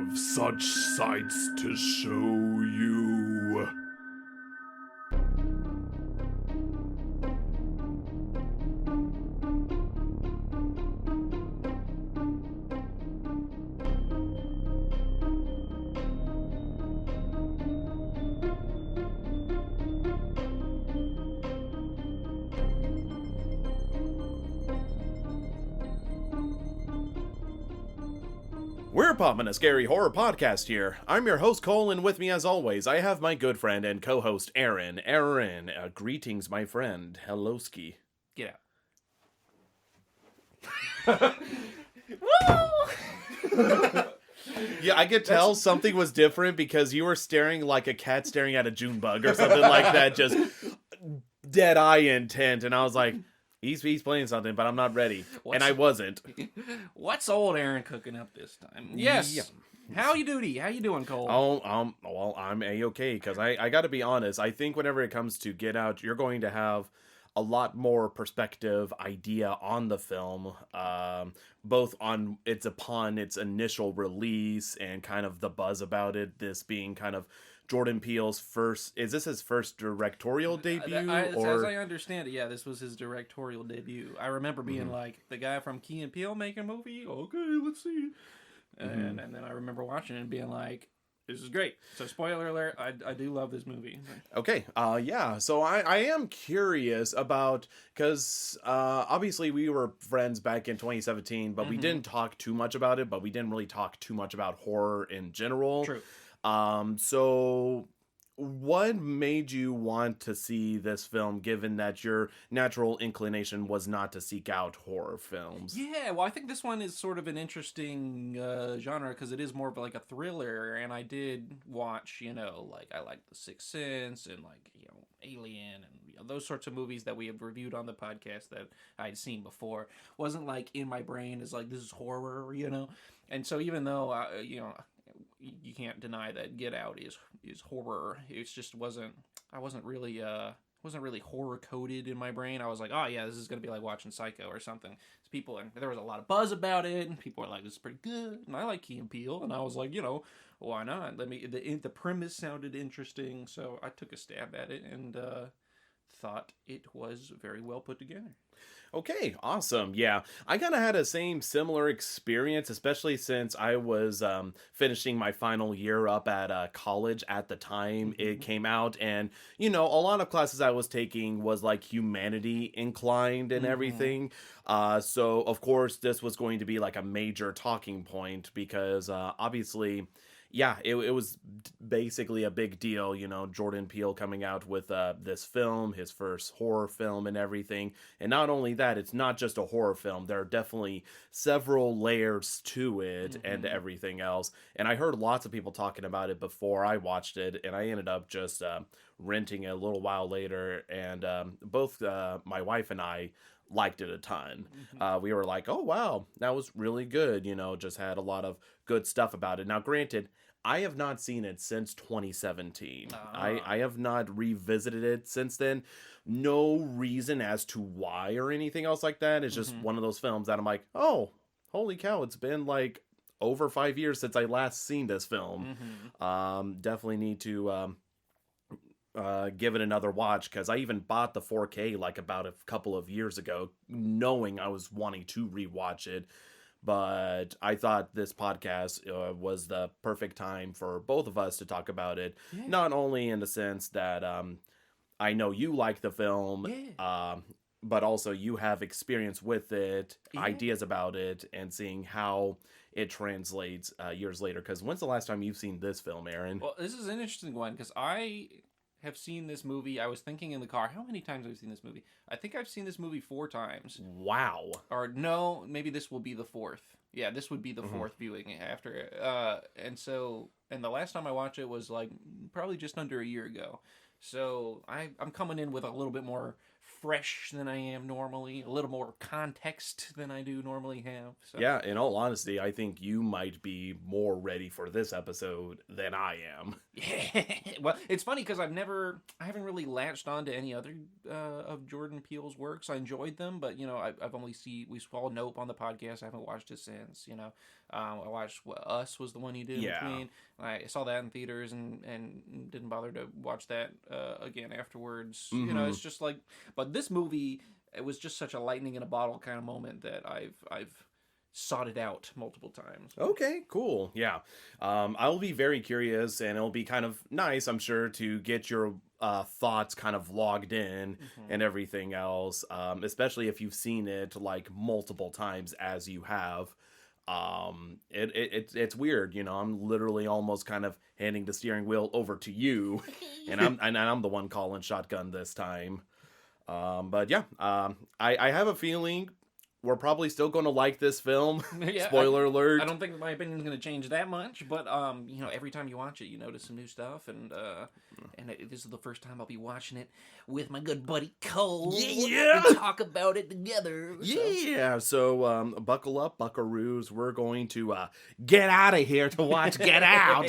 have such sights to show you. We're Poppin the Scary horror podcast here. I'm your host, Coale, and with me as always, I have my good friend and co-host, Aaron. Aaron, greetings, my friend. Hello-ski. Get out. Woo! Yeah, I could tell something was different because you were staring like a cat staring at a June bug or something like that, just dead eye intent, and I was like, he's playing something, but I'm not ready. And I wasn't. What's old Aaron cooking up this time? Yes. Yeah. How you doing, Coale? Well, I'm A-okay, because I got to be honest. I think whenever it comes to Get Out, you're going to have a lot more perspective idea on the film, both on upon its initial release and kind of the buzz about it, this being kind of Jordan Peele's first, is this his first directorial debut? As I understand it, yeah, this was his directorial debut. I remember being like, the guy from Key and Peele making a movie? Okay, let's see. And then I remember watching it and being like, this is great. So spoiler alert, I do love this movie. Okay, yeah, so I am curious about, because obviously we were friends back in 2017, but we didn't talk too much about it, but we didn't really talk too much about horror in general. True. So what made you want to see this film, given that your natural inclination was not to seek out horror films? Yeah, well, I think this one is sort of an interesting genre because it is more of like a thriller, and I did watch, like I like The Sixth Sense and like, Alien and those sorts of movies that we have reviewed on the podcast that I'd seen before. Wasn't like in my brain as like, this is horror, And so even though, you can't deny that Get Out is horror. It just wasn't really horror coded in my brain. I was like, oh yeah, this is gonna be like watching Psycho or something. There was a lot of buzz about it, and people were like, this is pretty good, and I like Key and Peele, and I was like, why not? The premise sounded interesting, so I took a stab at it and thought it was very well put together. Okay, awesome. Yeah, I kind of had a similar experience, especially since I was finishing my final year up at college at the time it came out. And, a lot of classes I was taking was like humanity inclined and everything. So, of course, this was going to be like a major talking point because obviously... yeah, it was basically a big deal, Jordan Peele coming out with this film, his first horror film and everything. And not only that, it's not just a horror film. There are definitely several layers to it and everything else. And I heard lots of people talking about it before I watched it, and I ended up just renting it a little while later. And both my wife and I liked it a ton. We were like, oh, wow, that was really good. Just had a lot of good stuff about it. Now, granted, I have not seen it since 2017. I have not revisited it since then. No reason as to why or anything else like that. It's just one of those films that I'm like, oh, holy cow, it's been like over 5 years since I last seen this film. Definitely need to give it another watch, because I even bought the 4K like about a couple of years ago, knowing I was wanting to rewatch it. But I thought this podcast was the perfect time for both of us to talk about it. Yeah. Not only in the sense that I know you like the film, but also you have experience with it, ideas about it, and seeing how it translates years later. Because when's the last time you've seen this film, Aaron? Well, this is an interesting one, because I have seen this movie. I was thinking in the car, how many times have I seen this movie? I think I've seen this movie 4 times. Wow. Or no, maybe this will be the 4th. Yeah, this would be the 4th viewing after. And the last time I watched it was like probably just under a year ago. So I'm coming in with a little bit more fresh than I am normally, a little more context than I do normally have. So. Yeah, in all honesty, I think you might be more ready for this episode than I am. Yeah. Well, it's funny because I haven't really latched on to any other of Jordan Peele's works. I enjoyed them, but I've only we saw Nope on the podcast. I haven't watched it since. I watched Us was the one he did in between. I saw that in theaters and didn't bother to watch that again afterwards. Mm-hmm. It's just like, but this movie, it was just such a lightning in a bottle kind of moment that I've sought it out multiple times. Okay, cool. Yeah. I'll be very curious, and it'll be kind of nice, I'm sure, to get your thoughts kind of logged in and everything else, especially if you've seen it like multiple times as you have. It's weird, I'm literally almost kind of handing the steering wheel over to you, and I'm the one calling shotgun this time. But yeah, I have a feeling we're probably still going to like this film. Yeah, Spoiler alert. I don't think my opinion is going to change that much, but every time you watch it, you notice some new stuff, and this is the first time I'll be watching it with my good buddy Coale. Yeah, and talk about it together. Yeah, so buckle up, buckaroos. We're going to get out of here to watch Get Out.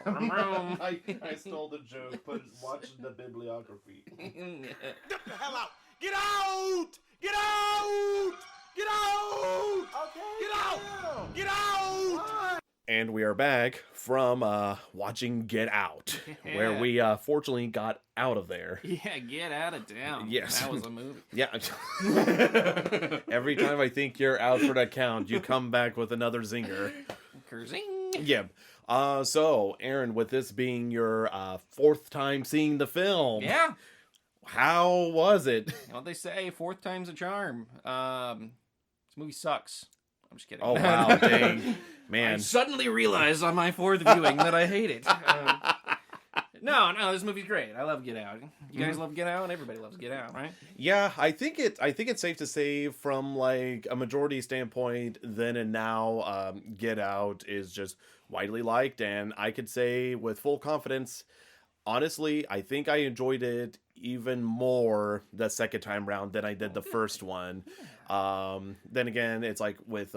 I stole the joke, but watching the bibliography. Get the hell out! Get out! Get out! Get out! Okay. Get out! Get out! And we are back from watching Get Out, where we fortunately got out of there. Yeah, get out of town. Yes. That was a movie. Yeah. Every time I think you're out for the count, you come back with another zinger. Kerzing. Yeah. So, Aaron, with this being your fourth time seeing the film. Yeah. How was it? What they say, fourth time's a charm. This movie sucks. I'm just kidding. Oh, wow, dang. Man. I suddenly realized on my fourth viewing that I hate it. No, this movie's great. I love Get Out. You guys love Get Out? Everybody loves Get Out, right? Yeah, I think it's safe to say from like a majority standpoint, then and now, Get Out is just widely liked, and I could say with full confidence, honestly, I think I enjoyed it even more the second time round than I did the first one. Then again, it's like with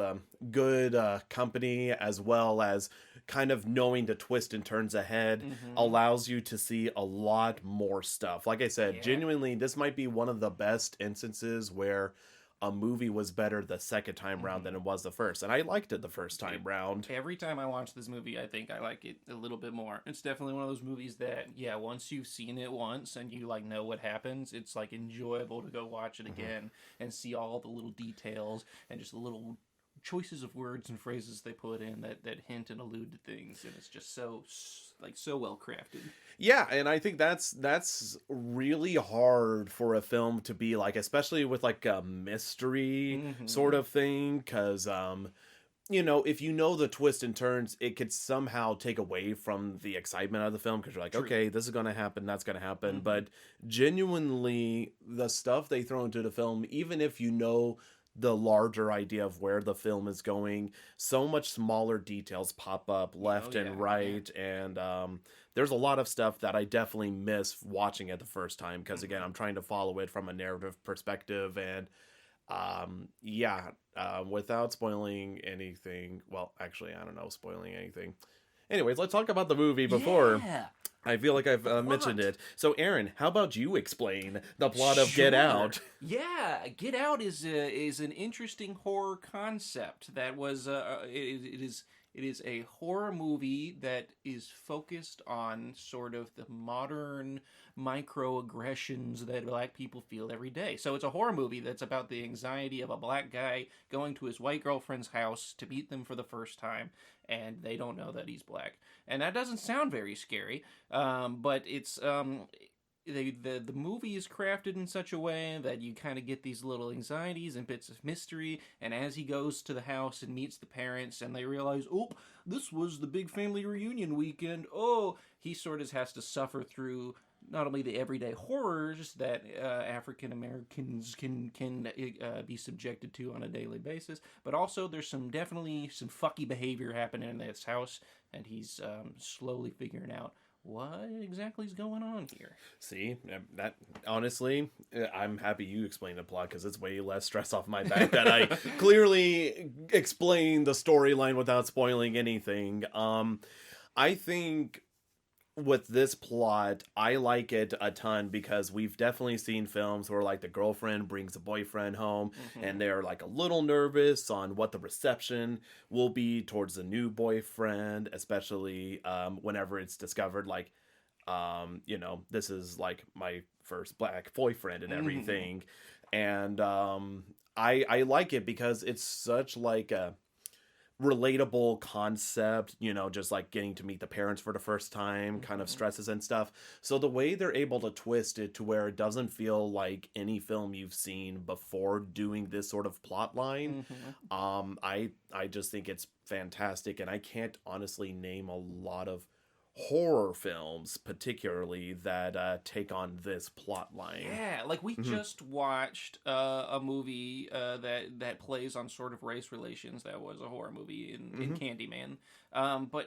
good company, as well as kind of knowing the twist and turns ahead, allows you to see a lot more stuff. Like I said, genuinely, this might be one of the best instances where a movie was better the second time round than it was the first. And I liked it the first time round. Every time I watch this movie, I think I like it a little bit more. It's definitely one of those movies that, once you've seen it once and you like know what happens, it's like enjoyable to go watch it again and see all the little details and just the little choices of words and phrases they put in that hint and allude to things, and it's just so well crafted. Yeah, and I think that's really hard for a film to be like, especially with like a mystery sort of thing, because if you know the twists and turns, it could somehow take away from the excitement of the film, because you're like, okay, this is going to happen, that's going to happen. But genuinely, the stuff they throw into the film, even if you know the larger idea of where the film is going, so much smaller details pop up left and right. And there's a lot of stuff that I definitely miss watching it the first time, because again, I'm trying to follow it from a narrative perspective. And without spoiling anything, well, actually, I don't know, spoiling anything. Anyways, let's talk about the movie before. I feel like I've mentioned it. So, Aaron, how about you explain the plot of Get Out? Yeah, Get Out is an interesting horror concept that was it is a horror movie that is focused on sort of the modern microaggressions that black people feel every day. So it's a horror movie that's about the anxiety of a black guy going to his white girlfriend's house to meet them for the first time, and they don't know that he's black. And that doesn't sound very scary, but it's the movie is crafted in such a way that you kind of get these little anxieties and bits of mystery, and as he goes to the house and meets the parents and they realize, oh, this was the big family reunion weekend, he sort of has to suffer through not only the everyday horrors that African Americans can be subjected to on a daily basis, but also there's definitely some fucky behavior happening in this house, and he's slowly figuring out what exactly is going on here? See, that honestly, I'm happy you explained the plot because it's way less stress off my back that I clearly explained the storyline without spoiling anything. I think with this plot, I like it a ton because we've definitely seen films where like the girlfriend brings a boyfriend home and they're like a little nervous on what the reception will be towards the new boyfriend, especially whenever it's discovered like this is like my first black boyfriend and everything. And I like it because it's such like a relatable concept, just like getting to meet the parents for the first time, kind of stresses and stuff. So the way they're able to twist it to where it doesn't feel like any film you've seen before doing this sort of plot line, I just think it's fantastic. And I can't honestly name a lot of horror films particularly that take on this plot line. Yeah, like we just watched a movie that plays on sort of race relations. That was a horror movie in Candyman. But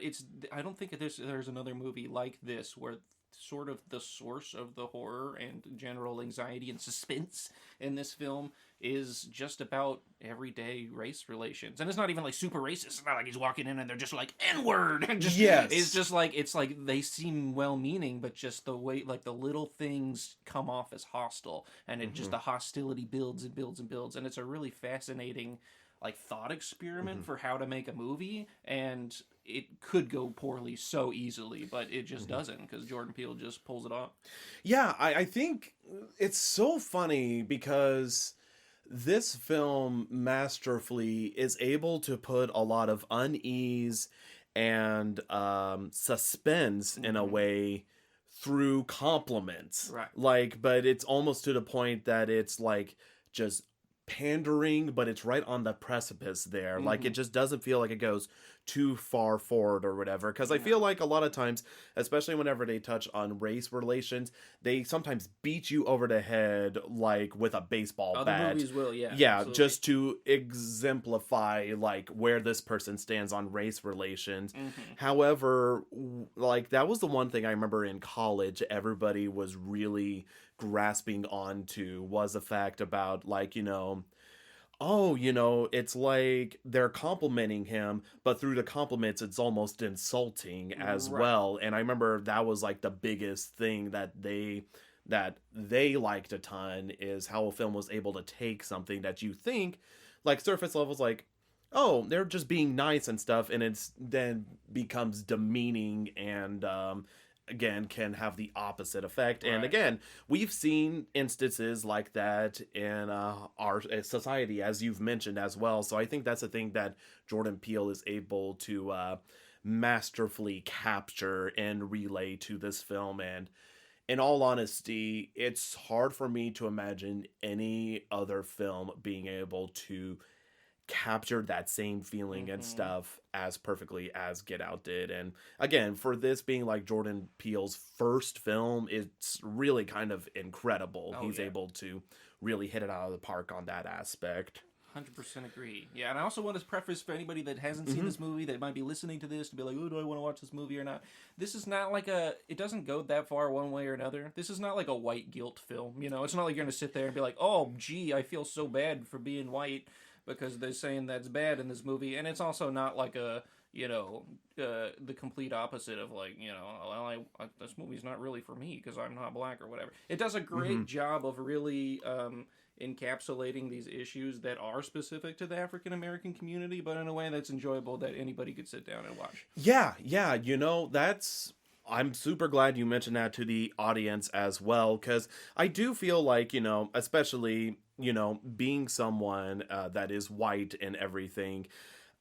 I don't think there's another movie like this where sort of the source of the horror and general anxiety and suspense in this film is just about everyday race relations. And it's not even like super racist. It's not like he's walking in and they're just like N-word. Yes. It's just like, it's like they seem well-meaning, but just the way, like the little things come off as hostile. And it just, the hostility builds and builds and builds. And it's a really fascinating like thought experiment for how to make a movie, and it could go poorly so easily, but it just doesn't because Jordan Peele just pulls it off. Yeah, I think it's so funny because this film masterfully is able to put a lot of unease and suspense in a way through compliments. Right. Like, but it's almost to the point that it's like just pandering, but it's right on the precipice there. Like it just doesn't feel like it goes too far forward or whatever, because I feel like a lot of times, especially whenever they touch on race relations, they sometimes beat you over the head like with a baseball bat. The movies will, yeah, absolutely. Just to exemplify like where this person stands on race relations. However, like that was the one thing I remember in college everybody was really grasping onto, was the fact about like, it's like they're complimenting him, but through the compliments, it's almost insulting as well. And I remember that was like the biggest thing that they liked a ton, is how a film was able to take something that you think like surface levels, like, oh, they're just being nice and stuff, and it's then becomes demeaning and again can have the opposite effect. And again, we've seen instances like that in our society, as you've mentioned as well. So I think that's the thing that Jordan Peele is able to masterfully capture and relay to this film. And in all honesty, it's hard for me to imagine any other film being able to capture that same feeling and stuff as perfectly as Get Out did. And again, for this being like Jordan Peele's first film, it's really kind of incredible. He's able to really hit it out of the park on that aspect. 100% agree. Yeah, and I also want to preface for anybody that hasn't seen this movie, that might be listening to this, to be like, oh, do I want to watch this movie or not? This is not like it doesn't go that far one way or another. This is not like a white guilt film, It's not like you're going to sit there and be like, oh, gee, I feel so bad for being white because they're saying that's bad in this movie. And it's also not like the complete opposite of like, well, this movie's not really for me because I'm not black or whatever. It does a great job of really encapsulating these issues that are specific to the African American community, but in a way that's enjoyable, that anybody could sit down and watch. Yeah, I'm super glad you mentioned that to the audience as well, because I do feel like, especially, being someone that is white and everything,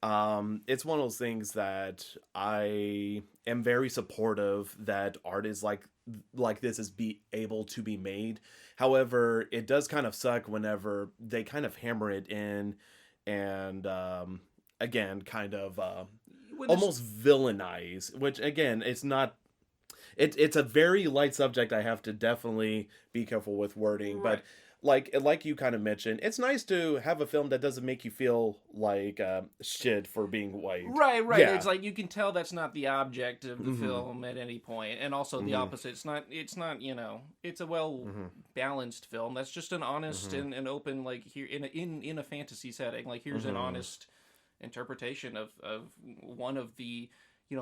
it's one of those things that I am very supportive that art is like this is able to be made. However, it does kind of suck whenever they kind of hammer it in and again kind of almost villainize, which again, it's not. It's a very light subject. I have to definitely be careful with wording, but like you kind of mentioned, it's nice to have a film that doesn't make you feel like shit for being white. Right, right. Yeah. It's like you can tell that's not the object of the Mm-hmm. film at any point, and also the Mm-hmm. opposite. It's not. It's a well Mm-hmm. balanced film. That's just an honest Mm-hmm. and open, like, here in a fantasy setting. Like, here's an Mm-hmm. honest interpretation of one of the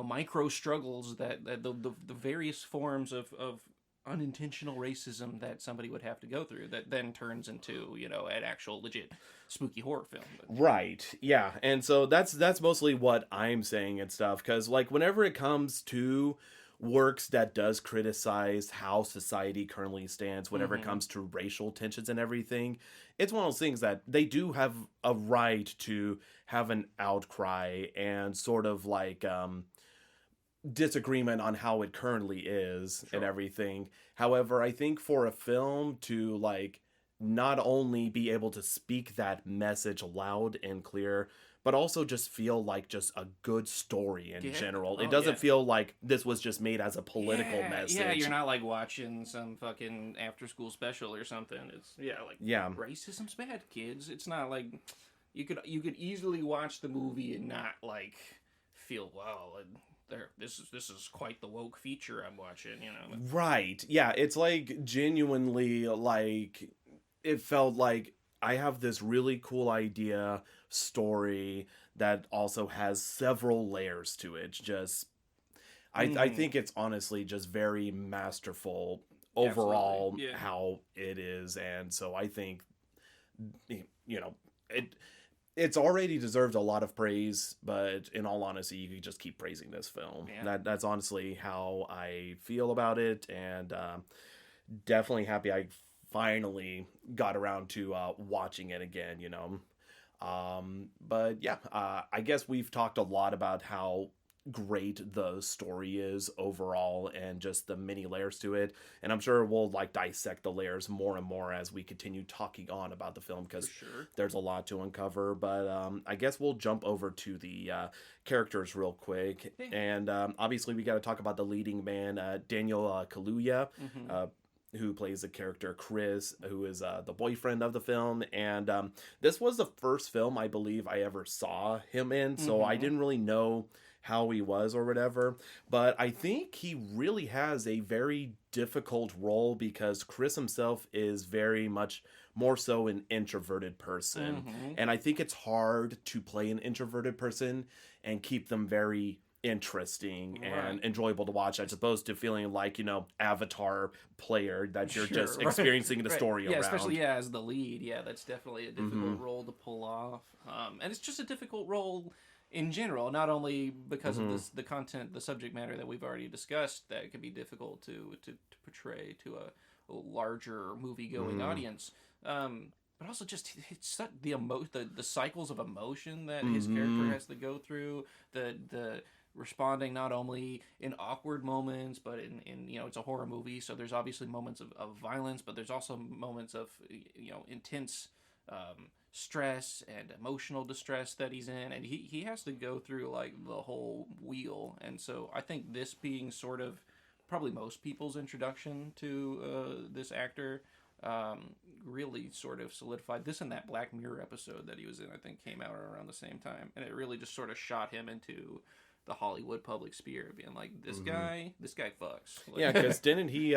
micro struggles that the various forms of unintentional racism that somebody would have to go through that then turns into an actual legit spooky horror film. But, Right. Yeah. And so that's mostly what I'm saying and stuff, cuz like whenever it comes to works that does criticize how society currently stands whenever it mm-hmm. comes to racial tensions and everything, it's one of those things that they do have a right to have an outcry and sort of like disagreement on how it currently is and Sure. everything. However, I think for a film to like not only be able to speak that message loud and clear, but also just feel like just a good story in Yeah. general. It Oh doesn't yeah. feel like this was just made as a political Yeah, yeah, message. you're not like watching some fucking after school special or something. It's like Yeah. racism's bad, kids. It's not like you could easily watch the movie and not like feel wow, there this is quite the woke feature I'm watching. Right. Yeah, it's like genuinely like it felt like I have this really cool idea story that also has several layers to it. Just I Mm-hmm. think it's honestly just very masterful Absolutely. overall Yeah. how it is, and so I think you know it it's already deserved a lot of praise, but in all honesty, you could just keep praising this film. Yeah. That's honestly how I feel about it, and definitely happy I finally got around to watching it again. But yeah, I guess we've talked a lot about how great the story is overall and just the many layers to it, and I'm sure we'll like dissect the layers more and more as we continue talking on about the film, For because sure. there's a lot to uncover. But I guess we'll jump over to the characters real quick, Yeah. and obviously we got to talk about the leading man, Daniel Kaluuya, Mm-hmm. who plays the character Chris, who is the boyfriend of the film. And this was the first film I believe I ever saw him in, so I Mm-hmm. didn't really know how he was or whatever. But I think he really has a very difficult role because Chris himself is very much more so an introverted person. Mm-hmm. And I think it's hard to play an introverted person and keep them very interesting and Right. enjoyable to watch, as opposed to feeling like Avatar player that you're Sure. just Right. experiencing the Right. story Yeah, around. especially as the lead. Yeah, that's definitely a difficult Mm-hmm. role to pull off. And it's just a difficult role in general, not only because of Mm-hmm. the content, the subject matter that we've already discussed, that it can be difficult to portray to a larger movie going Mm-hmm. audience. But also just it's the cycles of emotion that his character Mm-hmm. has to go through, the responding not only in awkward moments, but in it's a horror movie, so there's obviously moments of violence, but there's also moments of intense stress and emotional distress that he's in, and he has to go through like the whole wheel. And so I think this being sort of probably most people's introduction to this actor really sort of solidified this, and that Black Mirror episode that he was in, I think, came out around the same time, and it really just sort of shot him into the Hollywood public sphere, being like, this guy fucks. Like, Yeah, because didn't he?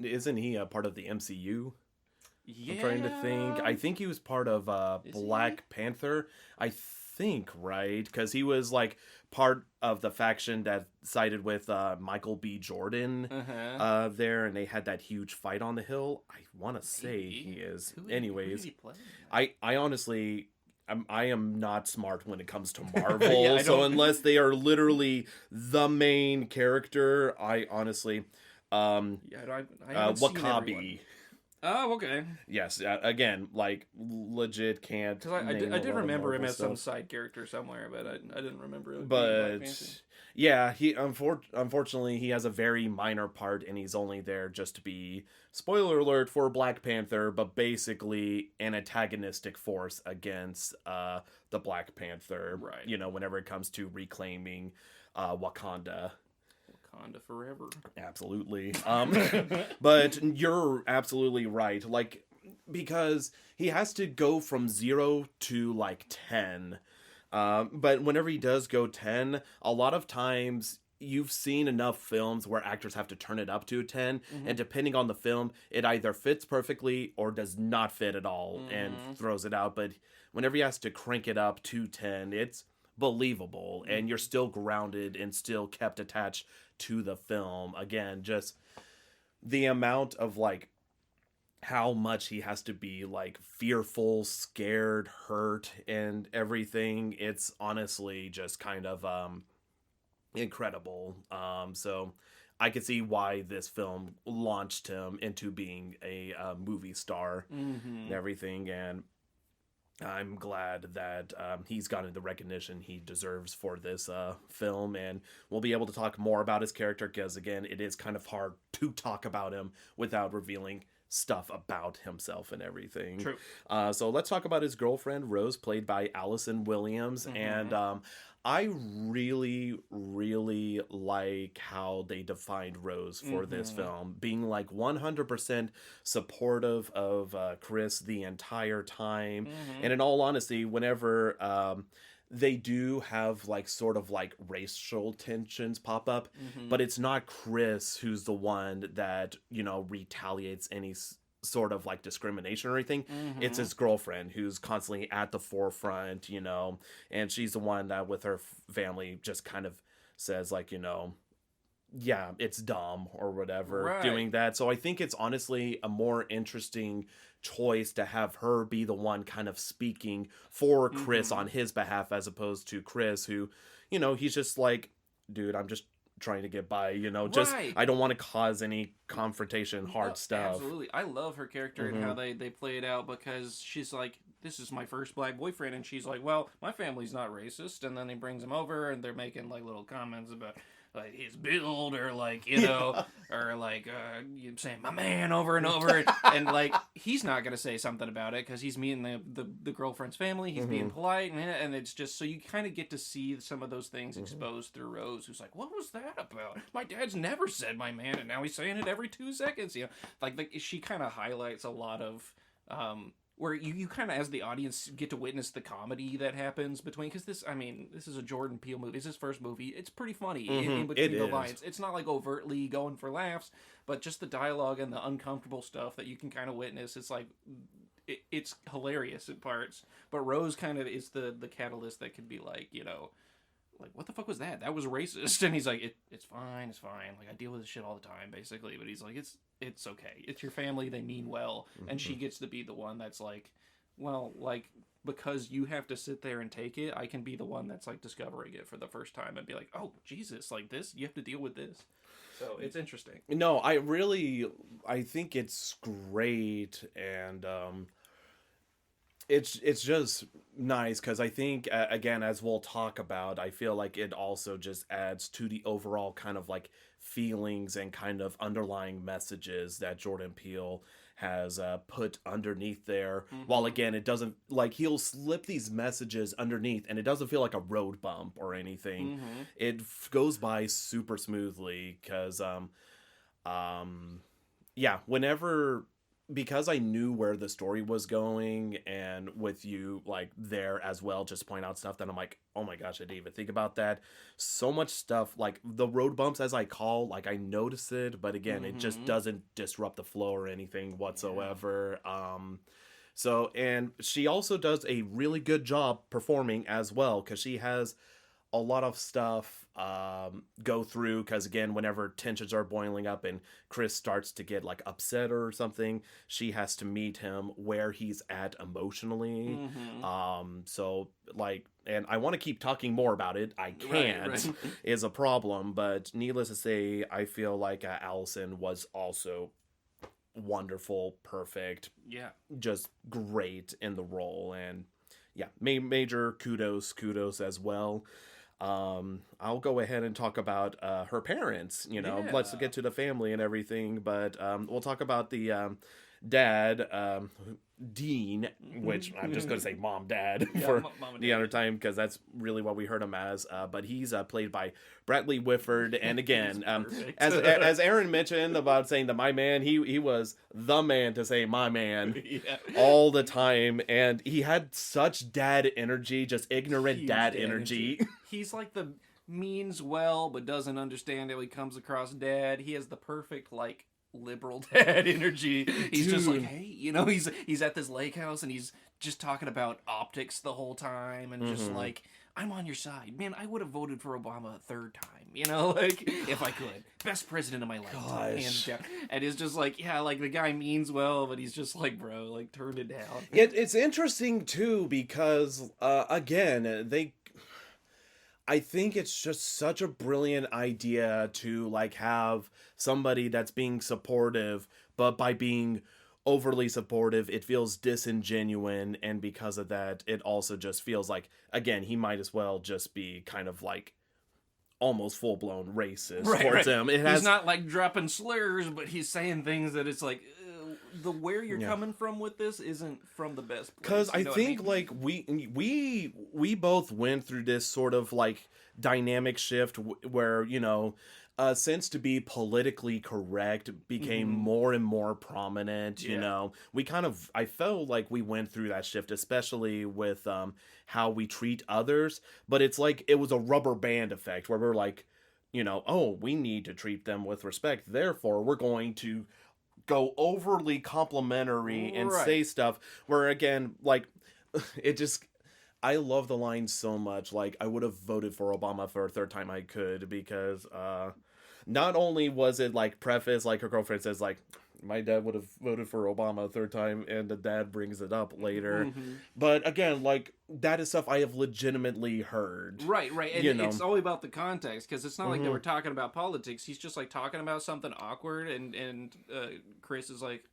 Isn't he a part of the MCU? yeah, I'm trying to think. I think he was part of Is he? Black Panther. I think, right? Because he was like part of the faction that sided with Michael B. Jordan Uh-huh. there, and they had that huge fight on the hill. I want to say he is. Who did Anyways, he play? I honestly. I am not smart when it comes to Marvel, Yeah, I so don't. unless they are literally the main character, I honestly, Yeah, I haven't seen everyone. Wakabi. Oh, okay. Yes, again, like legit can't. Because I name did a lot of remember him Marvel as some stuff. side character somewhere, but I didn't remember it being Black But Panther. yeah, he unfortunately he has a very minor part, and he's only there just to be, spoiler alert for Black Panther, but basically an antagonistic force against the Black Panther. Right. Whenever it comes to reclaiming Wakanda. Wakanda forever. Absolutely. But you're absolutely right. Like, because he has to go from 0 to like 10. But whenever he does go 10, a lot of times you've seen enough films where actors have to turn it up to a 10, Mm-hmm. and depending on the film, it either fits perfectly or does not fit at all and Mm-hmm. throws it out. But whenever he has to crank it up to 10, it's believable and you're still grounded and still kept attached to the film. Again, just the amount of like how much he has to be like fearful, scared, hurt, and everything. It's honestly just kind of incredible. So I could see why this film launched him into being a movie star and Mm-hmm. everything. And I'm glad that he's gotten the recognition he deserves for this film, and we'll be able to talk more about his character because, again, it is kind of hard to talk about him without revealing stuff about himself and everything. True. So let's talk about his girlfriend, Rose, played by Allison Williams, and Mm-hmm. I really, really like how they defined Rose for this Mm-hmm. film, being like 100% supportive of Chris the entire time. Mm-hmm. And in all honesty, whenever they do have like sort of like racial tensions pop up, Mm-hmm. but it's not Chris who's the one that, retaliates any sort of like discrimination or anything. It's Mm-hmm. his girlfriend who's constantly at the forefront, and she's the one that with her family just kind of says like, yeah, it's dumb or whatever Right. doing that. So I think it's honestly a more interesting choice to have her be the one kind of speaking for Chris Mm-hmm. on his behalf as opposed to Chris who, he's just like, dude, I'm just trying to get by, just Right. I don't want to cause any confrontation, hard stuff. Absolutely. I love her character and Mm-hmm. how they play it out because she's like, this is my first black boyfriend. And she's like, well, my family's not racist. And then he brings him over and they're making like little comments about like his build or like, Yeah. or like you saying my man over and over. And like, he's not going to say something about it because he's meeting the girlfriend's family. He's being Mm-hmm. polite. And it's just so you kind of get to see some of those things Mm-hmm. exposed through Rose, who's like, what was that about? My dad's never said my man. And now he's saying it every 2 seconds. Like she kind of highlights a lot of where you kind of as the audience get to witness the comedy that happens between because this is a Jordan Peele movie. It's his first movie. It's pretty funny in between It the is. lines. It's not like overtly going for laughs, but just the dialogue and the uncomfortable stuff that you can kind of witness. It's like it's hilarious in parts, but Rose kind of is the catalyst that could be like, what the fuck was that? That was racist. And he's like, it's fine, it's fine. Like, I deal with this shit all the time, basically. But he's like, it's okay. It's your family. They mean well. And she gets to be the one that's like, well, like, because you have to sit there and take it, I can be the one that's like discovering it for the first time and be like, oh, Jesus, like this, you have to deal with this. So it's interesting. No, I think it's great, and it's just nice because I think again, as we'll talk about, I feel like it also just adds to the overall kind of like feelings and kind of underlying messages that Jordan Peele has put underneath there. While again, it doesn't like he'll slip these messages underneath, and it doesn't feel like a road bump or anything. Mm-hmm. It goes by super smoothly because yeah, whenever because I knew where the story was going, and with you like there as well, just point out stuff that I'm like, oh my gosh, I didn't even think about that. So much stuff like the road bumps, as I call, like I notice it, but again, it just doesn't disrupt the flow or anything whatsoever. So, and she also does a really good job performing as well because she has a lot of stuff go through because again whenever tensions are boiling up and Chris starts to get like upset or something, she has to meet him where he's at emotionally. So like, and I want to keep talking more about it, I can't. Right. Is a problem, but needless to say, I feel like Allison was also wonderful, perfect, Yeah. just great in the role. And yeah, major kudos as well. I'll go ahead and talk about her parents. Let's Yeah. get to the family and everything, but we'll talk about the dad, Dean, which I'm just going to say mom, dad Yeah, for mom and the dad. other time because that's really what we heard him as. But he's played by Bradley Whitford, and again, He's perfect. as Aaron mentioned about saying the my man, he was the man to say my man Yeah. all the time, and he had such dad energy, just ignorant Huge dad dad energy. He's like the means well but doesn't understand how he comes across dad. He has the perfect like liberal dad energy. He's just like, Dude. hey, he's at this lake house and he's just talking about optics the whole time and just like, I'm on your side. Man, I would have voted for Obama a third time, like if I could. Best president of my lifetime, hands down. And it's just like, yeah, like the guy means well, but he's just like, bro, like turn it down. It's interesting too because again, I think it's just such a brilliant idea to like have somebody that's being supportive, but by being overly supportive, it feels disingenuous, and because of that, it also just feels like, again, he might as well just be kind of like almost full-blown racist towards him. He's not like dropping slurs, but he's saying things that it's like, the where you're coming from with this isn't from the best place. Because I think what I like mean? we both went through this sort of like dynamic shift where since to be politically correct became more and more prominent. We kind of, I felt like we went through that shift, especially with how we treat others, but it's like it was a rubber band effect where we're like, oh, we need to treat them with respect, therefore we're going to go overly complimentary and say stuff where, again, like, it just, I love the line so much. Like, I would have voted for Obama for a third time I could, because not only was it like preface, like her girlfriend says, like, my dad would have voted for Obama a third time, and the dad brings it up later. But again, like, that is stuff I have legitimately heard. Right. And it's all about the context, because it's not like they were talking about politics. He's just like talking about something awkward, and Chris is like,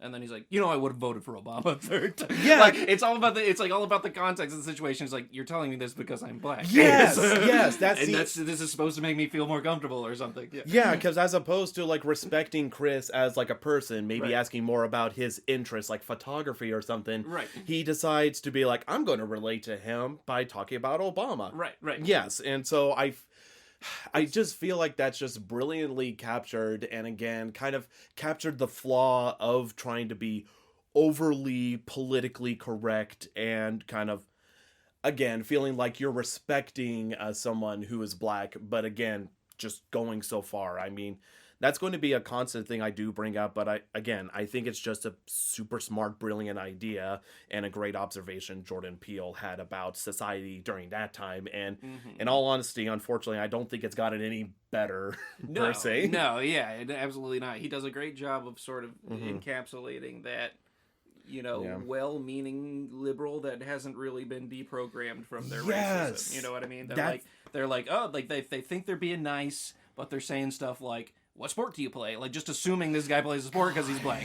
and then he's like, I would have voted for Obama a third time. Yeah, like it's all about the context of the situation. It's like, you're telling me this because I'm black. Yes, this is supposed to make me feel more comfortable or something. Yeah, because as opposed to like respecting Chris as like a person, maybe asking more about his interests, like photography or something. Right. He decides to be like, I'm going to relate to him by talking about Obama. Right. Yes, and so I just feel like that's just brilliantly captured, and again, kind of captured the flaw of trying to be overly politically correct and kind of, again, feeling like you're respecting someone who is black, but again, just going so far. I mean, that's going to be a constant thing I do bring up, but I think it's just a super smart, brilliant idea and a great observation Jordan Peele had about society during that time. And in all honesty, unfortunately, I don't think it's gotten any better per se. No, absolutely not. He does a great job of sort of encapsulating that, well-meaning liberal that hasn't really been deprogrammed from their racism. You know what I mean? They're like, oh, like they think they're being nice, but they're saying stuff like, what sport do you play? Like, just assuming this guy plays a sport because he's black,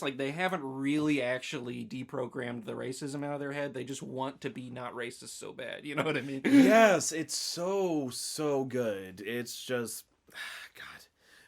like they haven't really actually deprogrammed the racism out of their head. They just want to be not racist so bad. You know what I mean? Yes, it's so good. It's just, God.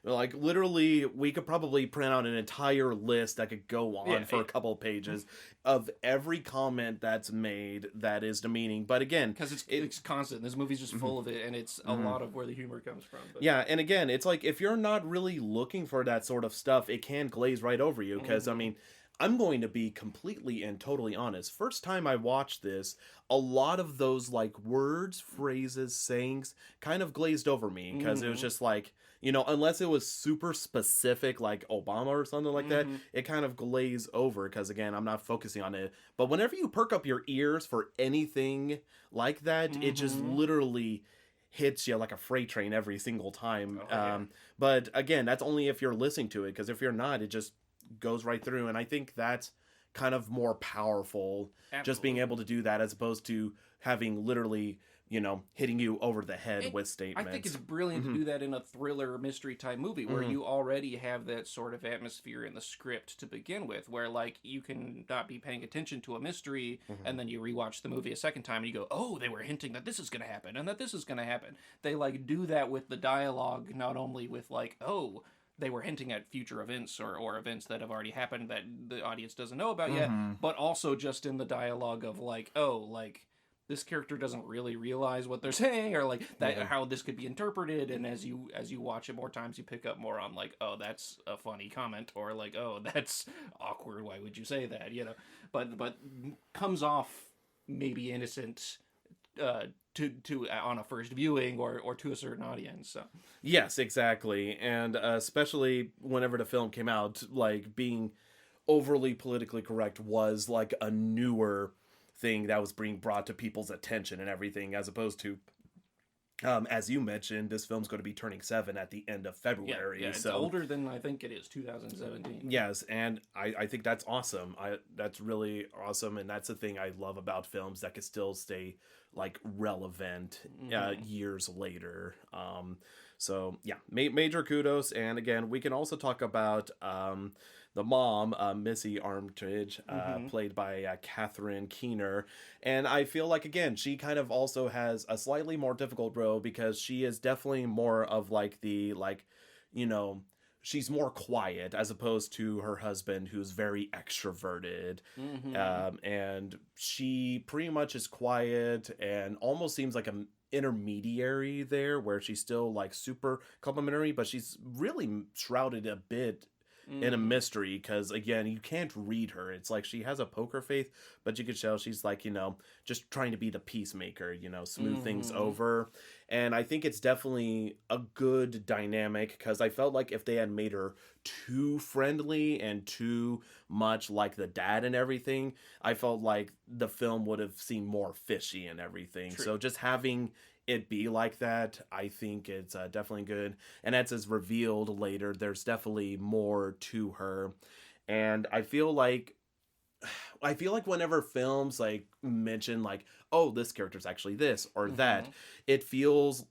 Like, literally, we could probably print out an entire list that could go on for a couple of pages of every comment that's made that is demeaning. But again, because it's constant. This movie's just full of it, and it's a lot of where the humor comes from. But. Yeah, and again, it's like, if you're not really looking for that sort of stuff, it can glaze right over you. Because, I mean, I'm going to be completely and totally honest. First time I watched this, a lot of those, like, words, phrases, sayings kind of glazed over me. Because it was just like, unless it was super specific, like Obama or something like that, it kind of glazed over. Because, again, I'm not focusing on it. But whenever you perk up your ears for anything like that, it just literally hits you like a freight train every single time. But, again, that's only if you're listening to it. Because if you're not, it just goes right through, and I think that's kind of more powerful. Absolutely. Just being able to do that as opposed to having literally hitting you over the head with statements. I think it's brilliant to do that in a thriller mystery type movie where you already have that sort of atmosphere in the script to begin with, where like you can not be paying attention to a mystery and then you rewatch the movie a second time and you go, oh, they were hinting that this is going to happen and that this is going to happen. They like do that with the dialogue, not only with like, oh, they were hinting at future events or events that have already happened that the audience doesn't know about yet, Mm-hmm. but also just in the dialogue of like, oh, like this character doesn't really realize what they're saying, or like that Yeah. how this could be interpreted, and as you watch it more times, you pick up more on like, oh, that's a funny comment, or like, oh, that's awkward, why would you say that, you know? But comes off maybe innocent to on a first viewing or to a certain audience. So Yes, exactly. And especially whenever the film came out, like being overly politically correct was like a newer thing that was being brought to people's attention and everything, as opposed to as you mentioned, this film's going to be turning 7 at the end of yeah, February. yeah, it's So older than I think it is, 2017. yes, and I think that's awesome. That's really awesome, and that's the thing I love about films that can still stay like relevant years later. So yeah, major kudos. And again, we can also talk about the mom, Missy Armtridge, played by Catherine Keener. And I feel like, again, she kind of also has a slightly more difficult role because she is definitely more of like the, like, you know, she's more quiet as opposed to her husband, who's very extroverted. And she pretty much is quiet and almost seems like an intermediary there, where she's still like super complimentary, but she's really shrouded a bit in a mystery, because again, you can't read her. It's like she has a poker face, but you could tell she's like, just trying to be the peacemaker, smooth things over. And I think it's definitely a good dynamic, because I felt like if they had made her too friendly and too much like the dad and everything, I felt like the film would have seemed more fishy and everything. True. So just having it be like that, I think it's definitely good. And as is revealed later, there's definitely more to her. And I feel like whenever films like mention like, oh, this character's actually this or that, it feels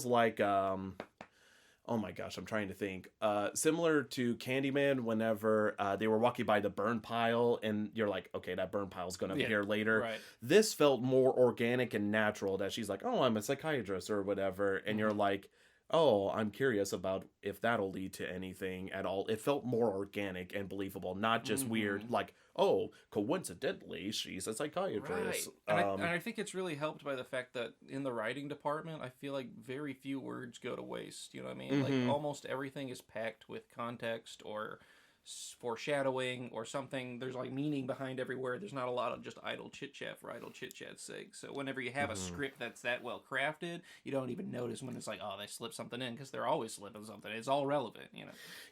like oh my gosh, I'm trying to think. Similar to Candyman, whenever they were walking by the burn pile, and you're like, okay, that burn pile's going to appear later. Right. This felt more organic and natural, that she's like, oh, I'm a psychiatrist or whatever. And you're like, oh, I'm curious about if that'll lead to anything at all. It felt more organic and believable, not just weird, like, oh, coincidentally, she's a psychiatrist. Right. And I think it's really helped by the fact that in the writing department, I feel like very few words go to waste. You know what I mean? Like almost everything is packed with context or foreshadowing or something. There's like meaning behind every word. There's not a lot of just idle chit chat for idle chit chat's sake. So whenever you have a script that's that well crafted, you don't even notice when it's like, oh, they slipped something in, because they're always slipping something. It's all relevant,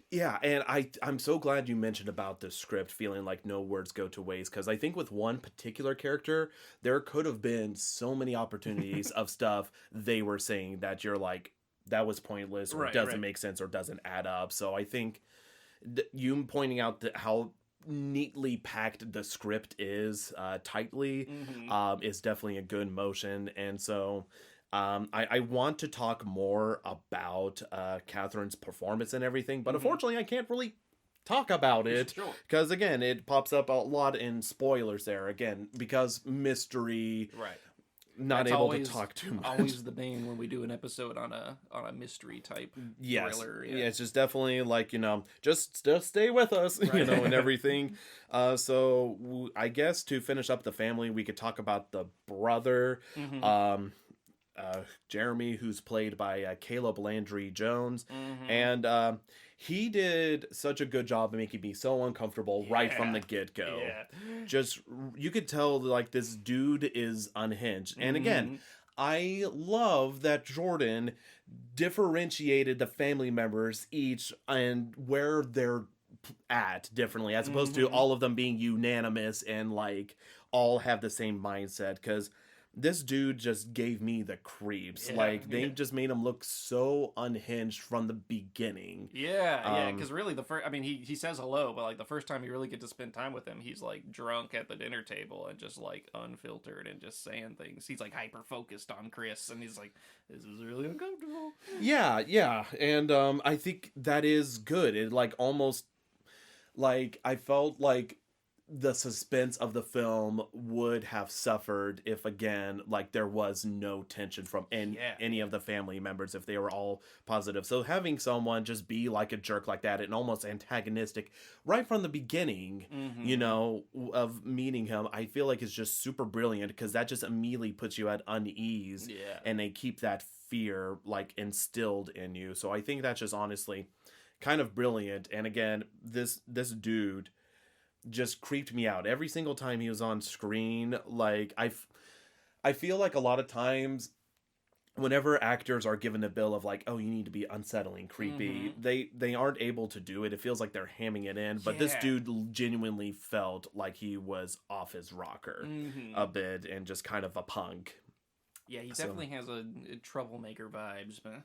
Yeah, and I'm so glad you mentioned about the script feeling like no words go to waste, because I think with one particular character, there could have been so many opportunities of stuff they were saying that you're like, that was pointless or doesn't make sense or doesn't add up. So I think you pointing out how neatly packed the script is, tightly, is definitely a good motion. And so I want to talk more about Catherine's performance and everything, but unfortunately I can't really talk about it, because again, it pops up a lot in spoilers there, again, because mystery, not That's able always, to talk too much. Always the bane when we do an episode on a mystery type thriller. Yeah, it's just definitely like, just stay with us, and everything. So I guess to finish up the family, we could talk about the brother, Jeremy, who's played by Caleb Landry Jones, and he did such a good job of making me so uncomfortable right from the get-go. Just, you could tell like this dude is unhinged. And again, I love that Jordan differentiated the family members each and where they're at differently, as opposed to all of them being unanimous and like all have the same mindset, because this dude just gave me the creeps. They just made him look so unhinged from the beginning. Because really he says hello, but like the first time you really get to spend time with him, he's like drunk at the dinner table and just like unfiltered and just saying things. He's like hyper focused on Chris, and he's like, this is really uncomfortable. Yeah. And I think that is good. It like almost, like, I felt like the suspense of the film would have suffered if, again, like, there was no tension from Yeah. any of the family members, if they were all positive. So having someone just be like a jerk like that and almost antagonistic right from the beginning, you Mm-hmm. know, of meeting him, I feel like is just super brilliant, because that just immediately puts you at unease, Yeah. and they keep that fear like instilled in you. So I think that's just honestly kind of brilliant. And again, this dude just creeped me out every single time he was on screen. Like, I feel like a lot of times whenever actors are given the bill of like, oh, you need to be unsettling, creepy, Mm-hmm. they aren't able to do it. It feels like they're hamming it in. But this Yeah. dude genuinely felt like he was off his rocker Mm-hmm. a bit, and just kind of a punk. Yeah, he So definitely has a troublemaker vibes, man.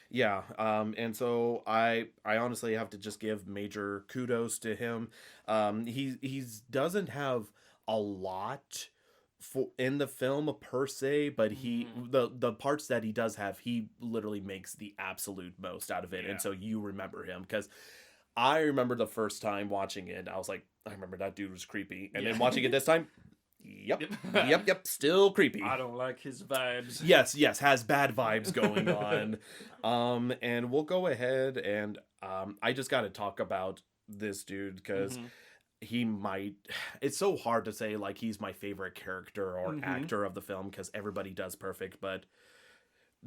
yeah, and so I honestly have to just give major kudos to him. He's doesn't have a lot for in the film per se, but Mm-hmm. the parts that he does have, he literally makes the absolute most out of it, and Yeah. so you remember him. Because I remember the first time watching it, I was like, I remember that dude was creepy, and then Yeah. watching it this time, yep, Yep. yep, still I creepy. don't like his vibes. Yes, has bad vibes going on. And we'll go ahead and I just got to talk about this dude, because Mm-hmm. he might, it's so hard to say like he's my favorite character or Mm-hmm. actor of the film, because everybody does perfect. But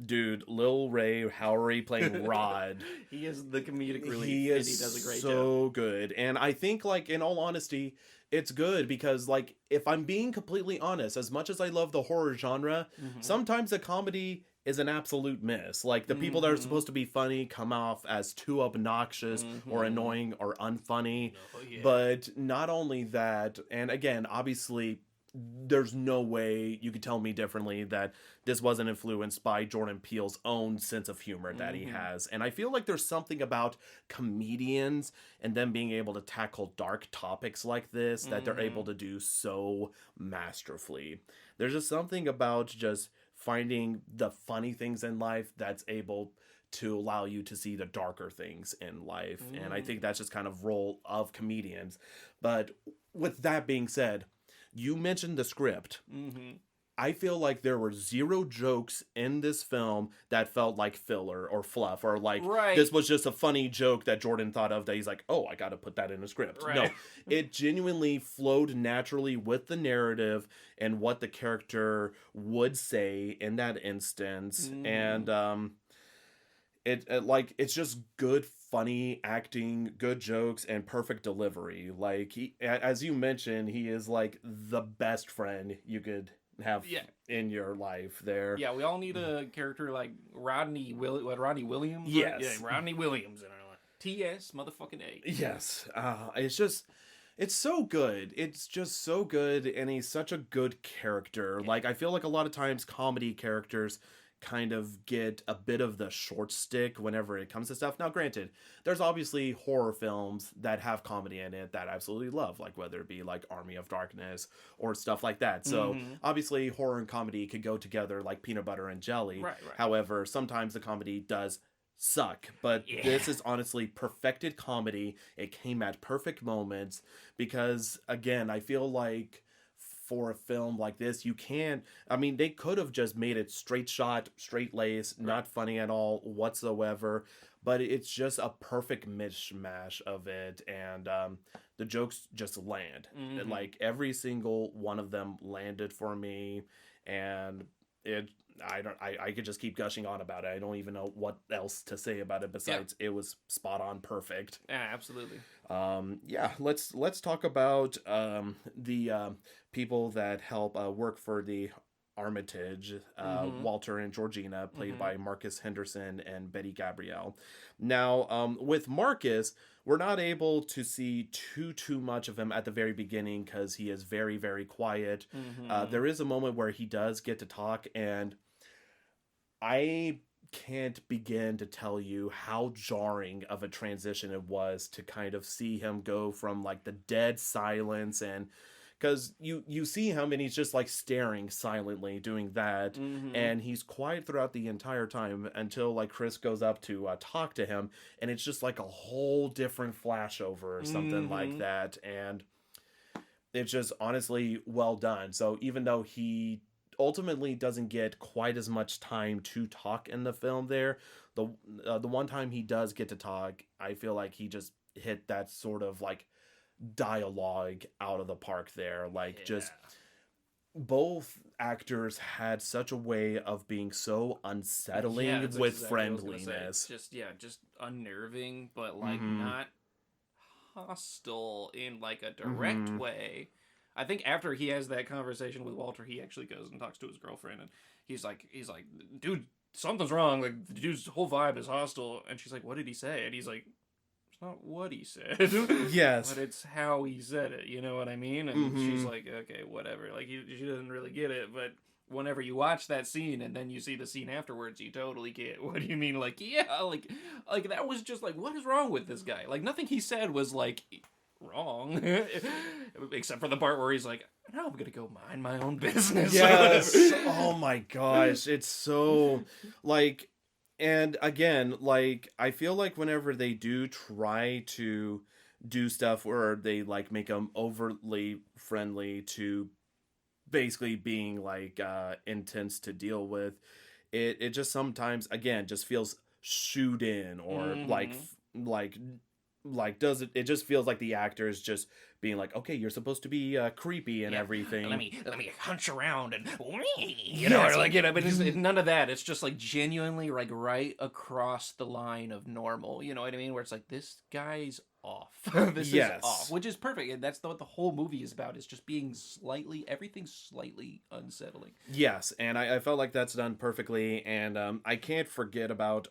dude, Lil Ray Howery playing Rod, He is the comedic relief, he and is he does a great job. so good. And I think, like, in all honesty, it's good because, like, if I'm being completely honest, as much as I love the horror genre, Mm-hmm. sometimes the comedy is an absolute miss. Like, the people that are Mm-hmm. supposed to be funny come off as too obnoxious or Mm-hmm. annoying or unfunny. Oh yeah. But not only that, and again, obviously, there's no way you could tell me differently that this wasn't influenced by Jordan Peele's own sense of humor that he Mm-hmm. has. And I feel like there's something about comedians and them being able to tackle dark topics like this that they're Mm-hmm. able to do so masterfully. There's just something about just finding the funny things in life that's able to allow you to see the darker things in life. And I Mm-hmm. think that's just kind of role of comedians. But with that being said, you mentioned the script. Mm-hmm. I feel like there were zero jokes in this film that felt like filler or fluff, or like Right. this was just a funny joke that Jordan thought of that he's like, oh, I got to put that in a script. No, Right. it genuinely flowed naturally with the narrative and what the character would say in that instance. Mm-hmm. And like, it's just good funny acting, good jokes, and perfect delivery. Like, as you mentioned, he is like the best friend you could have Yeah. in your life there. Yeah, we all need a character like Rodney Williams? Right? Yes. Yeah, Rodney Williams in our life. T.S. motherfucking A. Yes, it's so good. It's just so good, and he's such a good character. Yeah. Like, I feel like a lot of times comedy characters kind of get a bit of the short stick whenever it comes to stuff. Now, granted, there's obviously horror films that have comedy in it that I absolutely love, like whether it be like Army of Darkness or stuff like that. So, Mhm. obviously, horror and comedy could go together like peanut butter and jelly. Right, right. However, sometimes the comedy does suck, but Yeah. this is honestly perfected comedy. It came at perfect moments, because again, I feel like for a film like this, you can't, I mean, they could have just made it straight shot, straight lace, not funny at all whatsoever, but it's just a perfect mishmash of it. And the jokes just land. Mhm. Like, every single one of them landed for me. And it, I could just keep gushing on about it. I don't even know what else to say about it besides it was spot on perfect. Yeah, absolutely. Yeah, let's talk about the people that help work for the Armitage, Mhm. Walter and Georgina, played Mhm. by Marcus Henderson and Betty Gabrielle. Now, with Marcus, we're not able to see too much of him at the very beginning, because he is very, very quiet. Mhm. There is a moment where he does get to talk, and I can't begin to tell you how jarring of a transition it was to kind of see him go from like the dead silence, and because you see him and he's just like staring silently doing that, Mhm. and he's quiet throughout the entire time until like Chris goes up to talk to him, and it's just like a whole different flashover or something like Mhm. that. And it's just honestly well done. So even though he ultimately doesn't get quite as much time to talk in the film there, the the one time he does get to talk, I feel like he just hit that sort of like dialogue out of the park there. Like just Yeah. both actors had such a way of being so Yeah, unsettling that's with exactly what I was gonna say. friendliness. Just yeah, just unnerving, but like Mm-hmm. not hostile in like a direct Mm-hmm. way. I think after he has that conversation with Walter, he actually goes and talks to his girlfriend, and he's like, dude, something's wrong. Like the dude's whole vibe is hostile, and she's like, what did he say? And he's like, it's not what he said, Yes. but it's how he said it. You know what I mean? And she's Mm-hmm. like, okay, whatever. Like she doesn't really get it, but whenever you watch that scene and then you see the scene afterwards, you totally get what do you mean. Like yeah, like that was just like, what is wrong with this guy? Like nothing he said was like wrong, except for the part where he's like, now I'm gonna go mind my own business. Yes. Oh my gosh. It's so like, and again, like I feel like whenever they do try to do stuff where they like make them overly friendly to basically being like intense to deal with, it just sometimes again just feels shoot in or like Mm-hmm. like does it just feels like the actors just being like, okay, you're supposed to be creepy and Yeah, everything. let me hunch around and Yes. or like but it's none of that. It's just like genuinely like right across the line of normal. You know what I mean? Where it's like this guy's off. This is off, Yes. which is perfect, and that's what the whole movie is about. Is just being slightly everything's slightly unsettling. Yes, and I felt like that's done perfectly, and I can't forget about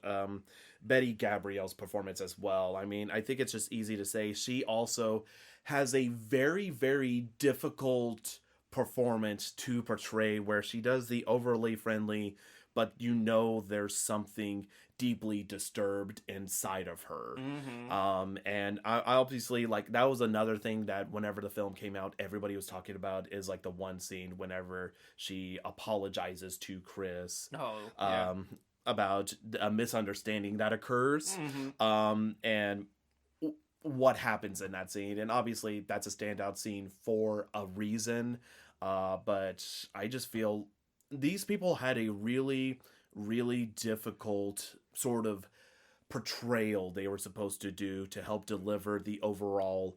Betty Gabrielle's performance as well. I mean, I think it's just easy to say she also has a very, very difficult performance to portray where she does the overly friendly, but you know there's something deeply disturbed inside of her. Mm-hmm. And I obviously like that was another thing that whenever the film came out, everybody was talking about is like the one scene whenever she apologizes to Chris Oh yeah. um, about a misunderstanding that occurs, Mm-hmm. and what happens in that scene. And obviously, that's a standout scene for a reason. But I just feel these people had a really, really difficult sort of portrayal they were supposed to do to help deliver the overall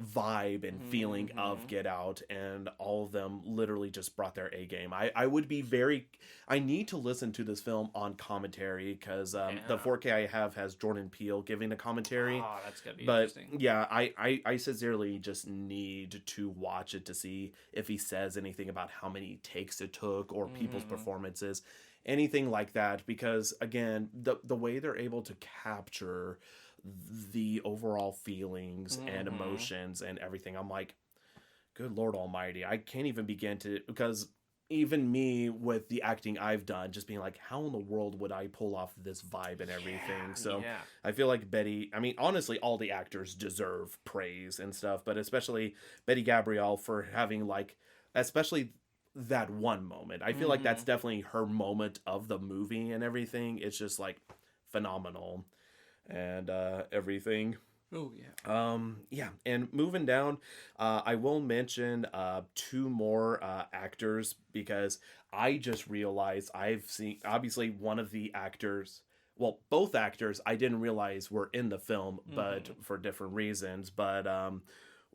vibe and feeling of Mm-hmm. Get Out, and all of them literally just brought their A game. I would be very, I need to listen to this film on commentary because the Yeah. 4K I have has Jordan Peele giving the commentary. Oh, that's gonna be But interesting. yeah, I sincerely just need to watch it to see if he says anything about how many takes it took or people's Mm-hmm. performances, anything like that. Because again, the way they're able to capture the overall feelings and Mm-hmm. emotions and everything, I'm like, good Lord Almighty, I can't even begin to, because even me with the acting I've done, just being like, how in the world would I pull off this vibe and everything? Yeah, So yeah. I feel like Betty, I mean, honestly, all the actors deserve praise and stuff, but especially Betty Gabrielle for having like, especially that one moment. I feel like that's Mm-hmm. definitely her moment of the movie and everything. It's just like phenomenal and everything. Oh yeah. Yeah, and moving down, I will mention two more actors because I just realized I've seen obviously one of the actors, well, both actors I didn't realize were in the film, but Mm-hmm. for different reasons. But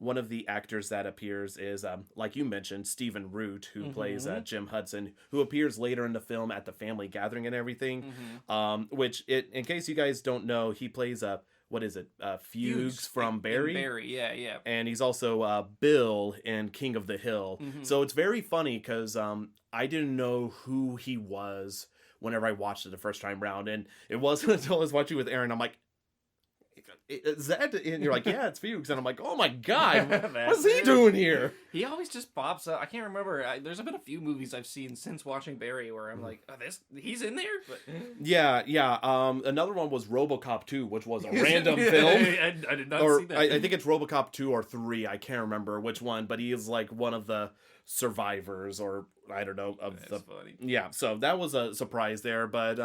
one of the actors that appears is, like you mentioned, Stephen Root, who plays Mm-hmm. Jim Hudson, who appears later in the film at the family gathering and everything. Mm-hmm. Which, in case you guys don't know, he plays a what is it? Fugues Fugues from in Barry, Barry. Yeah, yeah. and he's also Bill in King of the Hill. Mm-hmm. So it's very funny because I didn't know who he was whenever I watched it the first time round, and it wasn't until I was watching with Aaron, I'm like, is that? And you're like, yeah, it's Fugues, and I'm like, oh my god, what's That's he it. doing here? He always just pops up. I can't remember. There's been a few movies I've seen since watching Barry where I'm like, oh, this he's in there. But Yeah, yeah. Another one was RoboCop 2, which was a random film. I did not Or see that. I think it's RoboCop 2 or 3. I can't remember which one, but he is like one of the survivors, or I don't know, of That's the funny. yeah. So that was a surprise there, but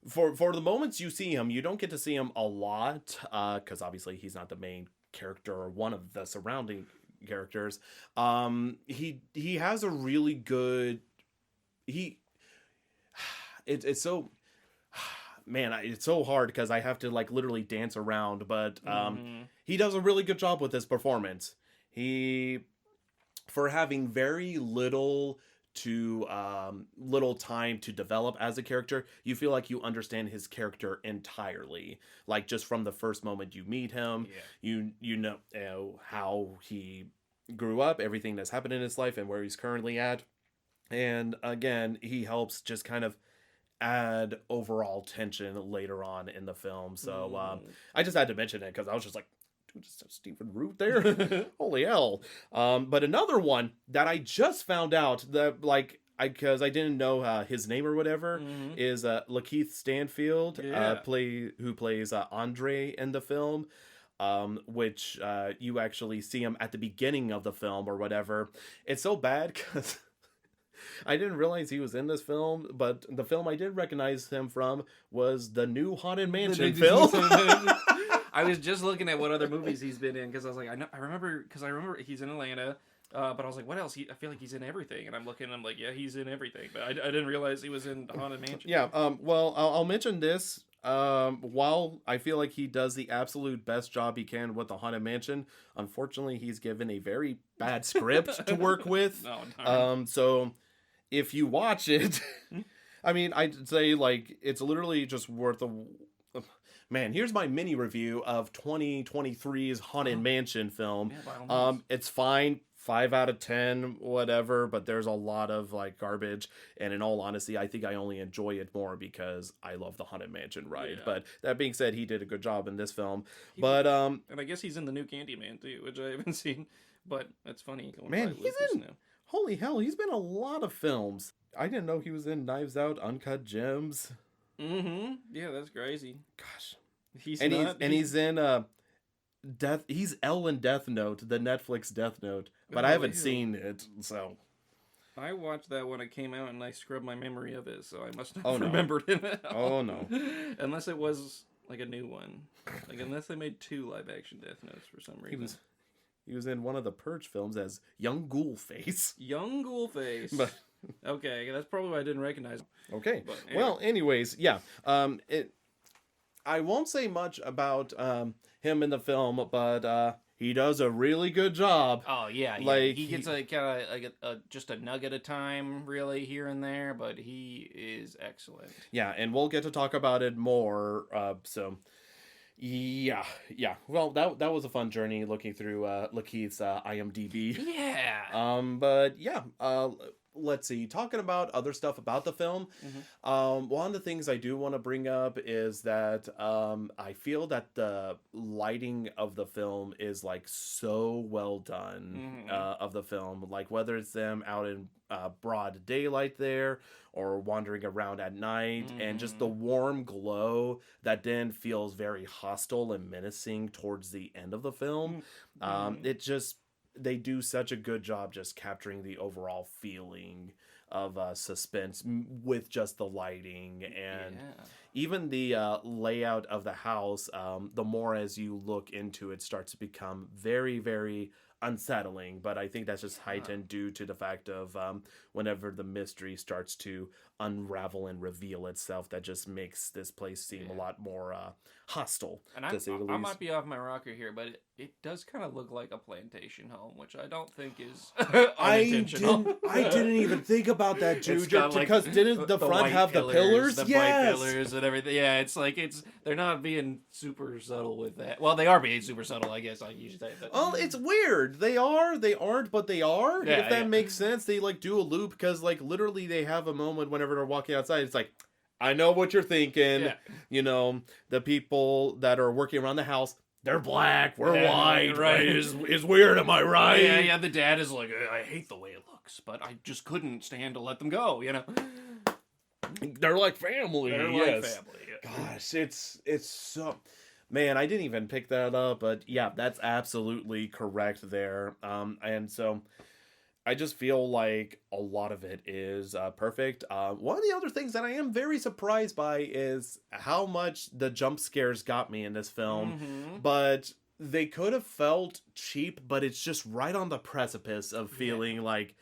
for the moments you see him, you don't get to see him a lot because obviously he's not the main character or one of the surrounding characters. He has a really good he it's so man, it's so hard because I have to like literally dance around, but he does a really good job with his performance. He, for having very little time to develop as a character, you feel like you understand his character entirely. Like just from the first moment you meet him, you know how he grew up, everything that's happened in his life, and where he's currently at. And again, he helps just kind of add overall tension later on in the film. So I just had to mention it because I was just like, dude, just Stephen Root there. Holy hell. But another one that I just found out that like because I didn't know his name or whatever is Lakeith Stanfield, who plays Andre in the film. Which you actually see him at the beginning of the film or whatever. It's so bad because I didn't realize he was in this film, but the film I did recognize him from was the new Haunted Mansion film. I was just looking at what other movies he's been in because I was like, I remember he's in Atlanta, but I was like, what else? I feel like he's in everything, and I'm looking, and I'm like, yeah, he's in everything, but I didn't realize he was in Haunted Mansion. Yeah. Well, I'll mention this. While I feel like he does the absolute best job he can with the Haunted Mansion, unfortunately, he's given a very bad script to work with. So if you watch it, I mean, I'd say like it's literally just worth a. Man, here's my mini review of 2023's Haunted Mansion film. Yeah, it's fine, 5 out of 10, whatever, but there's a lot of like garbage. And in all honesty, I think I only enjoy it more because I love the Haunted Mansion ride. Yeah. But that being said, he did a good job in this film. And I guess he's in the new Candyman too, which I haven't seen. But that's funny. Man, he's in. Now. Holy hell, he's been in a lot of films. I didn't know he was in Knives Out, Uncut Gems. Yeah, that's crazy. Gosh. He's in Death. He's L in Death Note, the Netflix Death Note, but I haven't seen it, so. I watched that when it came out, and I scrubbed my memory of it, so I must not have remembered it at all. Oh no! Unless it was like a new one, like unless they made 2 live-action Death Notes for some reason. He was in one of the Purge films as Young Ghoulface. Young Ghoulface. But okay, that's probably why I didn't recognize him. Okay. But anyway. Well, anyways, yeah. I won't say much about him in the film, but he does a really good job. Oh yeah, like he gets kind of like just a nug at a time, really here and there, but he is excellent. Yeah, and we'll get to talk about it more. So. Yeah. Well, that was a fun journey looking through Lakeith's IMDb. Yeah. But yeah. Let's see. Talking about other stuff about the film. One of the things I do want to bring up is that I feel that the lighting of the film is like so well done. Of the film, like whether it's them out in broad daylight there or wandering around at night, and just the warm glow that then feels very hostile and menacing towards the end of the film. It just, they do such a good job just capturing the overall feeling of suspense with just the lighting and even the layout of the house. The more as you look into it, starts to become very, very unsettling, but I think that's just heightened due to the fact of whenever the mystery starts to unravel and reveal itself, that just makes this place seem a lot more hostile. And I might be off my rocker here, but it does kind of look like a plantation home, which I don't think is unintentional. I didn't even think about that, dude. Because didn't the front have the pillars? The bright pillars and everything. Yeah, it's like they're not being super subtle with that. Well, they are being super subtle, I guess I usually say. But well, it's weird. They aren't, but they are. Yeah, if that makes sense. They like do a loop because like literally they have a moment whenever they're walking outside. It's like, I know what you're thinking. Yeah. You know, the people that are working around the house, they're black, we're white. Right? Is weird, am I right? Yeah. The dad is like, I hate the way it looks, but I just couldn't stand to let them go. You know, they're like family. Like family. Yeah. Gosh, it's so. Man, I didn't even pick that up, but yeah, that's absolutely correct there. And so I just feel like a lot of it is perfect. One of the other things that I am very surprised by is how much the jump scares got me in this film. But they could have felt cheap, but it's just right on the precipice of feeling like,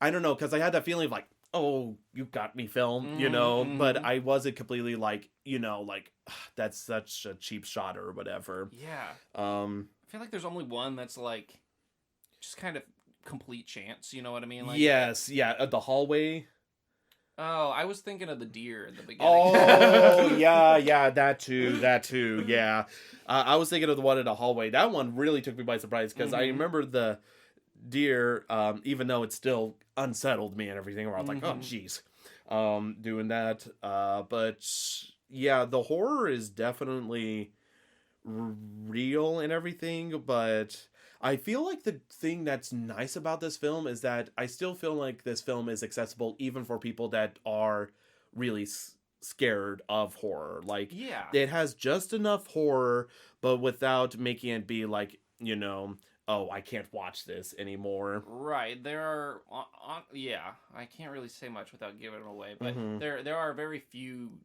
I don't know, because I had that feeling of like, oh, you got me film, but I wasn't completely like, like, that's such a cheap shot or whatever. Yeah. Um, I feel like there's only one that's like just kind of complete chance, you know what I mean? Like yes, yeah, the hallway. oh, I was thinking of the deer in the beginning. Oh, yeah, that too, yeah. I was thinking of the one in the hallway. That one really took me by surprise because I remember the deer, even though it still unsettled me and everything, where I was like, oh, jeez, doing that. But yeah, the horror is definitely real and everything, but I feel like the thing that's nice about this film is that I still feel like this film is accessible even for people that are really scared of horror. Like, Yeah. it has just enough horror, but without making it be like, oh, I can't watch this anymore. Right. There are yeah, I can't really say much without giving it away, but Mhm. there are very few,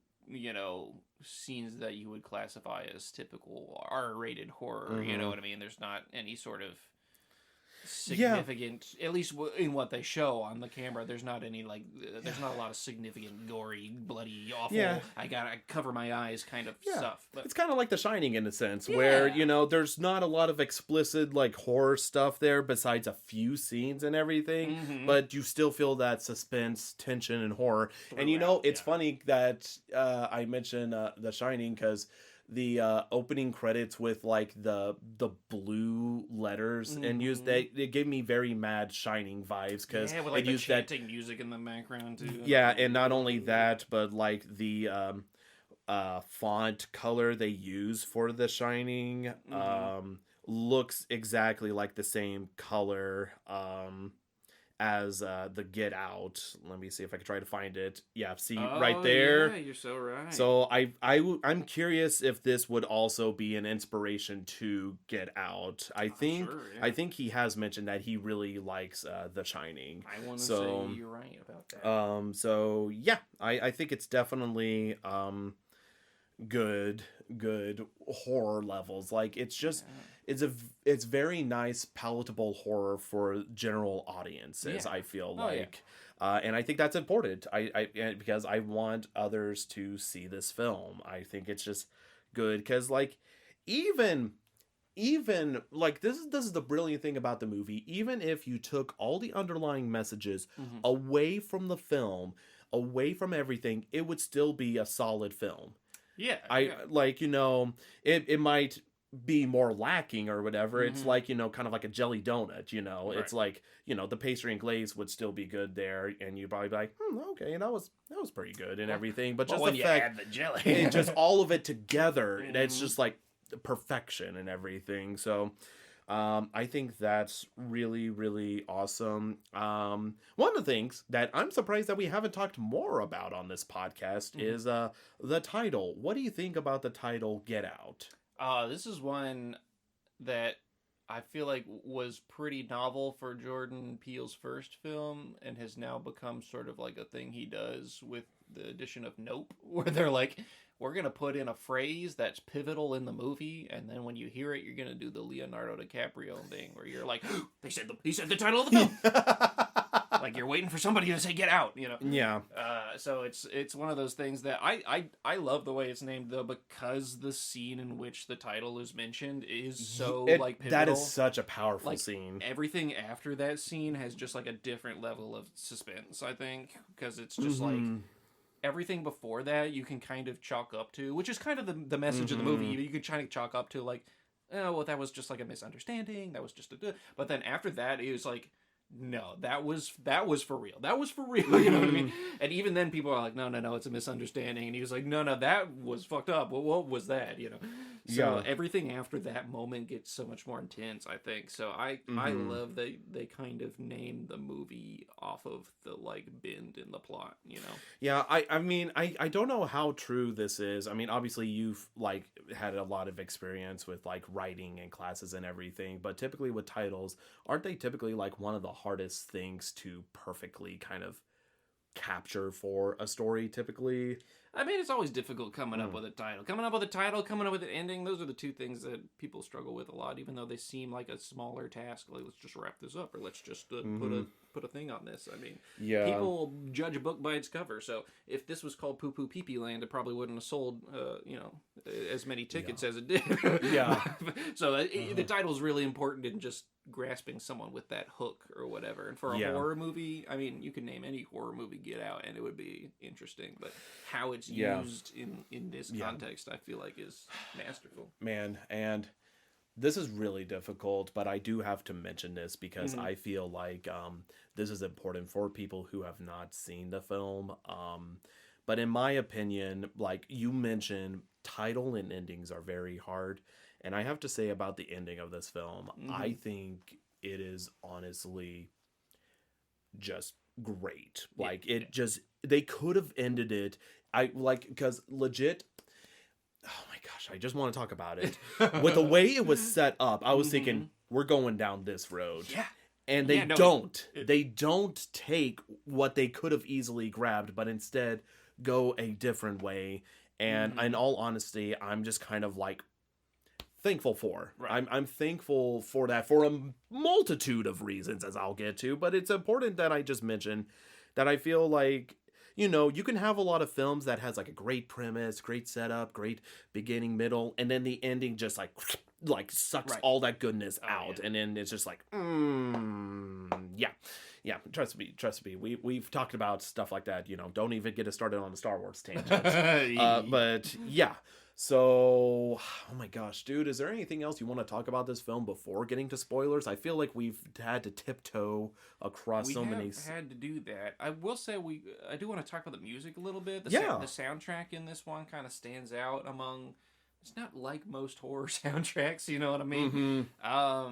scenes that you would classify as typical R-rated horror, you know Mhm. what I mean? There's not any sort of Yeah. significant, at least in what they show on the camera, there's not any like there's not a lot of significant gory, bloody, awful, Yeah. I gotta cover my eyes kind of Yeah. stuff, but It's kind of like The Shining in a sense, where, yeah. there's not a lot of explicit, like, horror stuff there besides a few scenes and everything, but you still feel that suspense, tension, and horror. And, Throughout, it's yeah. funny that I mentioned The Shining because the opening credits with, like, the blue letters and used it gave me very Mad Shining vibes because Yeah, with it like the used that. chanting music in the background too. Yeah, and not only that, but like the font color they use for The Shining looks exactly like the same color as the Get Out. Let me see if I can try to find it. Yeah, see right Oh yeah, there. you're so right. So I'm curious if this would also be an inspiration to Get Out. Sure, yeah. I think he has mentioned that he really likes The Shining. I want to So say you're right about that. so yeah, I think it's definitely good horror levels. Like, it's just it's very nice palatable horror for general audiences, Yeah. I feel Oh, yeah. like. And I think that's important. Because I want others to see this film. I think it's just good because, like, even like, this is the brilliant thing about the movie. Even if you took all the underlying messages away from the film, away from everything, it would still be a solid film. Yeah. Like, it might be more lacking or whatever. It's like, kind of like a jelly donut, Right. it's like, the pastry and glaze would still be good there, and you'd probably be like, okay, that was pretty good and everything, but just when the you fact add the jelly, it just all of it together, it's just like perfection and everything. So I think that's really, really awesome. One of the things that I'm surprised that we haven't talked more about on this podcast is the title. What do you think about the title Get Out? This is one that I feel like was pretty novel for Jordan Peele's first film and has now become sort of like a thing he does with the addition of Nope, where they're like, we're going to put in a phrase that's pivotal in the movie, and then when you hear it, you're going to do the Leonardo DiCaprio thing where you're like, he said the title of the film. Like, you're waiting for somebody to say "Get Out," Yeah. So it's one of those things that I love the way it's named, though, because the scene in which the title is mentioned is so like pivotal. That is such a powerful like, scene. Everything after that scene has just like a different level of suspense, I think, because it's just like everything before that you can kind of chalk up to, which is kind of the message of the movie. You can try to chalk up to like, oh well, that was just like a misunderstanding. That was just a. But then after that, it was like, no, that was for real. That was for real. You know what I mean? And even then, people are like, no, it's a misunderstanding. And he was like, no, that was fucked up. What was that? So everything after that moment gets so much more intense, I think. So I love that they kind of named the movie off of the like bend in the plot. Yeah, I mean, I don't know how true this is. I mean, obviously you've like had a lot of experience with like writing and classes and everything, but typically with titles, aren't they typically like one of the hardest things to perfectly kind of capture for a story typically. I mean, it's always difficult coming up with a title. Coming up with an ending, those are the two things that people struggle with a lot, even though they seem like a smaller task. Like, let's just wrap this up, or let's just put a thing on this. I mean, people judge a book by its cover, so if this was called Poo Poo Pee Pee Land, it probably wouldn't have sold, as many tickets as it did. So the title is really important in just grasping someone with that hook or whatever. And for a horror movie, I mean, you can name any horror movie Get Out and it would be interesting, but how it's used in this context I feel like is masterful. Man, and this is really difficult, but I do have to mention this because I feel like this is important for people who have not seen the film. But in my opinion, like you mentioned, title and endings are very hard. And I have to say about the ending of this film, I think it is honestly just great. Like they could have ended it. Because legit, oh my gosh, I just want to talk about it. With the way it was set up, I was thinking, we're going down this road. Yeah. And they They don't take what they could have easily grabbed, but instead go a different way. And in all honesty, I'm just kind of like thankful for. Right. I'm thankful for that for a multitude of reasons, as I'll get to. But it's important that I just mention that I feel like, you can have a lot of films that has like a great premise, great setup, great beginning, middle, and then the ending just like sucks all that goodness out. And then it's just like, yeah, trust me. We've talked about stuff like that, don't even get us started on the Star Wars tangent. But yeah. So, oh my gosh, dude, is there anything else you want to talk about this film before getting to spoilers? I feel like we've had to tiptoe across so many... We had to do that. I will say I do want to talk about the music a little bit. The soundtrack in this one kind of stands out among... It's not like most horror soundtracks, you know what I mean? I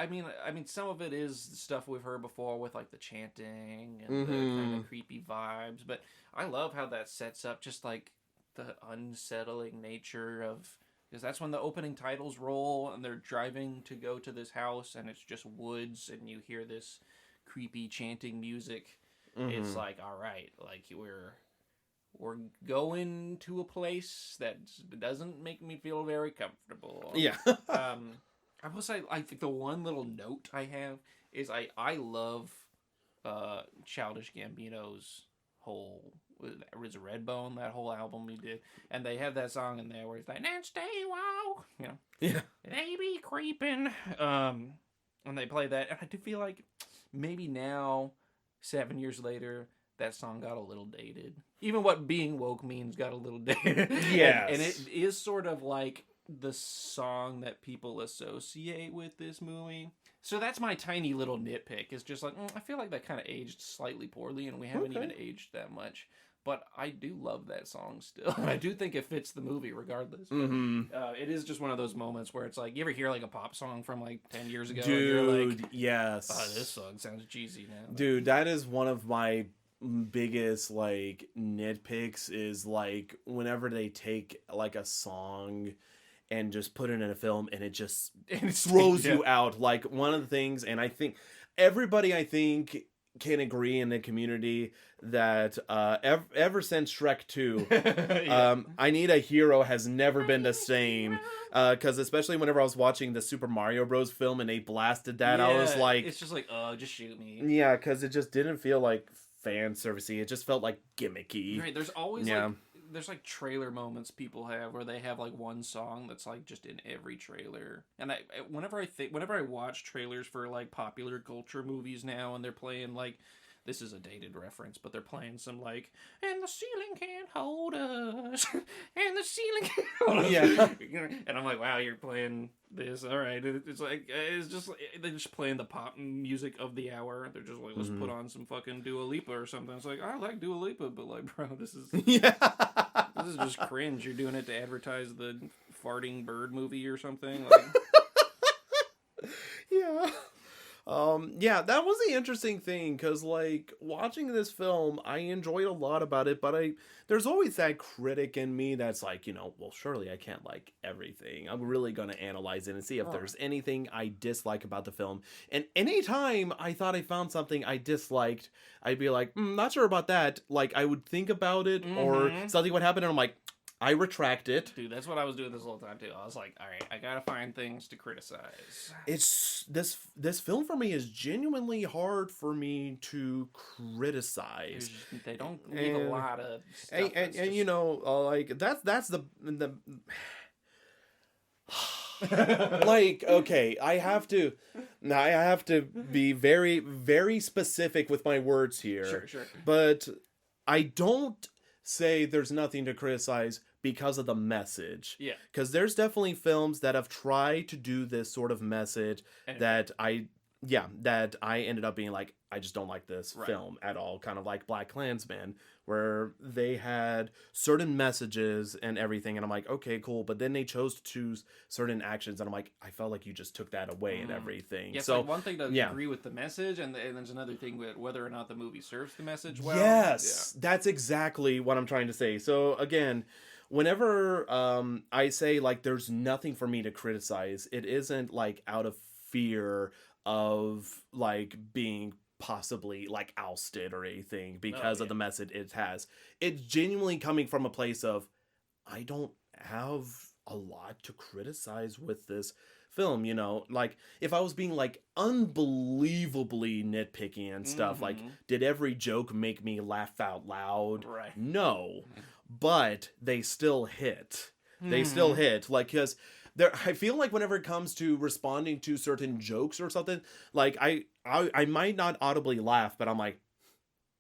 mean, some of it is stuff we've heard before with like the chanting and the kind of creepy vibes, but I love how that sets up just like the unsettling nature of, because that's when the opening titles roll and they're driving to go to this house and it's just woods and you hear this creepy chanting music. It's like, all right, like we're going to a place that doesn't make me feel very comfortable. I will say, I think the one little note I have is I love Childish Gambino's whole, was it Redbone, that whole album he did, and they have that song in there where it's like, and stay wow, they be creeping, and they play that, and I do feel like maybe now, 7 years later, that song got a little dated. Even what being woke means got a little dated. And it is sort of like the song that people associate with this movie. So that's my tiny little nitpick. It's just like, I feel like that kind of aged slightly poorly, and we haven't even aged that much. But I do love that song still. I do think it fits the movie regardless. But, it is just one of those moments where it's like, you ever hear like a pop song from like 10 years ago? Dude, and you're like, yes. Oh, this song sounds cheesy now. Dude, that is one of my biggest like nitpicks, is like whenever they take like a song and just put it in a film and it just throws you out. Like one of the things, and I think everybody can agree in the community that ever since Shrek 2, I Need a Hero has never been the same. Because especially whenever I was watching the Super Mario Bros. Film and they blasted that, I was like... It's just like, oh, just shoot me. Yeah, because it just didn't feel like fan servicey. It just felt like gimmicky. Right, there's always there's like trailer moments people have where they have like one song that's like just in every trailer. And whenever I watch trailers for like popular culture movies now and they're playing like, this is a dated reference, but they're playing some like, and the ceiling can't hold us, and the ceiling can't hold us. Yeah. And I'm like, wow, you're playing this. All right. It's just like, they're just playing the pop music of the hour. They're just like, let's put on some fucking Dua Lipa or something. It's like, I like Dua Lipa, but like, bro, this is this is just cringe. You're doing it to advertise the farting bird movie or something. Like, yeah. Yeah, that was the interesting thing because, like, watching this film, I enjoyed a lot about it, but there's always that critic in me that's like, well, surely I can't like everything. I'm really gonna analyze it and see if there's anything I dislike about the film. And anytime I thought I found something I disliked, I'd be like, not sure about that. Like, I would think about it, or something would happen, and I'm like, I retract it. Dude, that's what I was doing this whole time too. I was like, all right, I gotta find things to criticize. It's this film for me is genuinely hard for me to criticize. They don't leave a lot of stuff. And like that's the like, okay, I have to be very, very specific with my words here. Sure. But I don't say there's nothing to criticize because of the message. Yeah. Because there's definitely films that have tried to do this sort of message that I ended up being like, I just don't like this film at all. Kind of like Black Klansman, where they had certain messages and everything, and I'm like, okay, cool. But then they chose to choose certain actions, and I'm like, I felt like you just took that away and everything. Yeah, so like one thing to agree with the message, and there's another thing with whether or not the movie serves the message well. Yes, that's exactly what I'm trying to say. So again, whenever I say like there's nothing for me to criticize, it isn't like out of fear of like being possibly like ousted or anything because of the message it has. It's genuinely coming from a place of, I don't have a lot to criticize with this film, like if I was being like unbelievably nitpicky and stuff, like did every joke make me laugh out loud? Right. No, but they still hit. They still hit, like, because I feel like whenever it comes to responding to certain jokes or something, like I might not audibly laugh, but I'm like,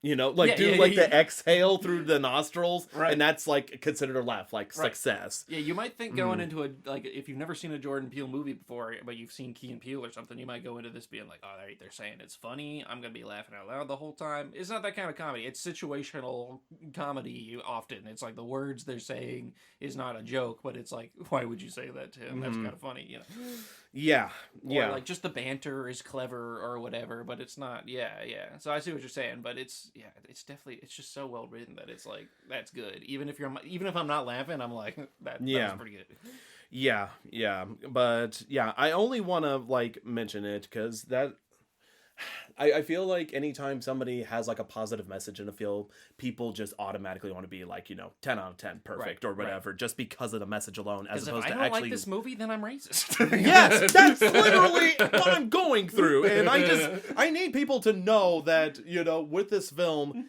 the exhale through the nostrils, and that's like considered a laugh, like success. Yeah, you might think going into if you've never seen a Jordan Peele movie before, but you've seen Key and Peele or something, you might go into this being like, oh, they're saying it's funny, I'm gonna be laughing out loud the whole time. It's not that kind of comedy. It's situational comedy often. It's like the words they're saying is not a joke, but it's like, why would you say that to him? That's kind of funny, Yeah. Or like just the banter is clever or whatever, but it's not. Yeah. So I see what you're saying, but it's definitely, it's just so well written that it's like, that's good. Even if I'm not laughing, I'm like, that was pretty good. Yeah. But yeah, I only want to like mention it because that I feel like anytime somebody has like a positive message in a film, people just automatically want to be like, 10 out of 10 perfect or whatever, just because of the message alone, as opposed to actually. If I don't like this movie, then I'm racist. Yes, that's literally what I'm going through. And I need people to know that, with this film,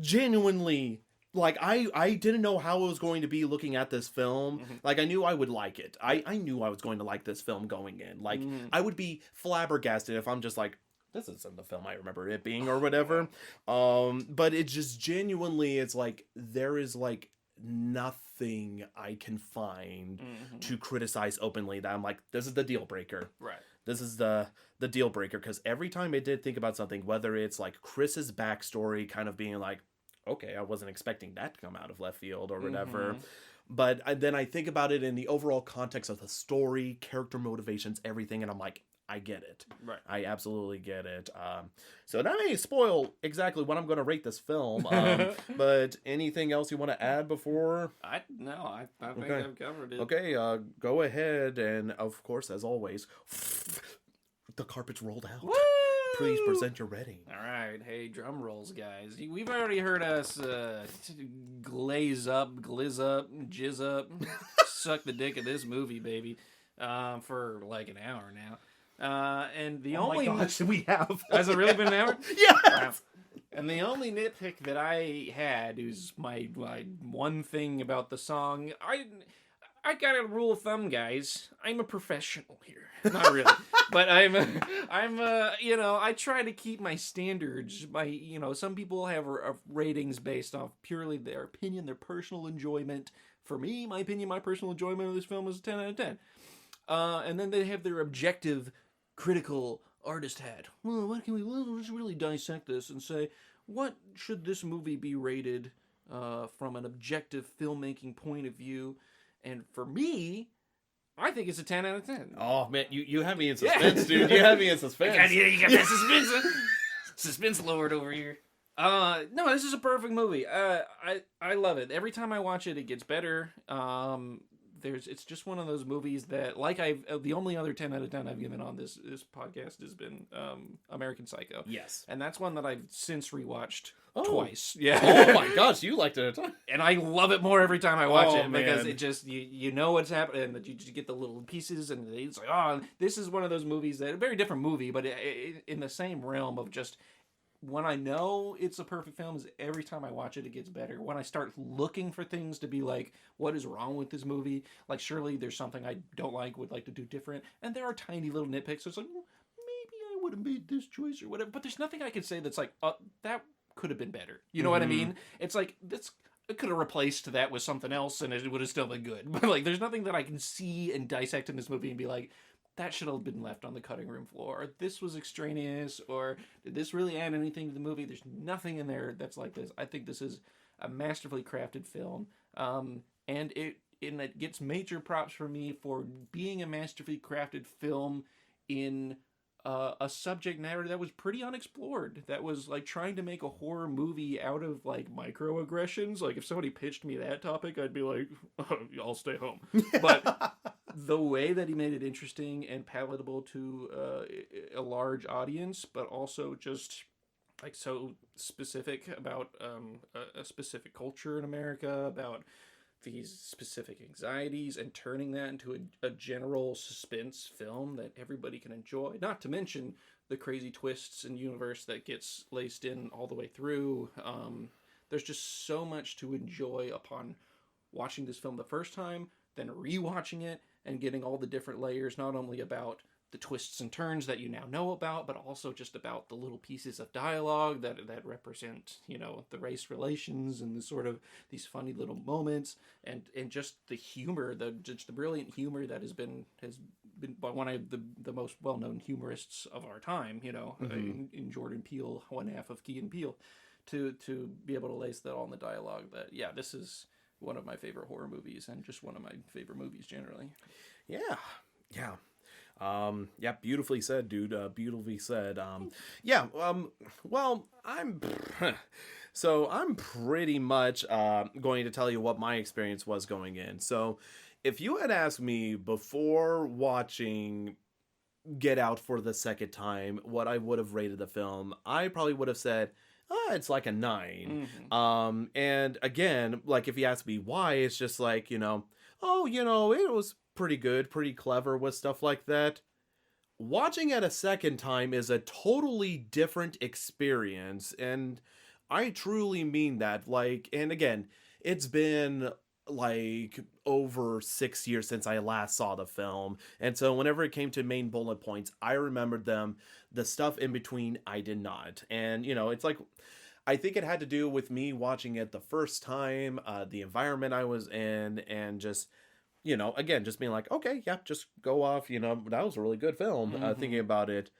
genuinely, like, I didn't know how I was going to be looking at this film. Like, I knew I would like it. I knew I was going to like this film going in. Like, I would be flabbergasted if I'm just like, this isn't the film I remember it being or whatever. But it just genuinely, it's like, there is like nothing I can find to criticize openly that I'm like, this is the deal breaker. Right. This is the deal breaker. Because every time I did think about something, whether it's like Chris's backstory kind of being like, okay, I wasn't expecting that to come out of left field or whatever. But then I think about it in the overall context of the story, character motivations, everything, and I'm like, I get it. Right. I absolutely get it. So that may spoil exactly what I'm going to rate this film. But anything else you want to add before? I think I've covered it. Okay, go ahead. And of course, as always, the carpet's rolled out. Woo! Please present your rating. All right. Hey, drum rolls, guys. We've already heard us glizz up, jizz up, suck the dick of this movie, baby, for like an hour now. And the only... my gosh, we have. Has it really been an hour? Yeah. Wow. And the only nitpick that I had is my one thing about the song. I got a rule of thumb, guys. I'm a professional here. Not really. But I try to keep my standards. Some people have ratings based off purely their opinion, their personal enjoyment. For me, my opinion, my personal enjoyment of this film is a 10 out of 10. And then they have their objective, critical artist hat. Well, let's really dissect this and say, what should this movie be rated from an objective filmmaking point of view? And for me, I think it's a 10 out of 10. Oh man, you have me in suspense, dude. You have me in suspense. You got that suspense. Suspense lord over here. No, this is a perfect movie. I love it. Every time I watch it, it gets better. It's just one of those movies that, like, the only other 10 out of 10 I've given on this podcast has been American Psycho. Yes. And that's one that I've since rewatched twice. Yeah. Oh my gosh, you liked it a ton. And I love it more every time I watch it, because man. it just, you know what's happening, and that you just get the little pieces, and it's like, oh, this is one of those movies that, a very different movie, but in the same realm of just, when I know it's a perfect film, is every time I watch it, it gets better. When I start looking for things to be like, what is wrong with this movie? Like, surely there's something I don't like, would like to do different. And there are tiny little nitpicks. So it's like, maybe I would have made this choice or whatever. But there's nothing I can say that's like, that could have been better. You know what I mean? It's like, it could have replaced that with something else, and it would have still been good. But like, there's nothing that I can see and dissect in this movie and be like, that should have been left on the cutting room floor. Or this was extraneous, or did this really add anything to the movie? There's nothing in there that's like this. I think this is a masterfully crafted film, and it gets major props from me for being a masterfully crafted film in a subject matter that was pretty unexplored. That was like trying to make a horror movie out of like microaggressions. Like, if somebody pitched me that topic, I'd be like, oh, I'll stay home. But the way that he made it interesting and palatable to a large audience, but also just like so specific about a specific culture in America, about these specific anxieties, and turning that into a general suspense film that everybody can enjoy. Not to mention the crazy twists and universe that gets laced in all the way through. There's just so much to enjoy upon watching this film the first time, then rewatching it, and getting all the different layers, not only about the twists and turns that you now know about, but also just about the little pieces of dialogue that represent, the race relations and the sort of these funny little moments, and just the humor, the brilliant humor that has been by one of the most well-known humorists of our time, in Jordan Peele, one half of Key and Peele, to be able to lace that all in the dialogue. That, yeah, this is one of my favorite horror movies, and just one of my favorite movies generally. Yeah. Beautifully said, dude. Beautifully said. Well, I'm pretty much going to tell you what my experience was going in. So if you had asked me before watching Get Out for the second time what I would have rated the film, I probably would have said, it's like a 9. And again, like, if you ask me why, it's just like, it was pretty good, pretty clever with stuff like that. Watching it a second time is a totally different experience, and I truly mean that. Like, and again, it's been like over 6 years since I last saw the film, and so whenever it came to main bullet points, I remembered them. The stuff in between, I did not. And it's like, I think it had to do with me watching it the first time, the environment I was in, and just, again, just being like, okay, yeah, just go off, that was a really good film. Thinking about it,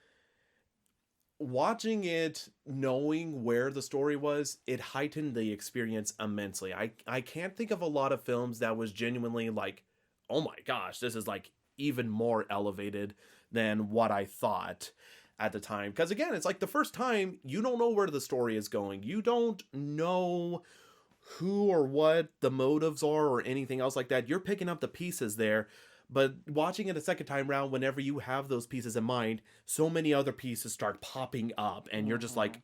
watching it, knowing where the story was, it heightened the experience immensely. I can't think of a lot of films that was genuinely like, oh my gosh, this is like even more elevated than what I thought at the time. Because again, it's like the first time, you don't know where the story is going. You don't know who or what the motives are or anything else like that. You're picking up the pieces there. But watching it a second time around, whenever you have those pieces in mind, so many other pieces start popping up, and you're just like,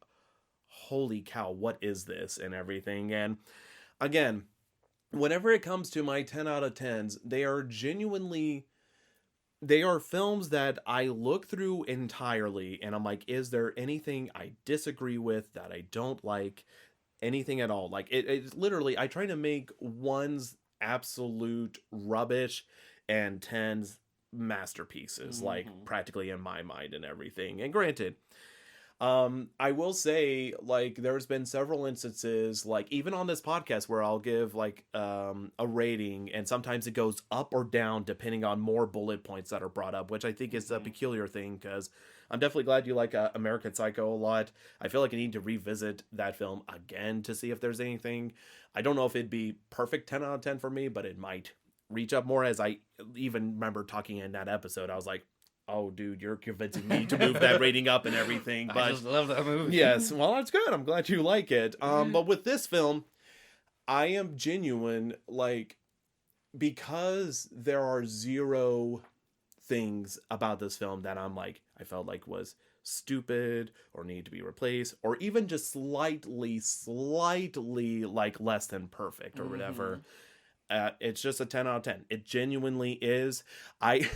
holy cow, what is this? And everything. And again, whenever it comes to my 10 out of 10s, they are films that I look through entirely, and I'm like, is there anything I disagree with, that I don't like, anything at all? Like, it's literally, I try to make one's absolute rubbish and 10's masterpieces, like, practically in my mind and everything. And granted, I will say, like, there's been several instances, like, even on this podcast, where I'll give, like, a rating, and sometimes it goes up or down depending on more bullet points that are brought up, which I think is a peculiar thing, because I'm definitely glad you like American Psycho a lot. I feel like I need to revisit that film again to see if there's anything. I don't know if it'd be perfect 10 out of 10 for me, but it might reach up more. As I even remember talking in that episode, I was like, oh, dude, you're convincing me to move that rating up and everything. But I just love that movie. yes, well, that's good. I'm glad you like it. But with this film, I am genuine, like, because there are zero things about this film that I felt like was stupid or need to be replaced, or even just slightly like less than perfect or whatever. It's just a 10 out of 10. It genuinely is. I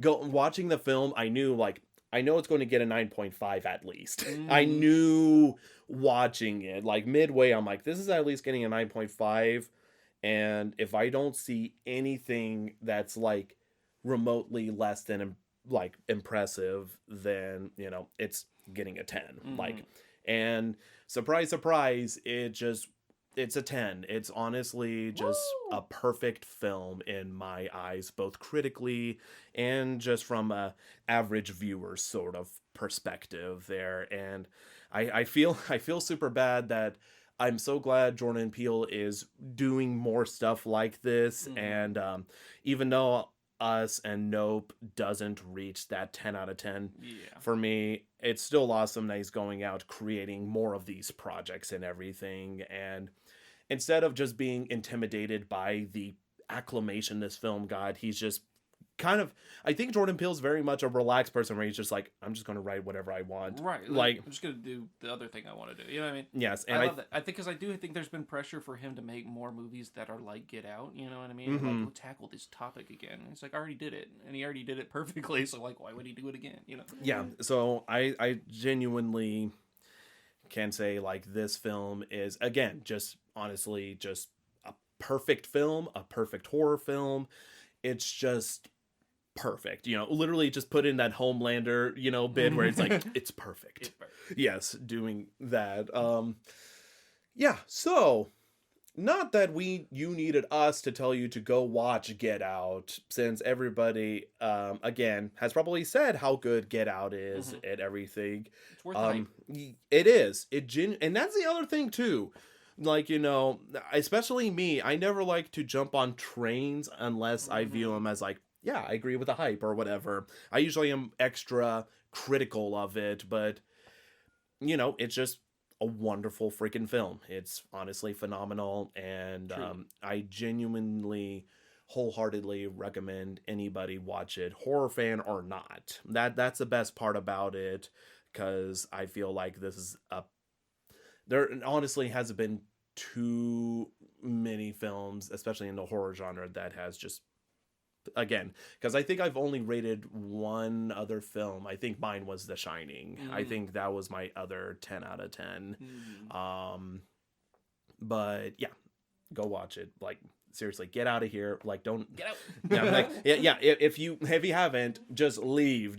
watching the film, I knew, like, I know it's going to get a 9.5 at least. I knew watching it, like, midway, I'm like, this is at least getting a 9.5. And if I don't see anything that's like remotely less than like impressive, then, you know, it's getting a 10. Like, and surprise, surprise, it's a 10. It's honestly just a perfect film in my eyes, both critically and just from a average viewer sort of perspective there. And I feel super bad that I'm so glad Jordan Peele is doing more stuff like this. And even though Us and Nope doesn't reach that 10 out of 10 for me, it's still awesome that he's going out creating more of these projects and everything. And instead of just being intimidated by the acclamation this film got, he's just kind of, I think Jordan Peele's very much a relaxed person where he's just like, I'm just going to write whatever I want. Right. Like, I'm just going to do the other thing I want to do. You know what I mean? Yes. And I love that. I think, because I do think there's been pressure for him to make more movies that are like Get Out. You know what I mean? Like, we'll tackle this topic again. And it's like, I already did it. And he already did it perfectly. So, like, why would he do it again? You know? Yeah. So I genuinely can say, like, this film is, again, just honestly just a perfect film, a perfect horror film. It's just perfect, you know, literally just put in that Homelander, you know, bit where it's like, it's perfect. Yes, doing that. Yeah, so not that you needed us to tell you to go watch Get Out, since everybody again has probably said how good Get Out is and everything. It's worth hype. It is. And that's the other thing too. Like, you know, especially me, I never like to jump on trains unless I view them as like, yeah, I agree with the hype or whatever. I usually am extra critical of it, but, you know, it's just a wonderful freaking film. It's honestly phenomenal, and I genuinely, wholeheartedly recommend anybody watch it, horror fan or not. That's the best part about it, because I feel like this is there honestly hasn't been too many films, especially in the horror genre, that has just, again, because I think I've only rated one other film. I think mine was The Shining. I think that was my other 10 out of 10. But yeah, go watch it. Like, seriously, get out of here. Like, don't get out. Yeah, like, yeah. If you haven't, just leave.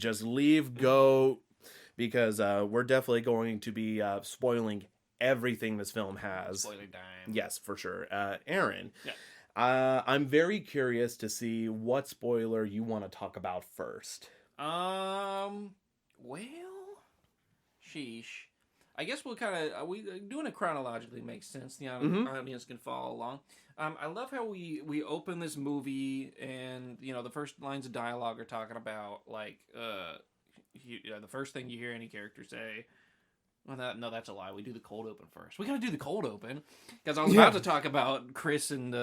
Go, because we're definitely going to be spoiling everything this film has. Spoiler time. Yes, for sure. Aaron. Yeah. I'm very curious to see what spoiler you want to talk about first. Well, sheesh. I guess we'll kind of doing it chronologically makes sense. The audience can follow along. I love how we open this movie, and, you know, the first lines of dialogue are talking about, like, the first thing you hear any character say. Well, no, that's a lie. We do the cold open first. We gotta do the cold open, because I was about to talk about Chris and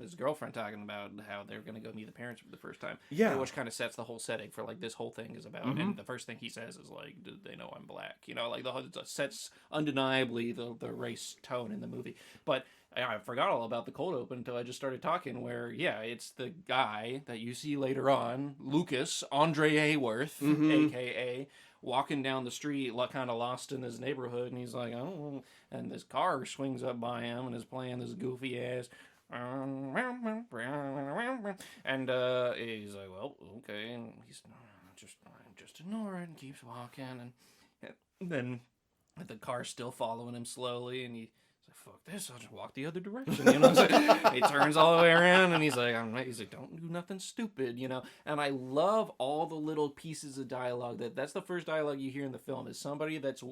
his girlfriend talking about how they're gonna go meet the parents for the first time. Yeah, which kind of sets the whole setting for, like, this whole thing is about. And the first thing he says is, like, "Do they know I'm black?" You know, like, it sets undeniably the race tone in the movie. But I forgot all about the cold open until I just started talking, where, yeah, it's the guy that you see later on, Lucas, Andre Ayworth, a.k.a., walking down the street, kind of lost in his neighborhood, and he's like, oh, and this car swings up by him and is playing this goofy ass, and he's like, well, okay, and he's just ignore it, and keeps walking, and then the car's still following him slowly, and he's fuck this, I'll just walk the other direction, you know what I'm saying? He turns all the way around, and he's like, don't do nothing stupid, you know? And I love all the little pieces of dialogue that's the first dialogue you hear in the film, is somebody that's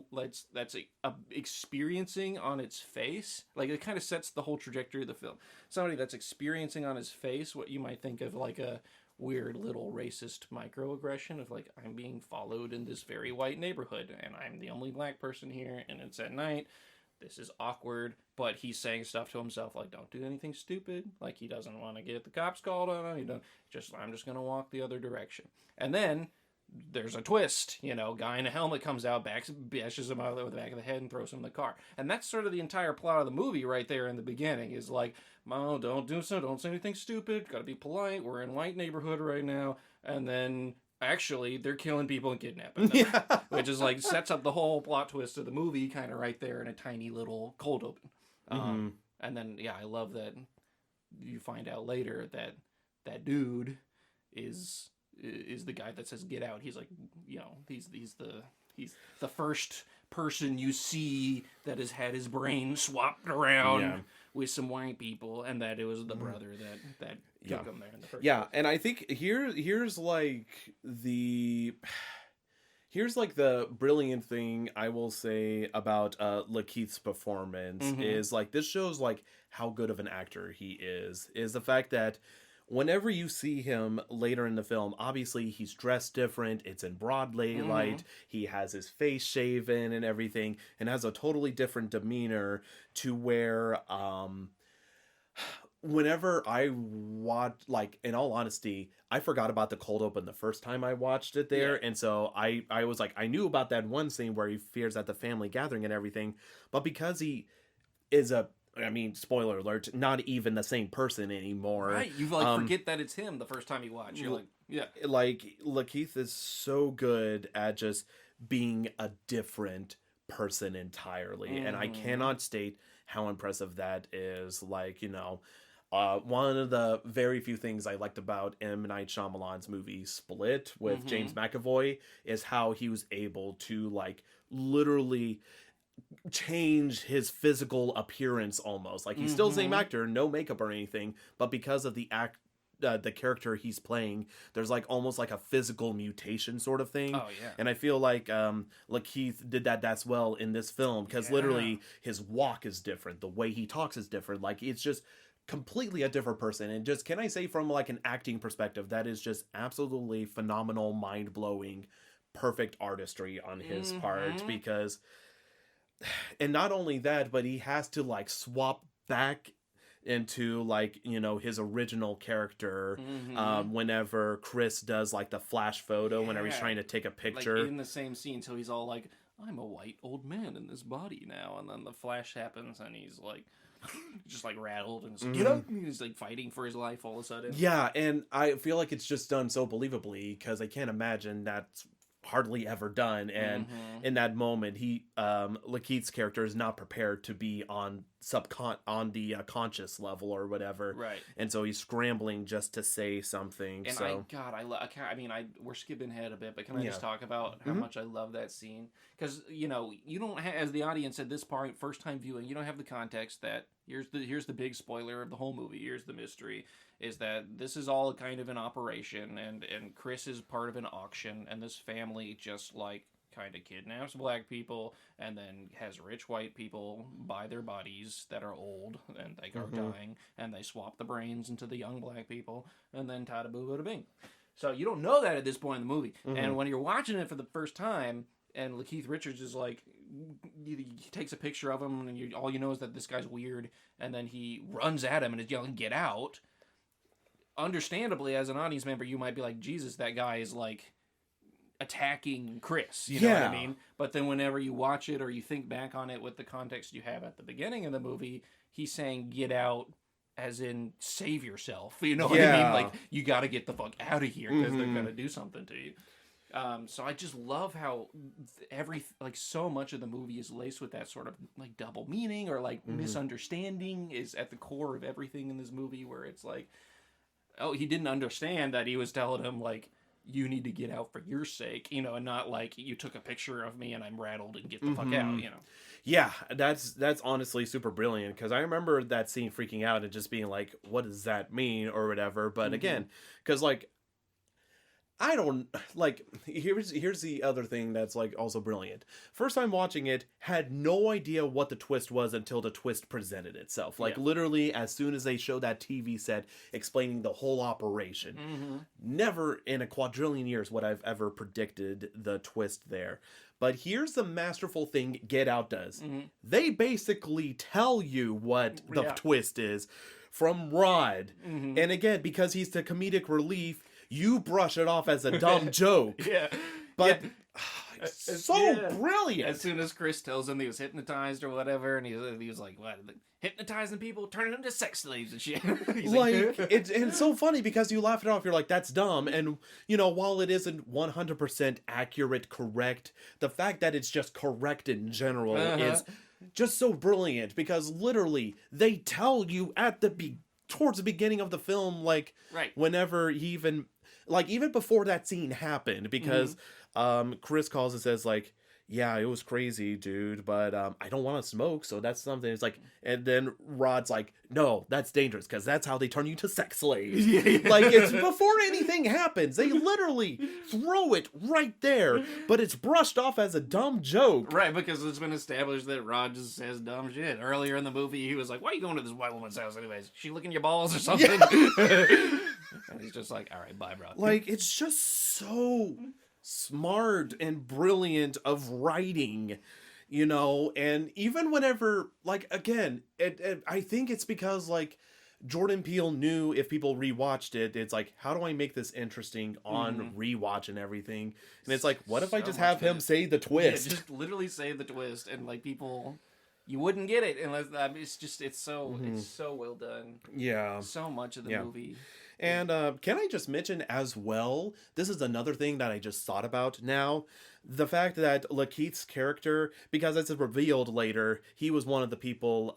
experiencing on its face, like, it kind of sets the whole trajectory of the film. Somebody that's experiencing on his face what you might think of like a weird little racist microaggression of like, I'm being followed in this very white neighborhood, and I'm the only black person here, and it's at night. This is awkward, but he's saying stuff to himself like, don't do anything stupid. Like, he doesn't want to get the cops called on him. I'm just going to walk the other direction. And then there's a twist, you know, guy in a helmet comes out, bashes him out with the back of the head and throws him in the car. And that's sort of the entire plot of the movie right there in the beginning, is like, oh, don't say anything stupid, gotta be polite, we're in white neighborhood right now. And then actually they're killing people and kidnapping them. Yeah. Which is like, sets up the whole plot twist of the movie kind of right there in a tiny little cold open. And then, yeah, I love that you find out later that that dude is the guy that says get out. He's like, you know, he's the first person you see that has had his brain swapped around with some white people, and that it was the brother that took him there in the first place. And I think here's like the brilliant thing I will say about Lakeith's performance is like, this shows like how good of an actor he is the fact that whenever you see him later in the film, obviously he's dressed different. It's in broad daylight. He has his face shaven and everything, and has a totally different demeanor to where, whenever I watch, like, in all honesty, I forgot about the cold open the first time I watched it there. Yeah. And so I was like, I knew about that one scene where he fears at the family gathering and everything, but because he is spoiler alert, not even the same person anymore. Right, you like forget that it's him the first time you watch. You're like, yeah. Like, Lakeith is so good at just being a different person entirely. And I cannot state how impressive that is. Like, you know, one of the very few things I liked about M. Night Shyamalan's movie Split with James McAvoy is how he was able to, like, literally change his physical appearance almost. Like, he's still the same actor, no makeup or anything, but because of the character he's playing, there's like almost like a physical mutation sort of thing. Oh yeah. And I feel like Lakeith did that's well in this film, because literally his walk is different, the way he talks is different. Like, it's just completely a different person. And just, can I say, from like an acting perspective, that is just absolutely phenomenal, mind-blowing, perfect artistry on his part. Because, and not only that, but he has to like swap back into, like, you know, his original character whenever Chris does like the flash photo, whenever he's trying to take a picture, like in the same scene. So he's all like, I'm a white old man in this body now, and then the flash happens and he's like just like rattled and just, get up, he's like fighting for his life all of a sudden. Yeah. And I feel like it's just done so believably, because I can't imagine that's hardly ever done. And in that moment, he Lakeith's character is not prepared to be on the conscious level or whatever, right? And so he's scrambling just to say something. And so we're skipping ahead a bit, but can I just talk about how much I love that scene? Because, you know, you don't as the audience at this point, first time viewing, you don't have the context that here's the big spoiler of the whole movie. Here's the mystery, is that this is all kind of an operation, and Chris is part of an auction, and this family just like kind of kidnaps black people and then has rich white people buy their bodies that are old and they are dying, and they swap the brains into the young black people, and then tada boo bada bing. So you don't know that at this point in the movie. And when you're watching it for the first time, and Lakeith Richards is like, he takes a picture of him, and all you know is that this guy's weird, and then he runs at him and is yelling, get out. Understandably, as an audience member, you might be like, Jesus, that guy is like attacking Chris, you know what I mean? But then whenever you watch it or you think back on it with the context you have at the beginning of the movie, he's saying get out as in save yourself, you know what I mean? Like, you got to get the fuck out of here, because they're going to do something to you. So I just love how so much of the movie is laced with that sort of like double meaning, or like misunderstanding is at the core of everything in this movie, where it's like, oh, he didn't understand that he was telling him like, you need to get out for your sake, you know, and not like you took a picture of me and I'm rattled and get the fuck out, you know. Yeah, that's honestly super brilliant, because I remember that scene freaking out and just being like, what does that mean or whatever. But again, because like I don't like, here's the other thing that's like also brilliant. First time watching it, had no idea what the twist was until the twist presented itself. Like literally as soon as they showed that TV set explaining the whole operation. Never in a quadrillion years would I've ever predicted the twist there. But here's the masterful thing Get Out does. They basically tell you what the twist is from Rod. And again, because he's the comedic relief, you brush it off as a dumb joke. But it's so brilliant. As soon as Chris tells him he was hypnotized or whatever, and he was like, what? Hypnotizing people, turning them to sex slaves and shit. Like, it's so funny because you laugh it off. You're like, that's dumb. And, you know, while it isn't 100% accurate, correct, the fact that it's just correct in general is just so brilliant, because literally they tell you at the towards the beginning of the film, like, whenever he even, like, even before that scene happened, because Chris calls and says, like, yeah, it was crazy, dude, but I don't want to smoke, so that's something. It's like, and then Rod's like, no, that's dangerous, because that's how they turn you to sex slaves. Like, it's before anything happens. They literally throw it right there, but it's brushed off as a dumb joke. Right, because it's been established that Rod just says dumb shit. Earlier in the movie, he was like, why are you going to this white woman's house anyways? She licking your balls or something? And he's just like, all right, bye, bro. Like, it's just so smart and brilliant of writing, you know. And even whenever, like, again, I think it's because, like, Jordan Peele knew if people rewatched it, it's like, how do I make this interesting on rewatch and everything? And it's like, what if I just have him say the twist? Yeah, just literally say the twist, and like people, you wouldn't get it unless it's so well done. Yeah, so much of the movie. And can I just mention as well, this is another thing that I just thought about now, the fact that Lakeith's character, because it's revealed later, he was one of the people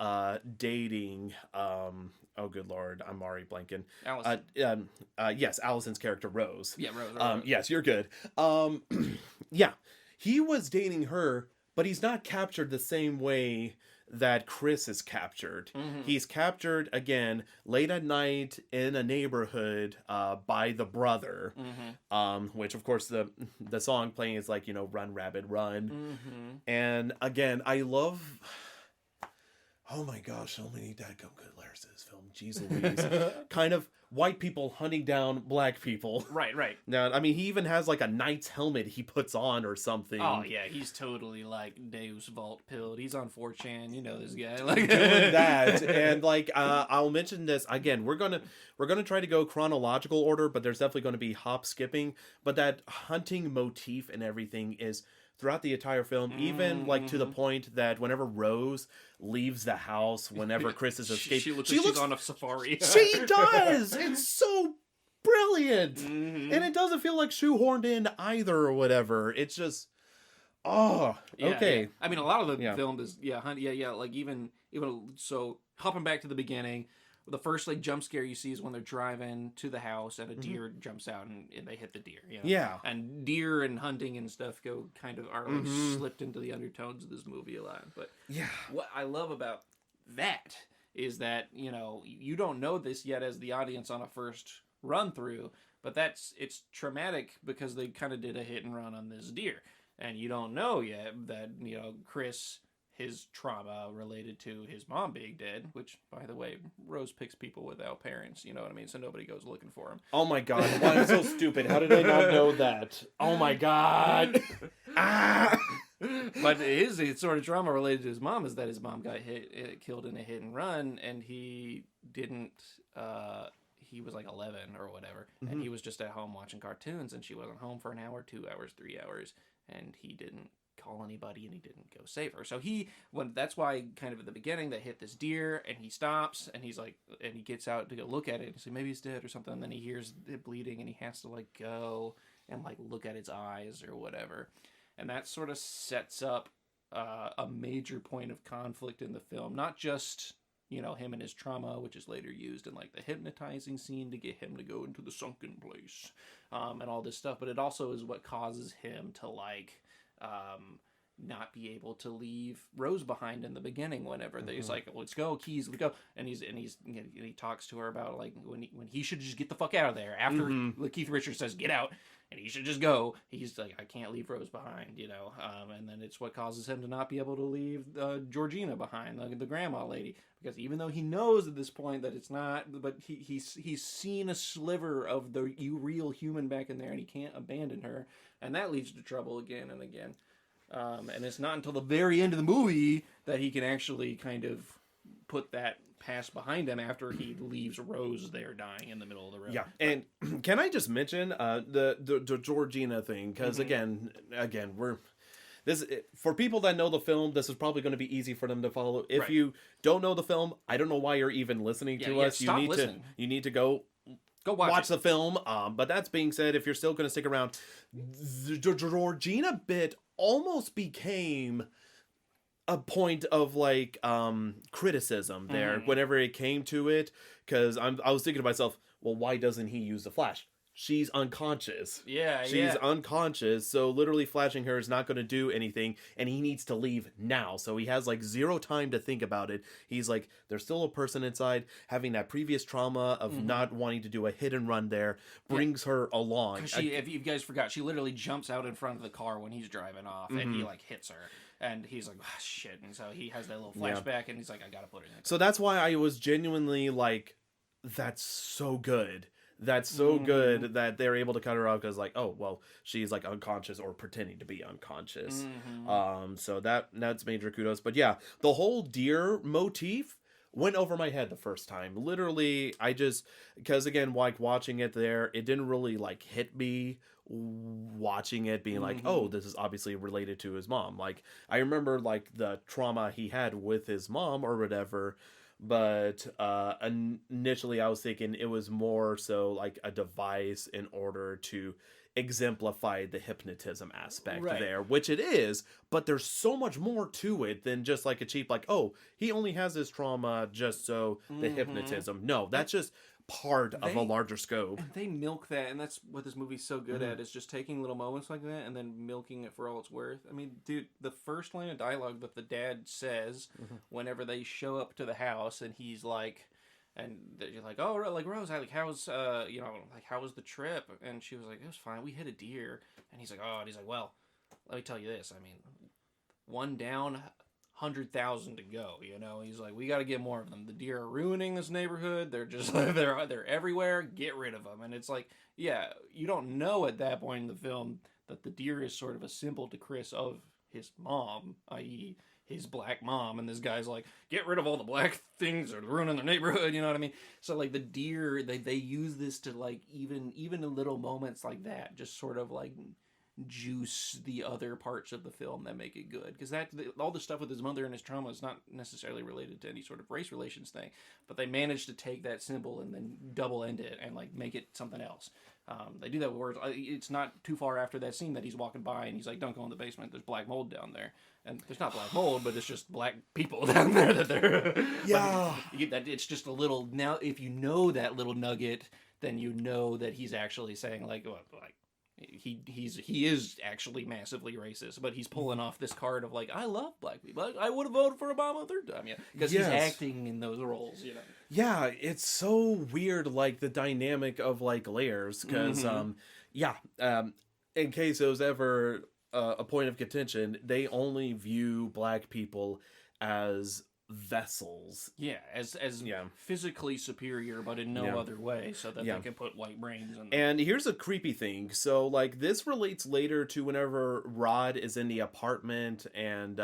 dating, oh good lord, I'm already blanking. Allison. Yes, Allison's character, Rose. Yeah, Rose. Yes, you're good. Yeah, he was dating her, but he's not captured the same way that Chris is captured. He's captured, again, late at night in a neighborhood by the brother, which, of course, the song playing is like, you know, Run, Rabbit, Run. And, again, I love... Oh my gosh, so many dadgum good lyrics in this film. Jeez Louise. Kind of white people hunting down black people. Right. Now, I mean, he even has like a knight's helmet he puts on or something. Oh yeah, he's totally like Deus Vault pilled. He's on 4chan, you know this guy. Like doing that. And like I'll mention this again. We're gonna try to go chronological order, but there's definitely gonna be hop skipping. But that hunting motif and everything is throughout the entire film, even like to the point that whenever Rose leaves the house, whenever Chris is escaped, she looks like she's on a safari. She does. It's so brilliant, and it doesn't feel like shoehorned in either or whatever. It's just, okay. Yeah. I mean, a lot of the film is like even so. Hopping back to the beginning. The first like jump scare you see is when they're driving to the house and a deer jumps out and they hit the deer. You know? Yeah. And deer and hunting and stuff are like slipped into the undertones of this movie a lot. But what I love about that is that, you know, you don't know this yet as the audience on a first run through, but it's traumatic because they kind of did a hit and run on this deer. And you don't know yet that, you know, Chris, his trauma related to his mom being dead, which, by the way, Rose picks people without parents, you know what I mean? So nobody goes looking for him. Oh my god, why am I so stupid? How did I not know that? Oh my god! But his sort of trauma related to his mom is that his mom got killed in a hit and run, and he didn't, he was like 11 or whatever, and he was just at home watching cartoons, and she wasn't home for an hour, 2 hours, 3 hours, and he didn't call anybody and he didn't go save her. So that's why kind of at the beginning they hit this deer and he stops and he's like, and he gets out to go look at it and say maybe he's dead or something, and then he hears it bleeding and he has to like go and like look at its eyes or whatever. And that sort of sets up a major point of conflict in the film, not just him and his trauma, which is later used in like the hypnotizing scene to get him to go into the sunken place, and all this stuff. But it also is what causes him to like not be able to leave Rose behind in the beginning. Whenever he's like, "Let's go, Keys, let's go," and he talks to her about like when he should just get the fuck out of there after Keith Richards says get out. And he should just go. He's like, I can't leave Rose behind, and then it's what causes him to not be able to leave Georgina behind, the grandma lady, because even though he knows at this point that it's not, but he's seen a sliver of the real human back in there, and he can't abandon her, and that leads to trouble again and again. And it's not until the very end of the movie that he can actually kind of put that past behind him after he leaves Rose there dying in the middle of the road. Yeah, and can I just mention the Georgina thing? Because again, we're this for people that know the film. This is probably going to be easy for them to follow. If you don't know the film, I don't know why you're even listening to us. Stop listening. You need to go watch the film. But that's being said, if you're still going to stick around, the Georgina bit almost became a point of like criticism there whenever it came to it, because I was thinking to myself, well, why doesn't he use the flash? She's unconscious. She's unconscious, so literally flashing her is not going to do anything, and he needs to leave now, so he has like zero time to think about it. He's like, there's still a person inside having that previous trauma of not wanting to do a hit and run there, brings her along. If you guys forgot, she literally jumps out in front of the car when he's driving off, and he like hits her. And he's like, oh, shit. And so he has that little flashback, and he's like, I gotta put it in. So that's why I was genuinely like, that's so good. That's so good that they're able to cut her off, because like, oh, well, she's like unconscious or pretending to be unconscious. So that's major kudos. But yeah, the whole deer motif went over my head the first time. Literally, because again, like watching it there, it didn't really like hit me watching it being like, oh, this is obviously related to his mom. Like, I remember like the trauma he had with his mom or whatever, but initially I was thinking it was more so like a device in order to exemplify the hypnotism aspect there, which it is, but there's so much more to it than just like a cheap like, oh, he only has this trauma just so the hypnotism. No, that's just part of a larger scope. And they milk that, and that's what this movie's so good at, is just taking little moments like that and then milking it for all it's worth. I mean, dude, the first line of dialogue that the dad says whenever they show up to the house, and he's like, and you're like, oh, like, Rose, like, how was the trip? And she was like, it was fine, we hit a deer. And he's like, oh, and he's like, well, let me tell you this, I mean, one down, 100,000 to go, He's like, we got to get more of them. The deer are ruining this neighborhood. They're just they're everywhere. Get rid of them. And it's like, yeah, you don't know at that point in the film that the deer is sort of a symbol to Chris of his mom, i.e. his black mom, and this guy's like, get rid of all the black things that are ruining their neighborhood, you know what I mean? So like the deer, they use this to like even in little moments like that, just sort of like juice the other parts of the film that make it good, because all the stuff with his mother and his trauma is not necessarily related to any sort of race relations thing, but they managed to take that symbol and then double end it and like make it something else. They do that with words. It's not too far after that scene that he's walking by and he's like, don't go in the basement, there's black mold down there. And there's not black mold, but it's just black people down there that they're it's just a little, now if you know that little nugget, then you know that he's actually saying like, well, like he is actually massively racist, but he's pulling off this card of like, I love black people, I would have voted for Obama a third time, because he's acting in those roles, Yeah, it's so weird, like the dynamic of like layers, because in case it was ever a point of contention, they only view black people as vessels, as physically superior, but in no other way, so that they can put white brains in them. And here's a creepy thing. So like this relates later to whenever Rod is in the apartment and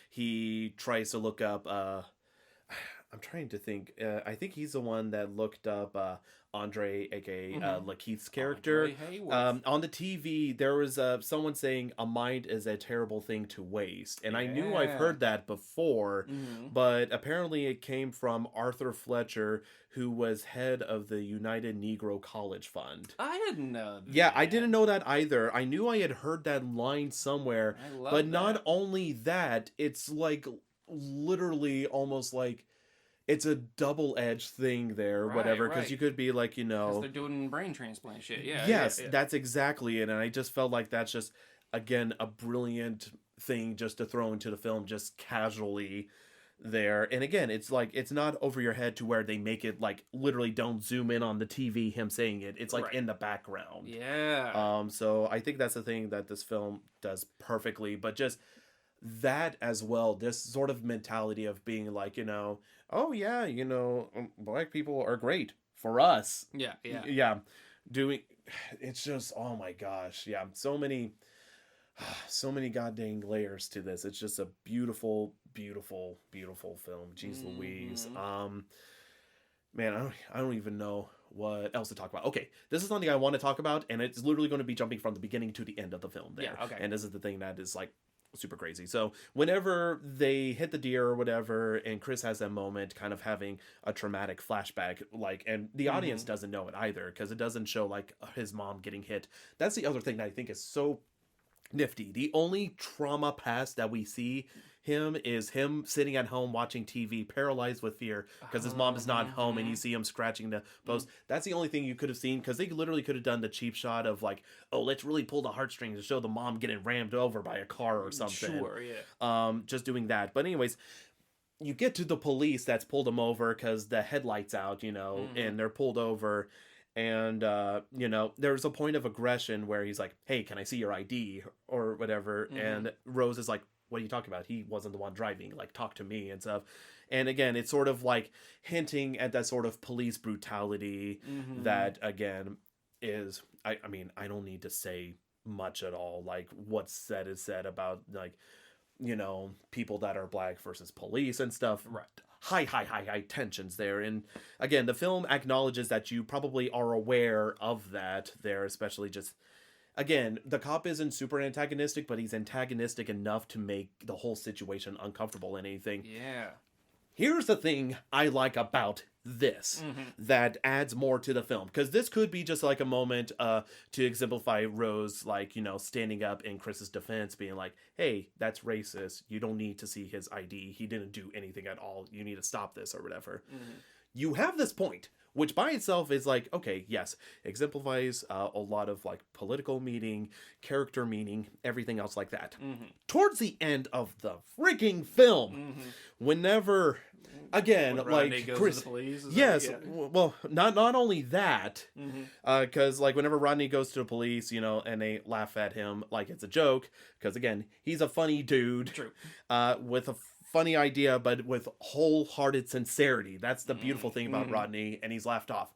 he tries to look up I'm trying to think, I think he's the one that looked up Andre, aka Lakeith's character. On the TV, there was someone saying a mind is a terrible thing to waste, and I knew I've heard that before, but apparently it came from Arthur Fletcher, who was head of the United Negro College Fund. I didn't know that. Yeah, I didn't know that either. I knew I had heard that line somewhere, but not only that, it's like literally almost like it's a double-edged thing there, Right, whatever, because right. you could be like, Because they're doing brain transplant shit. Yeah, yeah, yes, yeah. that's exactly it. And I just felt like that's just, again, a brilliant thing just to throw into the film just casually there. And again, it's like, it's not over your head to where they make it like literally don't zoom in on the TV, him saying it. It's like Right. in the background. Yeah. So I think that's the thing that this film does perfectly, but just that as well, this sort of mentality of being like, oh yeah, black people are great for us. Yeah, yeah. Yeah, doing it's just, oh my gosh, yeah, so many so many goddamn layers to this. It's just a beautiful, beautiful, beautiful film. Jeez Louise. Mm-hmm. Man, I don't even know what else to talk about. Okay, this is something I want to talk about, and it's literally going to be jumping from the beginning to the end of the film there. Yeah, okay. And this is the thing that is like super crazy. So whenever they hit the deer or whatever, and Chris has that moment kind of having a traumatic flashback, like, and the audience doesn't know it either because it doesn't show like his mom getting hit. That's the other thing that I think is so nifty. The only trauma past that we see him is him sitting at home watching TV, paralyzed with fear because his mom is not home, and you see him scratching the post. That's the only thing you could have seen, because they literally could have done the cheap shot of like, oh, let's really pull the heartstrings to show the mom getting rammed over by a car or something. Sure, yeah. Just doing that. But anyways, you get to the police that's pulled him over because the headlights out, and they're pulled over. And there's a point of aggression where he's like, hey, can I see your ID or whatever? And Rose is like, what are you talking about? He wasn't the one driving, like, talk to me and stuff. And again, it's sort of like hinting at that sort of police brutality that, again, is, I mean, I don't need to say much at all. Like, what's said is said about, like, people that are black versus police and stuff. Right. High tensions there. And again, the film acknowledges that you probably are aware of that there, especially just, again, the cop isn't super antagonistic, but he's antagonistic enough to make the whole situation uncomfortable and anything. Yeah. Here's the thing I like about this that adds more to the film, because this could be just like a moment to exemplify Rose, like, standing up in Chris's defense, being like, hey, that's racist, you don't need to see his ID, he didn't do anything at all, you need to stop this or whatever. You have this point, which by itself is like, okay, yes, exemplifies a lot of like political meaning, character meaning, everything else like that. Towards the end of the freaking film, whenever, again, When Rodney like goes Chris, to the police, is yes, that- yeah. well, not only that, because like whenever Rodney goes to the police, and they laugh at him like it's a joke, because again, he's a funny dude, True. with a funny idea, but with wholehearted sincerity. That's the beautiful thing about Rodney, and he's laughed off.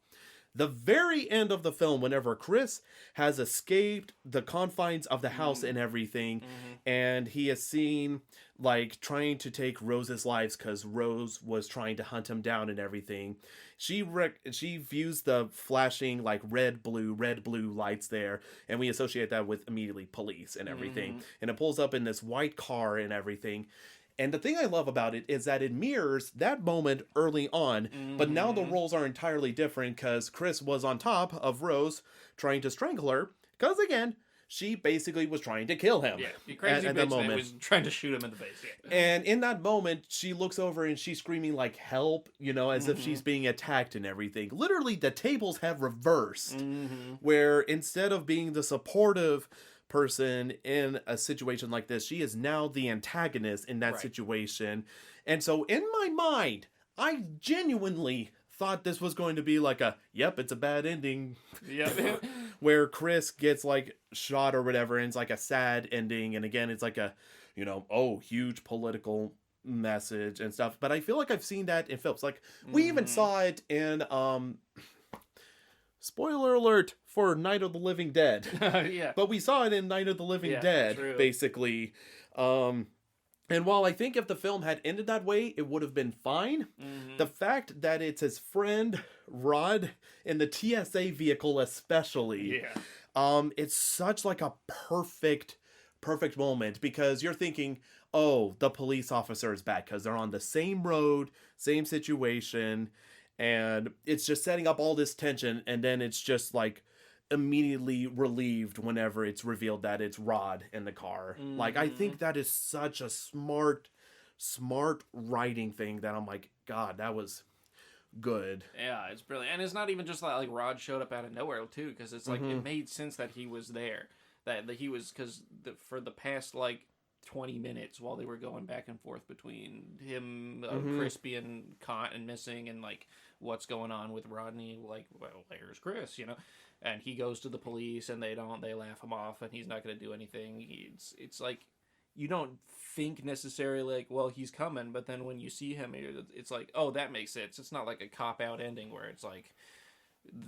The very end of the film, whenever Chris has escaped the confines of the house and everything, and he is seen like trying to take Rose's lives because Rose was trying to hunt him down and everything. She views the flashing like red blue lights there, and we associate that with immediately police and everything. And it pulls up in this white car and everything. And the thing I love about it is that it mirrors that moment early on, but now the roles are entirely different because Chris was on top of Rose trying to strangle her, because again, she basically was trying to kill him. Yeah, you crazy at bitch that that moment. was trying to shoot him in the face. Yeah. And in that moment, she looks over and she's screaming like, help, as if she's being attacked and everything. Literally, the tables have reversed, where instead of being the supportive person in a situation like this, she is now the antagonist in that situation. And so in my mind, I genuinely thought this was going to be like it's a bad ending. Yeah. Where Chris gets like shot or whatever, and it's like a sad ending. And again, it's like a, huge political message and stuff. But I feel like I've seen that in films. Like we even saw it in, spoiler alert for Night of the Living Dead. Yeah. But we saw it in Night of the Living Dead, true. basically. And while I think if the film had ended that way, it would have been fine. The fact that it's his friend Rod in the TSA vehicle, especially, it's such like a perfect moment, because you're thinking, oh, the police officer is back because they're on the same road, same situation, and it's just setting up all this tension, and then it's just like immediately relieved whenever it's revealed that it's Rod in the car. Like, I think that is such a smart writing thing that I'm like, God, that was good. Yeah, it's brilliant, and it's not even just like Rod showed up out of nowhere too, because it's like it made sense that he was there, that he was because for the past like 20 minutes while they were going back and forth between him, Chris being caught and missing, and like what's going on with Rodney, like, well, there's Chris, and he goes to the police and they laugh him off and he's not going to do anything. It's like you don't think necessarily like, well, he's coming, but then when you see him, it's like, oh, that makes sense. It's not like a cop out ending where it's like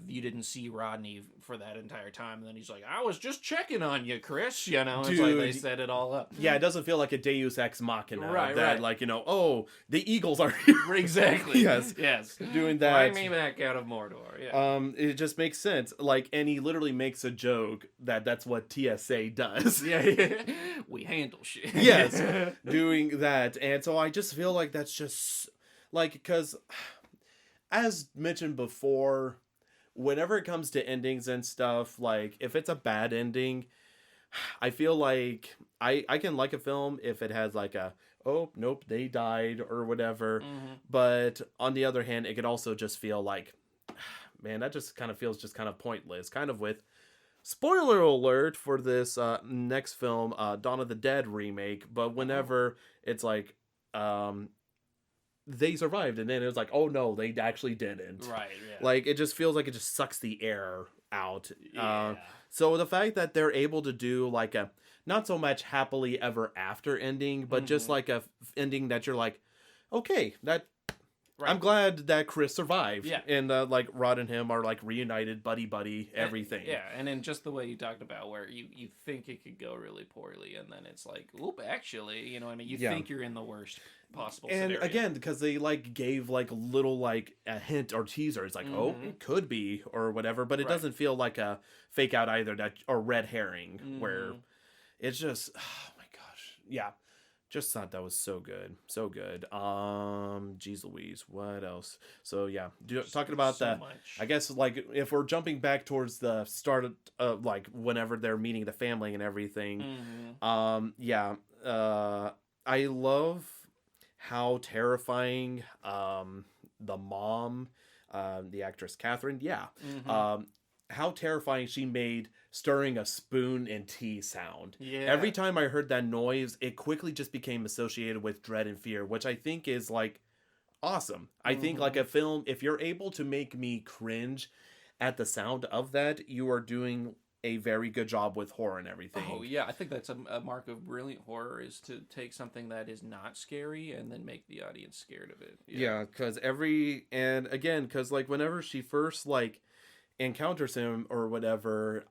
you didn't see Rodney for that entire time, and then he's like, I was just checking on you, Chris, it's Dude, like they set it all up. Yeah, it doesn't feel like a Deus Ex Machina, right. Like, oh, the Eagles are here. Exactly. Yes doing that. Find me back out of Mordor. Yeah. It just makes sense, like, and he literally makes a joke that's what TSA does. Yeah. We handle shit. Yes, doing that. And so I just feel like that's just like, because as mentioned before, whenever it comes to endings and stuff, like, if it's a bad ending, I feel like I can like a film if it has like a, oh, nope, they died or whatever. But on the other hand, it could also just feel like, man, that just kind of feels just kind of pointless. Kind of with, spoiler alert for this next film, Dawn of the Dead remake, but whenever it's like, they survived, and then it was like, oh no, they actually didn't. Right, yeah. Like, it just feels like it just sucks the air out. Yeah. So the fact that they're able to do like a, not so much happily ever after ending, but just like a ending that you're like, okay, that, right. I'm glad that Chris survived. Yeah. And like Rod and him are like reunited, buddy, everything. And then just the way you talked about where you think it could go really poorly, and then it's like, oop, actually, you know what I mean? You think you're in the worst possible scenario. And again, because they like gave like little like a hint or teaser, it's like, oh, it could be or whatever, but it doesn't feel like a fake out either, that or red herring where it's just, oh my gosh, yeah. Just thought that was so good. Geez Louise, what else? So yeah, talking about that. I guess like if we're jumping back towards the start of like whenever they're meeting the family and everything. I love how terrifying the mom, the actress Catherine, how terrifying she made stirring a spoon in tea sound. Yeah. Every time I heard that noise, it quickly just became associated with dread and fear, which I think is like awesome. I think like a film, if you're able to make me cringe at the sound of that, you are doing a very good job with horror and everything. Oh yeah, I think that's a mark of brilliant horror, is to take something that is not scary and then make the audience scared of it. Yeah, because because like whenever she first like encounters him or whatever,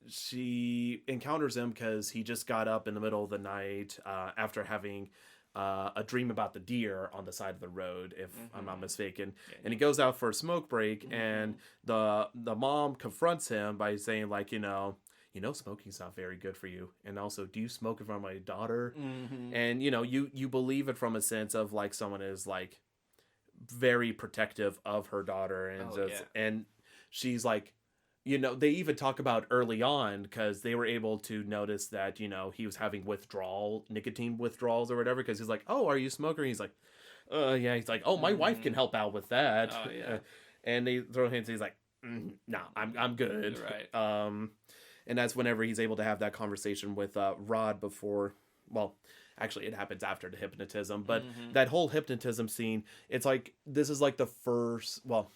she encounters him because he just got up in the middle of the night after having a dream about the deer on the side of the road, if I'm not mistaken. And he goes out for a smoke break, and the mom confronts him by saying like, smoking's not very good for you, and also, do you smoke in front of my daughter? And you believe it from a sense of like someone is like very protective of her daughter, and and she's like, they even talk about early on, because they were able to notice that, he was having nicotine withdrawals or whatever, because he's like, oh, are you a smoker? And he's like, yeah. He's like, oh, my wife can help out with that. Oh, yeah. And they throw hints. He's like, no, I'm good. Right. And that's whenever he's able to have that conversation with Rod before, well, actually it happens after the hypnotism, but that whole hypnotism scene, it's like, this is like the first, well,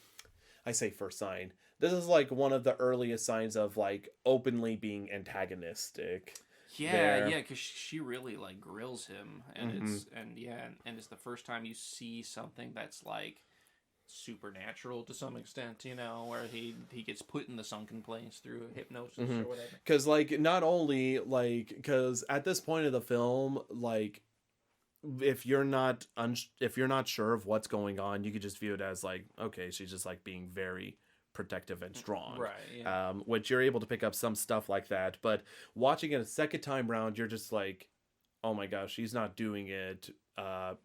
I say first sign. This is like one of the earliest signs of like openly being antagonistic. Yeah, because she really like grills him, and it's the first time you see something that's like supernatural to some extent, where he gets put in the sunken place through hypnosis or whatever. Because like not only like, because at this point of the film, like, if you're not sure of what's going on, you could just view it as like, okay, she's just like being very protective and strong, right? Yeah. Which you're able to pick up some stuff like that, but watching it a second time round, you're just like, oh my gosh, she's not doing it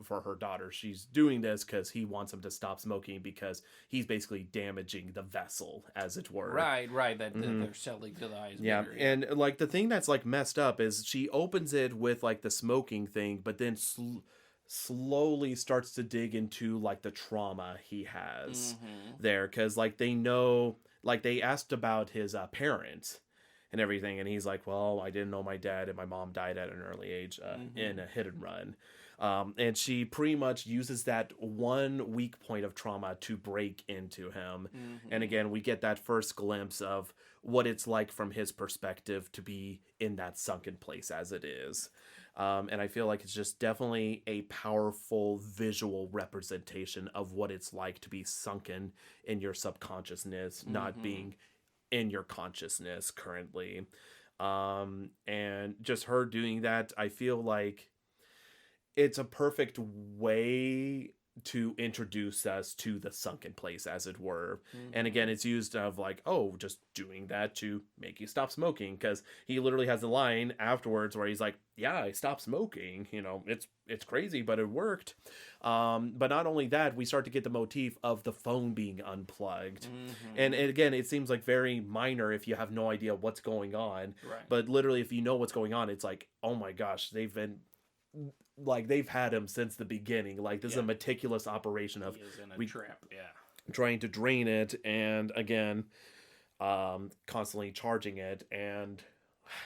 for her daughter. She's doing this because he wants him to stop smoking, because he's basically damaging the vessel, as it were. Right. That they're selling to the eyes. Yeah, and like the thing that's like messed up is she opens it with like the smoking thing, but then slowly starts to dig into like the trauma he has Mm-hmm. there, because like they know, like they asked about his parents and everything, and he's like, well, I didn't know my dad and my mom died at an early age in Mm-hmm. a hit and run. And she pretty much uses that one weak point of trauma to break into him. And Mm-hmm. again, we get that first glimpse of what it's like from his perspective to be in that sunken place as it is. And I feel like it's just definitely a powerful visual representation of what it's like to be sunken in your subconsciousness, not Mm-hmm. being in your consciousness currently. And just her doing that, I feel like it's a perfect way to introduce us to the sunken place, as it were. And again, Mm-hmm. it's used of like, oh, just doing that to make you stop smoking, because he literally has a line afterwards where he's like, yeah, I stopped smoking, it's crazy, but it worked. But not only that, we start to get the motif of the phone being unplugged. And Mm-hmm. again, it seems like very minor if you have no idea what's going on, Right. but literally if you know what's going on, it's like, oh my gosh, they've had him since the beginning. Like, this is a Yeah. meticulous operation He of is in a we trap. Yeah. trying to drain it, and again, constantly charging it, and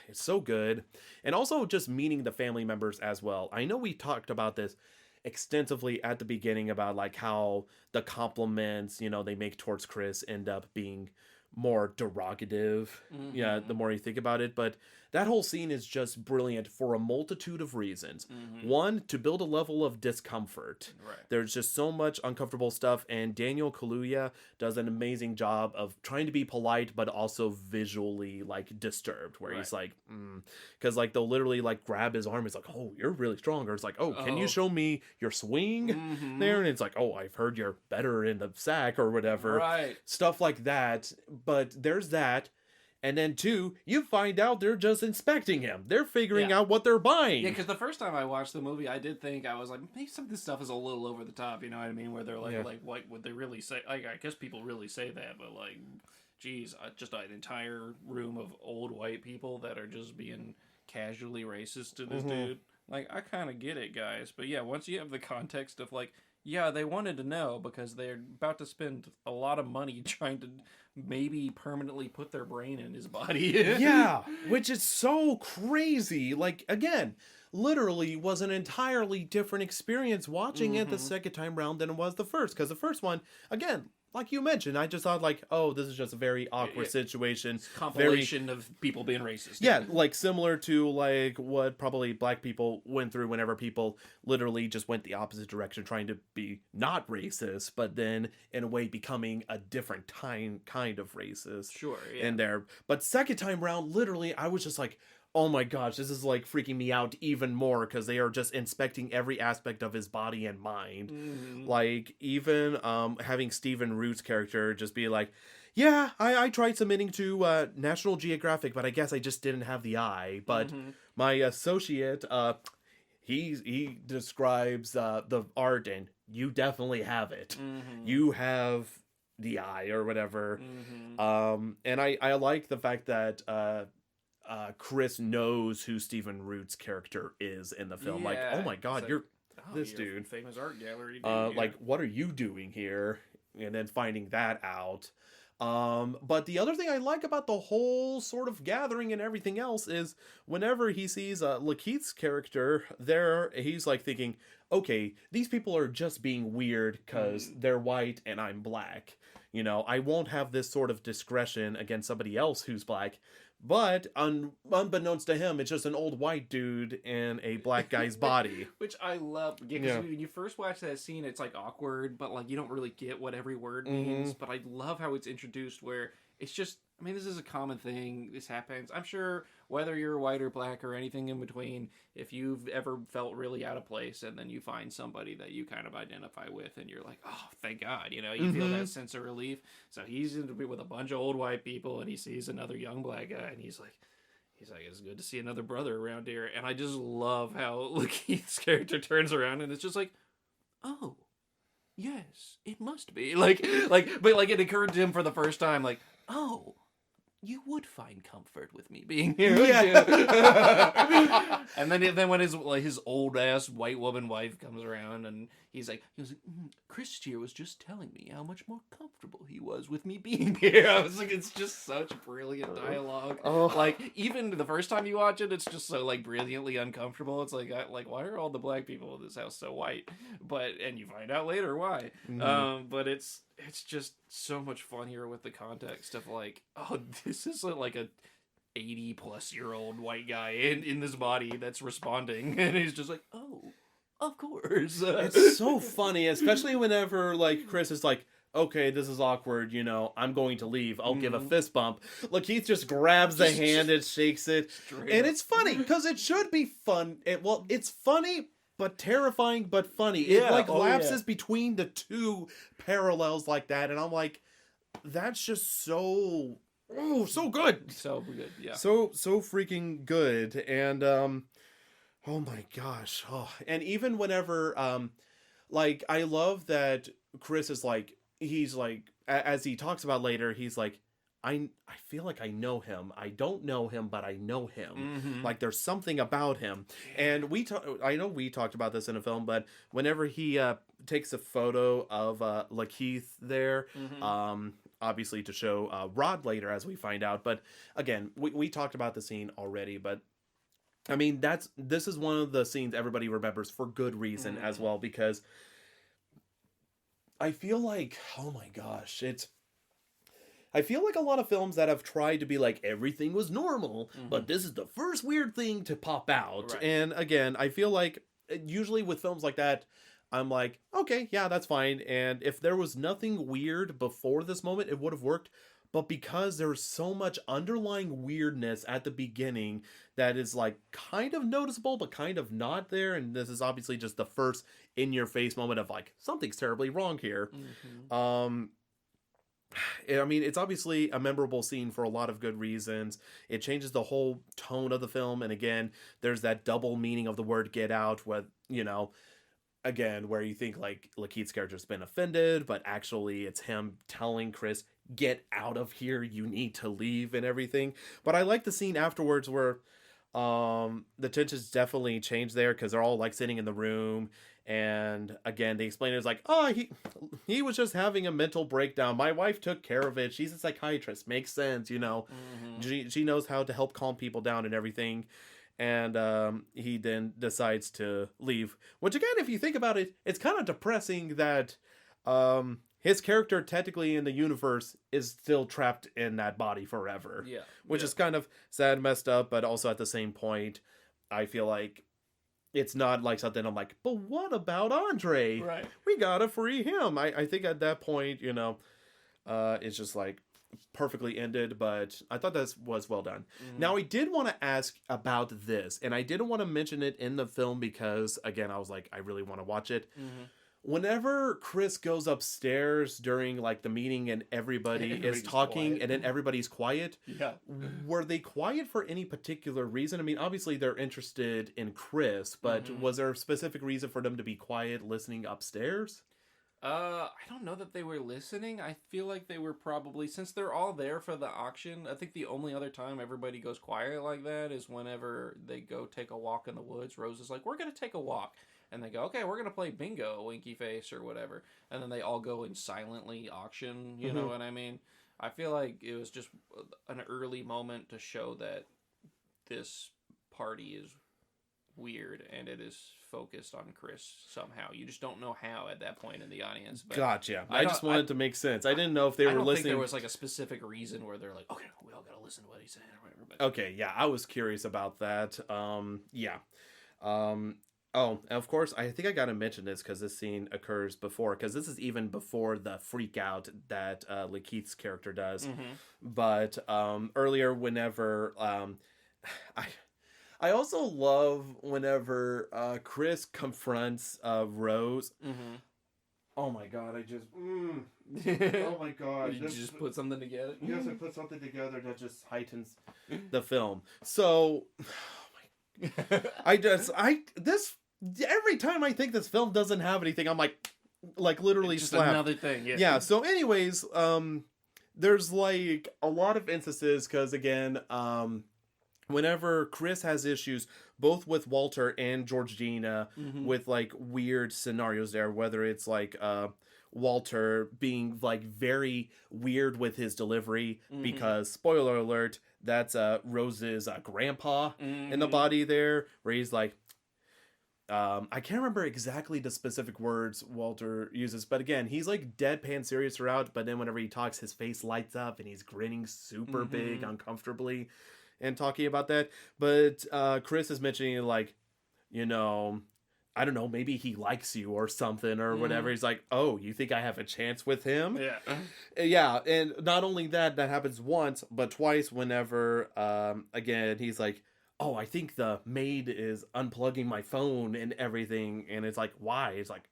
it's so good. And also just meeting the family members as well. I know we talked about this extensively at the beginning about like how the compliments they make towards Chris end up being more derogative, yeah, the Mm-hmm. more you think about it. But that whole scene is just brilliant for a multitude of reasons. Mm-hmm. One, to build a level of discomfort. Right. There's just so much uncomfortable stuff, and Daniel Kaluuya does an amazing job of trying to be polite but also visually like disturbed, where Right. he's like, because like they'll literally like grab his arm. He's like, oh, you're really strong. Or it's like, oh, can you Oh. show me your swing Mm-hmm. there? And it's like, oh, I've heard you're better in the sack or whatever, Right. stuff like that. But there's that. And then two, you find out they're just inspecting him. They're figuring Yeah. out what they're Yeah, buying. because the first time I watched the movie, I did think, I was like, maybe some of this stuff is a little over the top. You know what I mean? Where they're like, Yeah. like would they really say? Like, I guess people really say that, but like, geez, just an entire room of old white people that are just being casually racist to this Mhm. dude. Like, I kind of get it, guys. But yeah, once you have the context of like, yeah, they wanted to know because they're about to spend a lot of money trying to maybe permanently put their brain in his body. Yeah, which is so crazy. Like, again, literally was an entirely different experience watching it the Mm-hmm. second time round than it was the first. Because the first one, again, like you mentioned, I just thought like, oh, this is just a very awkward situation. Very, Compilation of people being racist. yeah, like similar to like what probably black people went through whenever people literally just went the opposite direction, trying to be not racist, but then in a way becoming a different kind of racist Sure, yeah. in there. But second time round, literally, I was just like, oh my gosh, this is like freaking me out even more, because they are just inspecting every aspect of his body and mind. Mm-hmm. Like, even having Stephen Root's character just be like, yeah, I tried submitting to National Geographic, but I guess I just didn't have the eye. But Mm-hmm. my associate, he describes the art, and you definitely have it. Mm-hmm. You have the eye or whatever. Mm-hmm. And I like the fact that Chris knows who Stephen Root's character is in the film. Like, oh Yeah, my god, like, you're oh, this you're a dude. famous art gallery dude. Like, what are you doing here? And then finding that out. But the other thing I like about the whole sort of gathering and everything else is whenever he sees Lakeith's character there, he's like thinking, okay, these people are just being weird because they're white and I'm black. I won't have this sort of discretion against somebody else who's black. But unbeknownst to him, it's just an old white dude in a black guy's body. Which I love. Yeah, because Yeah. when you first watch that scene, it's like awkward, but like you don't really get what every word Mhm. means. But I love how it's introduced where it's just, I mean, this is a common thing. This happens. I'm sure whether you're white or black or anything in between, if you've ever felt really out of place and then you find somebody that you kind of identify with and you're like, oh, thank God, you feel that sense of relief. So he's in with a bunch of old white people and he sees another young black guy and he's like, it's good to see another brother around here. And I just love how Lakeith's character turns around and it's just like, oh, yes, it must be. But like it occurred to him for the first time, like, oh, you would find comfort with me being here. Yeah. And then when his old ass white woman wife comes around and he was like, Chris here was just telling me how much more comfortable he was with me being here. I was like, it's just such brilliant dialogue. Oh. Like, even the first time you watch it, it's just so like brilliantly uncomfortable. It's like why are all the black people in this house so white? And you find out later why. But it's just so much funnier with the context of like, oh, this is like a 80-plus-year-old white guy in this body that's responding, and he's just like, oh, of course. It's so funny, especially whenever like Chris is like, okay, this is awkward, you know, I'm going to leave. I'll give a fist bump. Lakeith just grabs the hand and shakes it. And it's funny, because it should be fun. It's funny, but terrifying, but funny. It lapses between the two parallels like that, and I'm like, that's just so good. So good, yeah. So freaking good. And oh my gosh. Oh, and even whenever like, I love that Chris is like, he's like, as he talks about later, he's like, I feel like I know him. I don't know him, but I know him. Like, there's something about him. And I know we talked about this in a film, but whenever he takes a photo of Lakeith there, obviously to show Rod later, as we find out. But again, we talked about the scene already, but I mean, this is one of the scenes everybody remembers for good reason as well, because I feel like, oh my gosh, I feel like a lot of films that have tried to be like, everything was normal, but this is the first weird thing to pop out. Right. And again, I feel like usually with films like that, I'm like, okay, yeah, that's fine. And if there was nothing weird before this moment, it would have worked. But because there's so much underlying weirdness at the beginning that is like kind of noticeable, but kind of not there. And this is obviously just the first in-your-face moment of like, something's terribly wrong here. I mean, it's obviously a memorable scene for a lot of good reasons. It changes the whole tone of the film. And again, there's that double meaning of the word get out, with, you know, again, where you think like Lakeith's character's been offended, but actually it's him telling Chris, get out of here, you need to leave and everything. But I like the scene afterwards where the tensions definitely change there, because they're all like sitting in the room. And again, they explain it as like, oh, he was just having a mental breakdown. My wife took care of it. She's a psychiatrist. Makes sense, you know. She knows how to help calm people down and everything. And he then decides to leave. Which again, if you think about it, it's kind of depressing that his character technically in the universe is still trapped in that body forever. Yeah. Which is kind of sad, messed up, but also at the same point, I feel like it's not like something I'm like, but what about Andre? Right. We gotta free him. I think at that point, you know, it's just like perfectly ended, but I thought that was well done. Now, I did want to ask about this, and I didn't want to mention it in the film because, again, I was like, I really want to watch it. Whenever Chris goes upstairs during like the meeting and everybody is talking quiet, and then everybody's quiet, were they quiet for any particular reason? I mean, obviously they're interested in Chris, but was there a specific reason for them to be quiet listening upstairs? I don't know that they were listening. I feel like they were probably, since they're all there for the auction, I think the only other time everybody goes quiet like that is whenever they go take a walk in the woods. Rose is like, we're going to take a walk. And they go, okay, we're going to play bingo, winky face or whatever. And then they all go and silently auction, you know what I mean? I feel like it was just an early moment to show that this party is weird and it is focused on Chris somehow. You just don't know how at that point in the audience. But gotcha. I just wanted to make sense. I didn't know if they were listening. I don't think there was like a specific reason where they're like, okay, we all got to listen to what he's saying or whatever. But... Okay, yeah, I was curious about that. Oh, of course, I think I got to mention this because this scene occurs before, because this is even before the freak out that Lakeith's character does. But earlier, whenever I also love whenever Chris confronts Rose. Oh my god, I just... oh my god. You just put something together? Yes, I put something together that just heightens the film. So... every time I think this film doesn't have anything, I'm like literally just slapped. Another thing, yeah. So anyways, there's like a lot of instances because again, whenever Chris has issues both with Walter and Georgina Mm-hmm. with like weird scenarios there, whether it's like Walter being like very weird with his delivery Mm-hmm. because spoiler alert, that's Rose's grandpa in the Mm-hmm. body there, where he's like I can't remember exactly the specific words Walter uses, but again, he's like deadpan serious throughout, but then whenever he talks, his face lights up and he's grinning super big, Mm-hmm. uncomfortably, and talking about that. But Chris is mentioning, like, you know, I don't know, maybe he likes you or something or whatever. Mm-hmm. He's like, oh, you think I have a chance with him? Yeah. Yeah, and not only that, that happens once, but twice whenever, again, he's like, oh, I think the maid is unplugging my phone and everything. And it's like, why? It's like,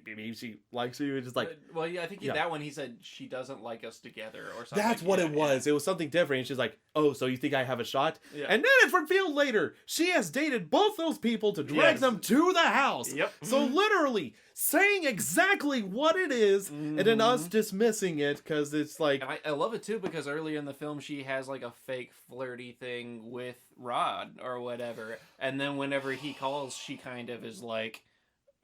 maybe she likes you. It's just like, Well, yeah, I think in yeah. that one he said she doesn't like us together or something. That's what Yeah, it was. It was something different. And she's like, oh, so you think I have a shot? Yeah. And then it's revealed later she has dated both those people to drag Yes. them to the house. Yep. So literally saying exactly what it is and then us dismissing it because it's like, And I love it too because earlier in the film she has like a fake flirty thing with Rod or whatever, and then whenever he calls, she kind of is like,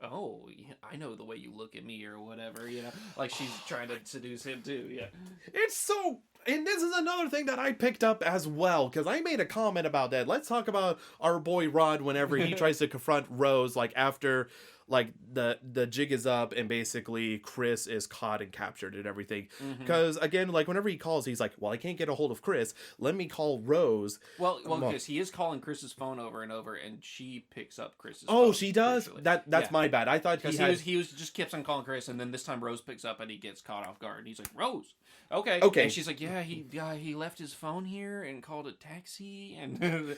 "Oh, yeah, I know the way you look at me" or whatever, you know, like she's trying to seduce him too. Yeah. it's so. And this is another thing that I picked up as well, because I made a comment about that. Let's talk about our boy Rod whenever he tries to confront Rose, like after like the jig is up and basically Chris is caught and captured and everything. Because again, like whenever he calls, he's like, well, I can't get a hold of Chris. Let me call Rose. Well, because he is calling Chris's phone over and over, and she picks up Chris's. Oh, phone, she does? crucially. That's Yeah. my bad. I thought Because he was just keeps on calling Chris, and then this time Rose picks up and he gets caught off guard. And he's like, Rose, okay, and she's like, yeah, he left his phone here and called a taxi, and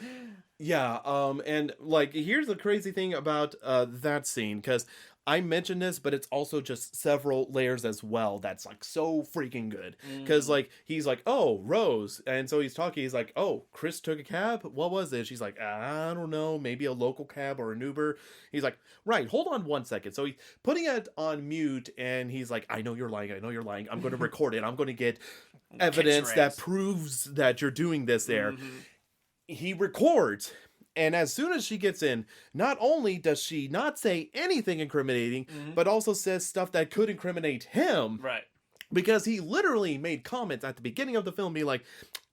Yeah, and like here's the crazy thing about that scene, because I mentioned this, but it's also just several layers as well. That's like so freaking good. Because like he's like, oh, Rose, and so he's talking. He's like, oh, Chris took a cab. What was it? She's like, I don't know, maybe a local cab or an Uber. He's like, right, hold on one second. So he's putting it on mute, and he's like, I know you're lying. I know you're lying. I'm going to record it. I'm going to get evidence that proves that you're doing this there. He records, and as soon as she gets in, not only does she not say anything incriminating, but also says stuff that could incriminate him. right. Because he literally made comments at the beginning of the film being like,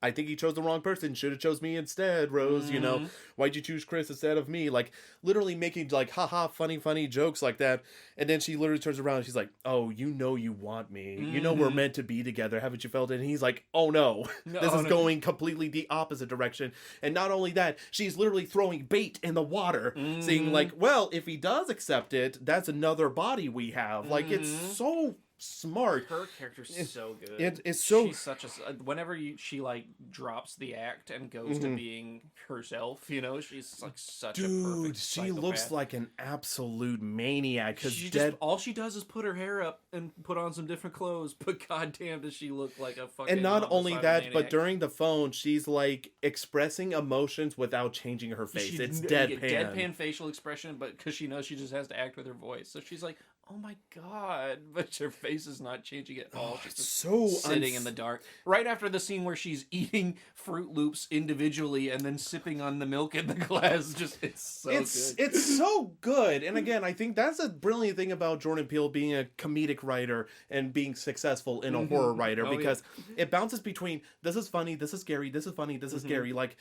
I think he chose the wrong person, should have chose me instead, Rose, you know, why'd you choose Chris instead of me? Like, literally making like, haha, funny jokes like that. And then she literally turns around and she's like, oh, you know you want me. You know we're meant to be together. Haven't you felt it? And he's like, oh no, this is going completely the opposite direction. And not only that, she's literally throwing bait in the water, saying like, well, if he does accept it, that's another body we have. Like, it's so smart. Her character's so good. It's so She's such a whenever she like drops the act and goes to being herself, you know, she's like such a perfect she psychopath. looks like an absolute maniac. Because all she does is put her hair up and put on some different clothes, but goddamn does she look like a fucking. And not only that, maniac. but during the phone, she's like expressing emotions without changing her face. It's deadpan. Deadpan facial expression, but because she knows she just has to act with her voice, so she's like, oh my god, but her face is not changing at all. She's just so sitting in the dark. Right after the scene where she's eating Fruit Loops individually and then sipping on the milk in the glass, it's so good. It's so good. And again, I think that's a brilliant thing about Jordan Peele being a comedic writer and being successful in a horror writer, because it bounces between this is funny, this is scary, this is funny, this is scary, like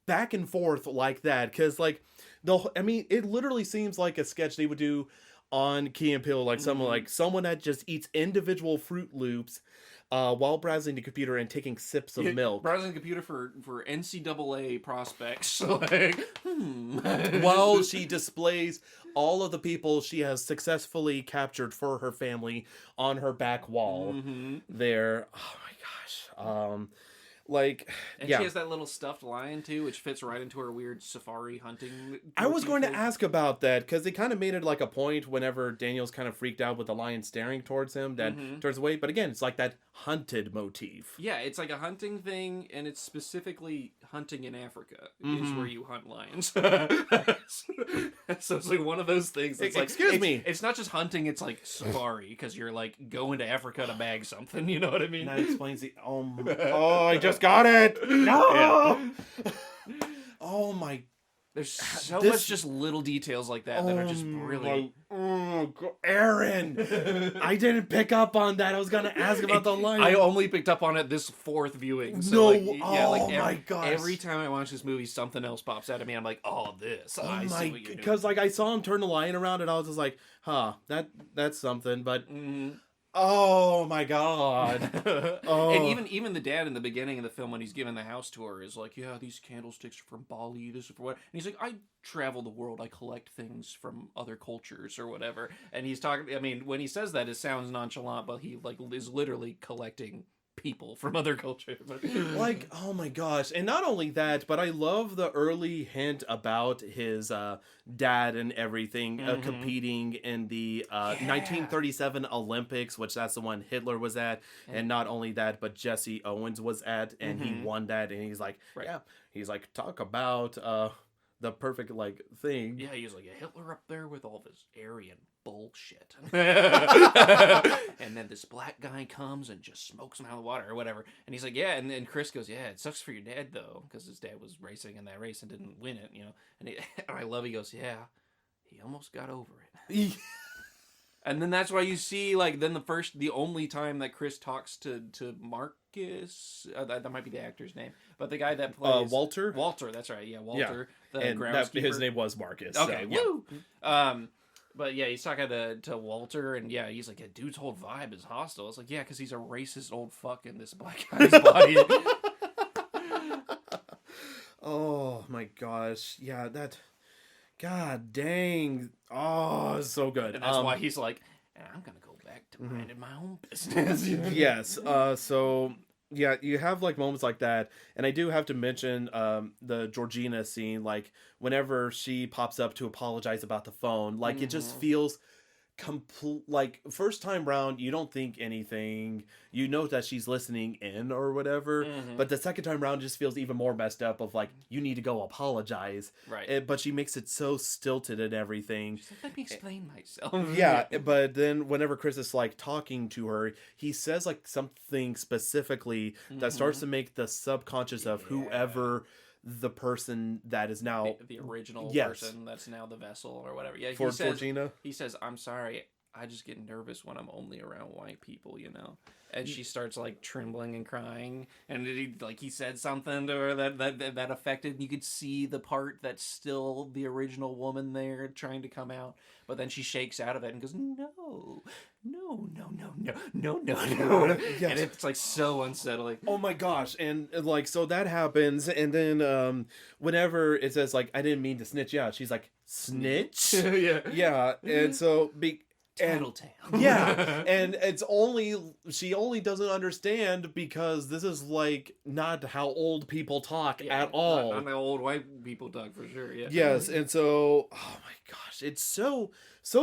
back and forth like that. Because like it literally seems like a sketch they would do on Key and Peele, like someone that just eats individual Fruit Loops while browsing the computer and taking sips of milk. Browsing the computer for NCAA prospects. Like, While she displays all of the people she has successfully captured for her family on her back wall there. Oh my gosh. And she has that little stuffed lion too, which fits right into her weird safari hunting. I was going to ask about that because they kind of made it like a point whenever Daniel's kind of freaked out with the lion staring towards him that turns away. But again, it's like that hunted motif. Yeah, it's like a hunting thing, and it's specifically hunting in Africa is Mhm. where you hunt lions. So it's like one of those things. It's like, Excuse me. It's not just hunting. It's like safari because you're like going to Africa to bag something. You know what I mean? That explains the. Oh, I just got it. No. Oh my. There's so This- much just little details like that that are just brilliant. Aaron, I didn't pick up on that. I was gonna ask about the lion. I only picked up on it this fourth viewing. So No, like, yeah, like my gosh. every time I watch this movie, something else pops out at me. I'm like, oh, this. Oh I see my, what you're doing. because like I saw him turn the lion around, and I was just like, that's something. But oh my god. And even the dad in the beginning of the film when he's giving the house tour is like, yeah, these candlesticks are from Bali, this is for what? And he's like, I travel the world, I collect things from other cultures or whatever. And he's talking, I mean, when he says that, it sounds nonchalant, but he like is literally collecting people from other cultures. Like, oh my gosh. And not only that, but I love the early hint about his dad and everything competing in the 1937 Olympics, which that's the one Hitler was at. And not only that, but Jesse Owens was at, and he won that. And he's like, he's like, talk about the perfect like thing. Yeah, he's like, Hitler up there with all this Aryan bullshit. And then this black guy comes and just smokes him out of the water or whatever. And he's like, yeah. And then Chris goes, yeah, it sucks for your dad though, because his dad was racing in that race and didn't win it, you know. And I love, he goes, yeah, he almost got over it. And then that's why you see, like, then the only time that Chris talks to Marcus, that might be the actor's name, but the guy that plays Walter. Walter, that's right, yeah, Walter, the and groundskeeper. his name was Marcus. Okay, so, woo. But yeah, he's talking to Walter, and yeah, he's like, a dude's whole vibe is hostile. It's like, yeah, because he's a racist old fuck in this black guy's body. Oh my gosh, yeah, that. God dang. Oh, it's so good. And that's why he's like, I'm going to go back to minding my own business. Yes. So, yeah, you have, like, moments like that. And I do have to mention the Georgina scene. Like, whenever she pops up to apologize about the phone, like, it just feels like, first time round, you don't think anything. You know that she's listening in or whatever. But the second time round just feels even more messed up of, like, you need to go apologize. Right. But she makes it so stilted and everything. She's like, let me explain myself. Yeah, but then whenever Chris is, like, talking to her, he says, like, something specifically that starts to make the subconscious of whoever the person that is now the original person that's now the vessel or whatever. Yeah, for Georgina. He says, I'm sorry, I just get nervous when I'm only around white people, you know. And she starts like trembling and crying, and he said something to her that affected. You could see the part that's still the original woman there trying to come out, but then she shakes out of it and goes, no. Yes. And it's like so unsettling. Oh my gosh. And like, so that happens, and then whenever it says like, I didn't mean to snitch you out, she's like, snitch? Yeah. And so Tattletale. Yeah, and she only doesn't understand because this is like not how old people talk at all. Not how old white people talk for sure. Yeah. Yes, and so oh my gosh, it's so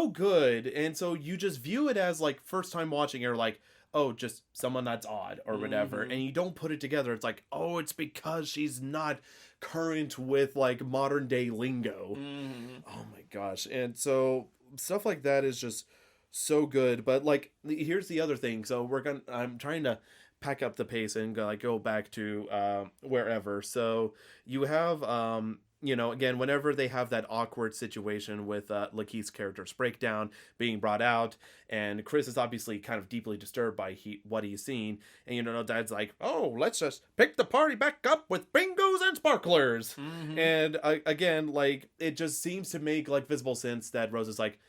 good, and so you just view it as like first time watching, you're like, oh, just someone that's odd or whatever, and you don't put it together. It's like, oh, it's because she's not current with like modern day lingo. Oh my gosh, and so stuff like that is just so good. But like, here's the other thing. So I'm trying to pack up the pace and go back to wherever. So you have again, whenever they have that awkward situation with Lakeith's character's breakdown being brought out, and Chris is obviously kind of deeply disturbed by what he's seen, and Dad's like, oh, let's just pick the party back up with bingos and sparklers. And again, like, it just seems to make like visible sense that Rose is like,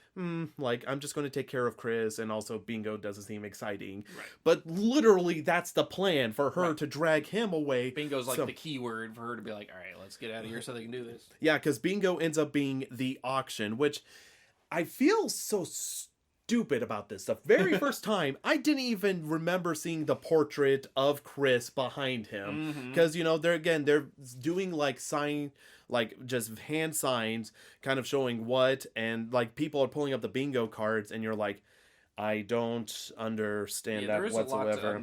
like, I'm just going to take care of Chris, and also bingo doesn't seem exciting. Right. But literally, that's the plan for her to drag him away. Bingo's like the key word for her to be like, all right, let's get out of here so they can do this. Yeah, because bingo ends up being the auction, which I feel so stupid about this. The very first time, I didn't even remember seeing the portrait of Chris behind him. Because, they're doing like just hand signs, kind of showing what, and like people are pulling up the bingo cards, and you're like, I don't understand that whatsoever.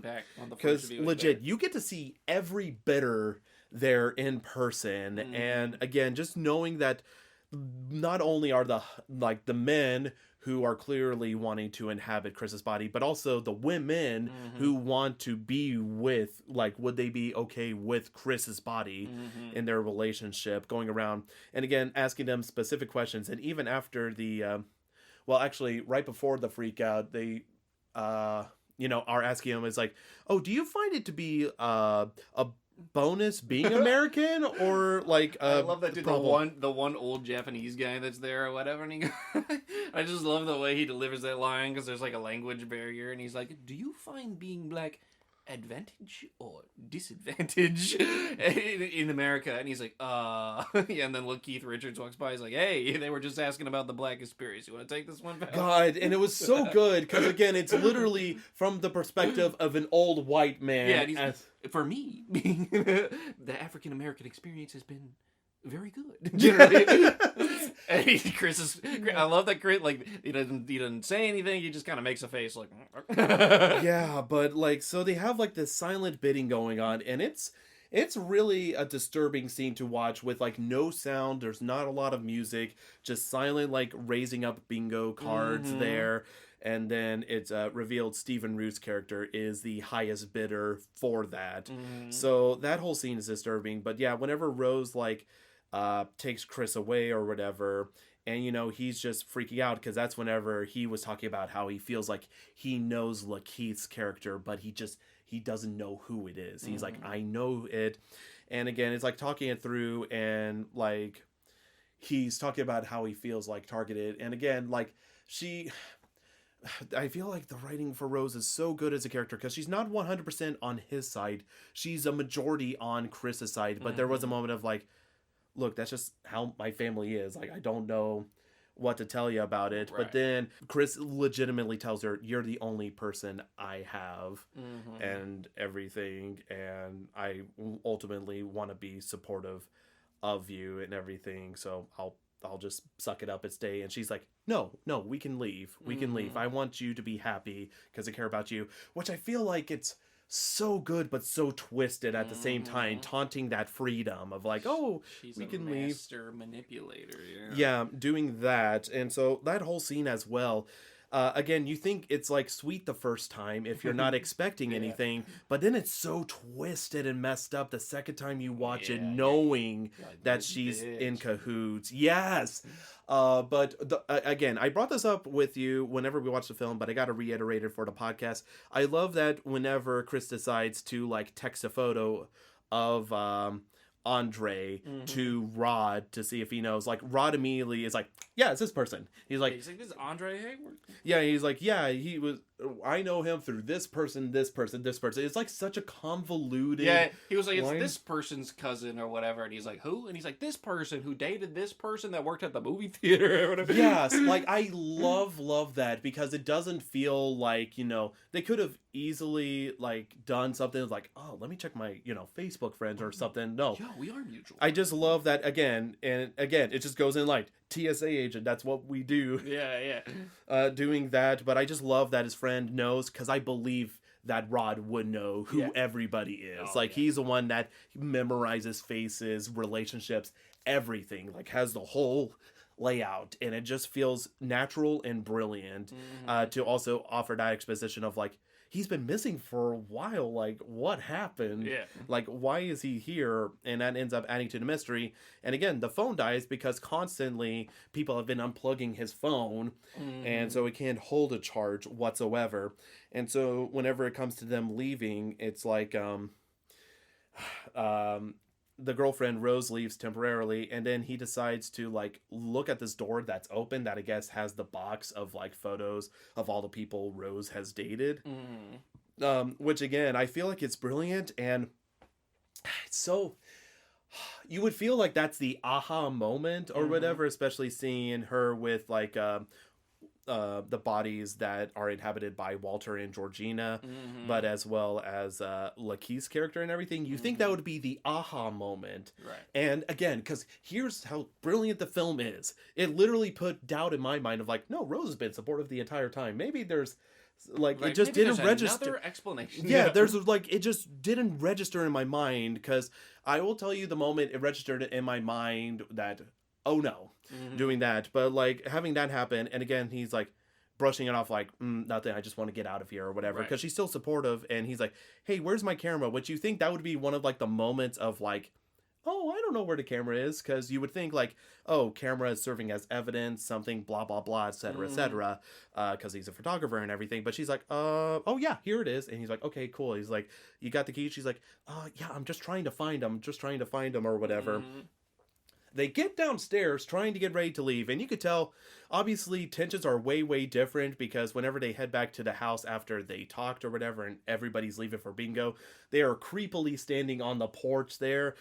Because legit, you get to see every bidder there in person. And again, just knowing that not only are the men who are clearly wanting to inhabit Chris's body, but also the women who want to be with, like, would they be okay with Chris's body in their relationship, going around and again asking them specific questions. And even after the well, actually right before the freak out, they are asking him, is like, oh, do you find it to be a bonus being American, or like I love that dude, the one old Japanese guy that's there or whatever, and I just love the way he delivers that line, because there's like a language barrier, and he's like, do you find being black advantage or disadvantage in America? And he's like, yeah. And then look, Keith Richards walks by, he's like, hey, they were just asking about the black experience, you want to take this one, pal? God, and it was so good, because again, it's literally from the perspective of an old white man. Yeah, for me, being the African American experience has been very good. And Chris is. I love that Chris, like, he doesn't say anything. He just kind of makes a face like. Yeah, but like, so they have like this silent bidding going on, and it's really a disturbing scene to watch, with like no sound. There's not a lot of music, just silent, like raising up bingo cards there. And then it's revealed Stephen Root's character is the highest bidder for that. So that whole scene is disturbing. But yeah, whenever Rose like takes Chris away or whatever, and he's just freaking out, because that's whenever he was talking about how he feels like he knows Lakeith's character, but he doesn't know who it is. He's like, I know it. And again, it's like talking it through, and like he's talking about how he feels like targeted. And again, like I feel like the writing for Rose is so good as a character, because she's not 100% on his side. She's a majority on Chris's side. But there was a moment of like, look, that's just how my family is. Like, I don't know what to tell you about it. Right. But then Chris legitimately tells her, you're the only person I have and everything. And I ultimately want to be supportive of you and everything. So I'll just suck it up and stay. And she's like, no, we can leave. We can leave. I want you to be happy because I care about you. Which I feel like it's so good, but so twisted at the same time, taunting that freedom of like, oh, she's we a can leave. Master manipulator. Yeah, doing that. And so that whole scene as well. Again, you think it's like sweet the first time if you're not expecting anything, but then it's so twisted and messed up the second time you watch it, knowing that she's in cahoots. Yes. But again, I brought this up with you whenever we watched the film, but I got to reiterate it for the podcast. I love that whenever Chris decides to like text a photo of Andre to Rod to see if he knows, like Rod immediately is like, yeah, it's this person. He's like, this is Andre Hayward. Yeah, he's like, yeah, I know him through this person. It's like such a convoluted. Yeah, he was like, it's this person's cousin or whatever, and he's like, who? And he's like, this person who dated this person that worked at the movie theater or whatever. Yes, like I love that, because it doesn't feel like, they could have easily like done something like, oh, let me check my Facebook friends or something. No, yeah, we are mutual. I just love that again, it just goes in like TSA agent. That's what we do. Yeah. Doing that, but I just love that his friend knows, because I believe that Rod would know who everybody is. He's the one that memorizes faces, relationships, everything. Like has the whole layout, and it just feels natural and brilliant. To also offer that exposition of like, he's been missing for a while. Like, what happened? Yeah. Like, why is he here? And that ends up adding to the mystery. And again, the phone dies because constantly people have been unplugging his phone. And so it can't hold a charge whatsoever. And so whenever it comes to them leaving, it's like, the girlfriend Rose leaves temporarily, and then he decides to like look at this door that's open that I guess has the box of like photos of all the people Rose has dated. Which again, I feel like it's brilliant, and it's so, you would feel like that's the aha moment or whatever, especially seeing her with like the bodies that are inhabited by Walter and Georgina, but as well as Lakeith's character and everything. You think that would be the aha moment. Right. And again, because here's how brilliant the film is. It literally put doubt in my mind of like, no, Rose has been supportive the entire time. Maybe there's Like it Right. just Maybe there's didn't register. another explanation. Yeah, there's like it just didn't register in my mind because I will tell you the moment it registered in my mind that oh no, Hmm. doing that. But like having that happen, and again he's like brushing it off like nothing. I just want to get out of here or whatever Right. because she's still supportive, and he's like, hey, where's my camera? Which you think that would be one of like the moments of like. Oh, I don't know where the camera is because you would think like, oh, camera is serving as evidence, something, blah blah blah, etc. Hmm. etc. Because he's a photographer and everything. But she's like, oh yeah, here it is, and he's like, okay, cool. He's like, you got the key? She's like, yeah, I'm just trying to find him, just trying to find him or whatever. Hmm. They get downstairs trying to get ready to leave, and you could tell, obviously, tensions are way, way different because whenever they head back to the house after they talked or whatever, and everybody's leaving for bingo, they are creepily standing on the porch there,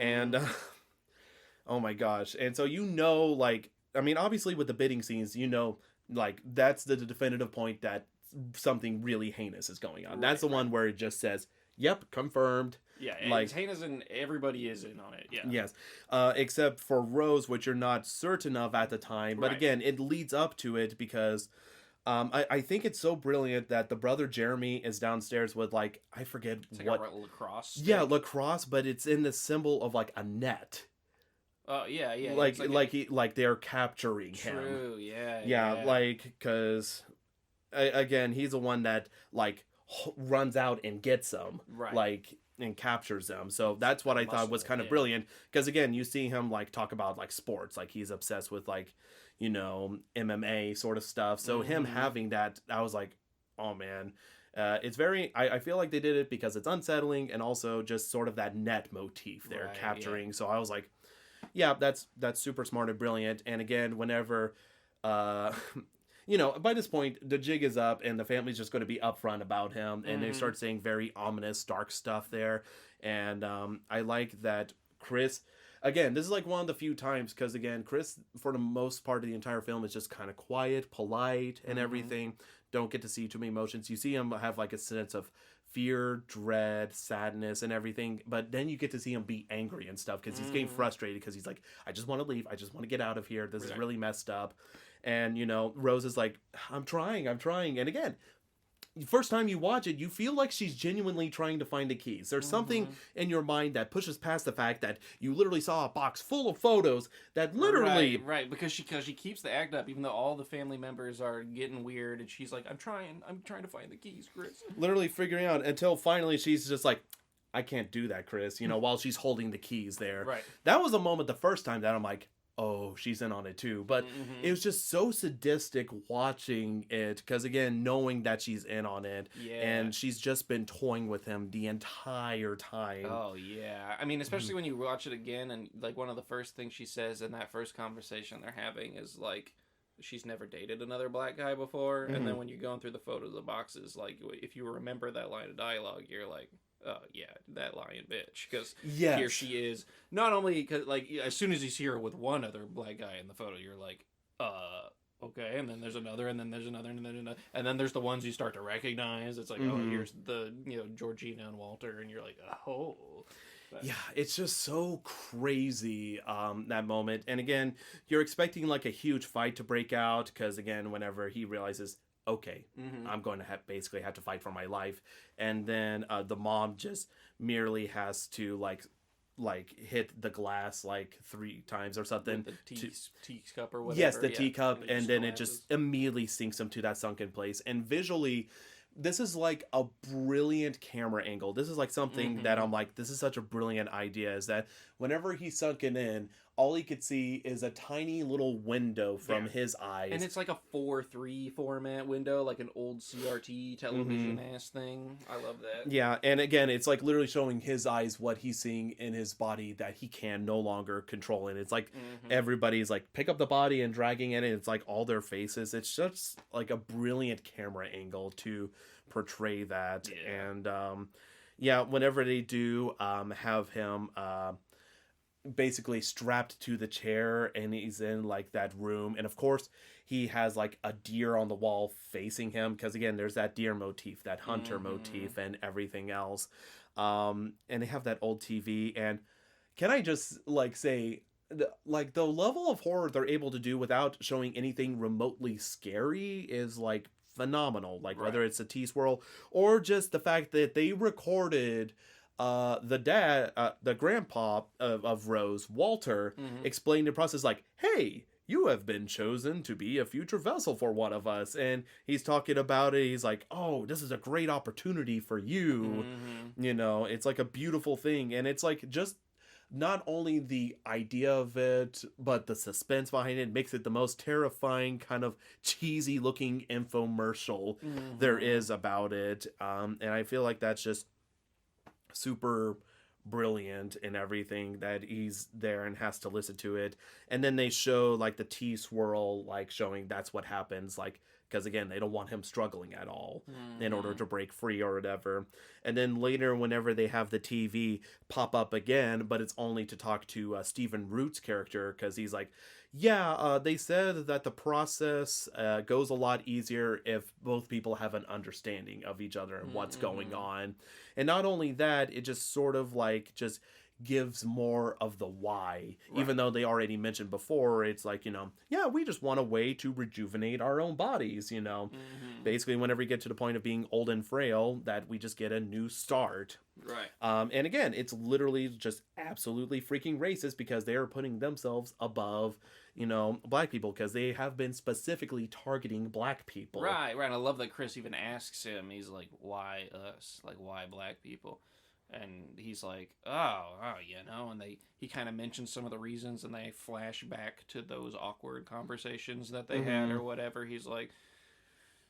and Hmm. oh my gosh. And so, like, I mean, obviously, with the bidding scenes, like, that's the definitive point that something really heinous is going on. That's Right. the Right. one where it just says, yep, confirmed. Yeah. Like, Hannah's in. Everybody is in on it. Yeah. yes, except for Rose, which you're not certain of at the time. But Right. again, it leads up to it because I think it's so brilliant that the brother Jeremy is downstairs with like I forget It's like what. a lacrosse Yeah, stick. lacrosse, but it's in the symbol of like a net, Oh yeah, yeah. like It's like like they're capturing him. true. Yeah. Yeah, Yeah. like because again, he's the one that like runs out and gets them, Right. like and captures them. So that's what I thought was Muscle. kind of Yeah. brilliant because again, you see him like talk about like sports, like he's obsessed with like MMA sort of stuff. So him Hmm. having that, I was like, oh man. It's very. I feel like they did it because it's unsettling and also just sort of that net motif they're Right. Yeah. capturing. So I was like, yeah, that's super smart and brilliant. And again, whenever uh by this point the jig is up and the family's just going to be upfront about him and they Hmm. start saying very ominous dark stuff there. And I like that Chris, again, this is like one of the few times because again Chris for the most part of the entire film is just kind of quiet, polite, and Hmm. everything. Don't get to see too many emotions. You see him have like a sense of fear, dread, sadness, and everything. But then you get to see him be angry and stuff because he's getting Hmm. frustrated because he's like, I just want to leave. I just want to get out of here. This is Right. really messed up. And, Rose is like, I'm trying. And again, first time you watch it, you feel like she's genuinely trying to find the keys. There's something Hmm. in your mind that pushes past the fact that you literally saw a box full of photos that literally Right, because she keeps the act up, even though all the family members are getting weird, and she's like, I'm trying to find the keys, Chris. literally figuring out until finally she's just like, I can't do that, Chris, while she's holding the keys there. Right. That was a moment the first time that I'm like, oh, she's in on it too. But Hmm. it was just so sadistic watching it because, again, knowing that she's in on it Yeah. and she's just been toying with him the entire time. Oh yeah. I mean, especially when you watch it again, and like one of the first things she says in that first conversation they're having is like, she's never dated another black guy before, and then when you're going through the photos of the boxes, like if you remember that line of dialogue, you're like, oh yeah, that lying bitch, because Yes. here she is. Not only because like as soon as you see her with one other black guy in the photo, you're like, okay, and then there's another, and then there's another, and then another, and then there's the ones you start to recognize. It's like, oh, here's the Georgina and Walter, and you're like, oh. But, Yeah, it's just so crazy, that moment. And again, you're expecting like a huge fight to break out because, again, whenever he realizes, okay, I'm going to basically have to fight for my life. And then the mom just merely has to like hit the glass like 3 times or something. with the teacup or whatever. Yes, the yeah, teacup, and then it collapses. just immediately sinks him to that sunken place. And visually, this is like a brilliant camera angle. This is like something that I'm like, this is such a brilliant idea. Is that whenever he's sunken in, all he could see is a tiny little window from his eyes. And it's like a 4:3 format window, like an old CRT television ass thing. I love that. Yeah, and again, it's like literally showing his eyes what he's seeing in his body that he can no longer control. And it's like everybody's like pick up the body and dragging it, and it's like all their faces. It's just like a brilliant camera angle to portray that. Yeah. And yeah, whenever they do have him basically strapped to the chair and he's in like that room, and of course he has like a deer on the wall facing him because again there's that deer motif, that hunter motif, and everything else. And they have that old TV, and can I just like say the level of horror they're able to do without showing anything remotely scary is like phenomenal. Like Right. whether it's a T-swirl or just the fact that they recorded the grandpa of Rose, Walter, Mm-hmm. explained the process like, hey, you have been chosen to be a future vessel for one of us. And he's talking about it. He's like, oh, this is a great opportunity for you. Mm-hmm. You know, it's like a beautiful thing. And it's like just not only the idea of it, but the suspense behind it makes it the most terrifying, kind of cheesy looking infomercial there Mm-hmm. is about it. And I feel like that's just super brilliant in everything that he's there and has to listen to it. And then they show like the T-swirl, like showing that's what happens, like because again they don't want him struggling at all in order to break free or whatever. And then later whenever they have the TV pop up again, but it's only to talk to Stephen Root's character, because he's like, yeah, they said that the process goes a lot easier if both people have an understanding of each other and what's going on. And not only that, it just sort of like just gives more of the why, even though they already mentioned before, it's like, you know, yeah, we just want a way to rejuvenate our own bodies, you know. Basically, whenever we get to the point of being old and frail, that we just get a new start. Right. And again, it's literally just absolutely freaking racist because they are putting themselves above, you know, black people, because they have been specifically targeting black people. Right. I love that Chris even asks him. He's like, "Why us? Like, why black people?" And he's like, "Oh, you know." And he kind of mentions some of the reasons, and they flash back to those awkward conversations that they had or whatever. He's like,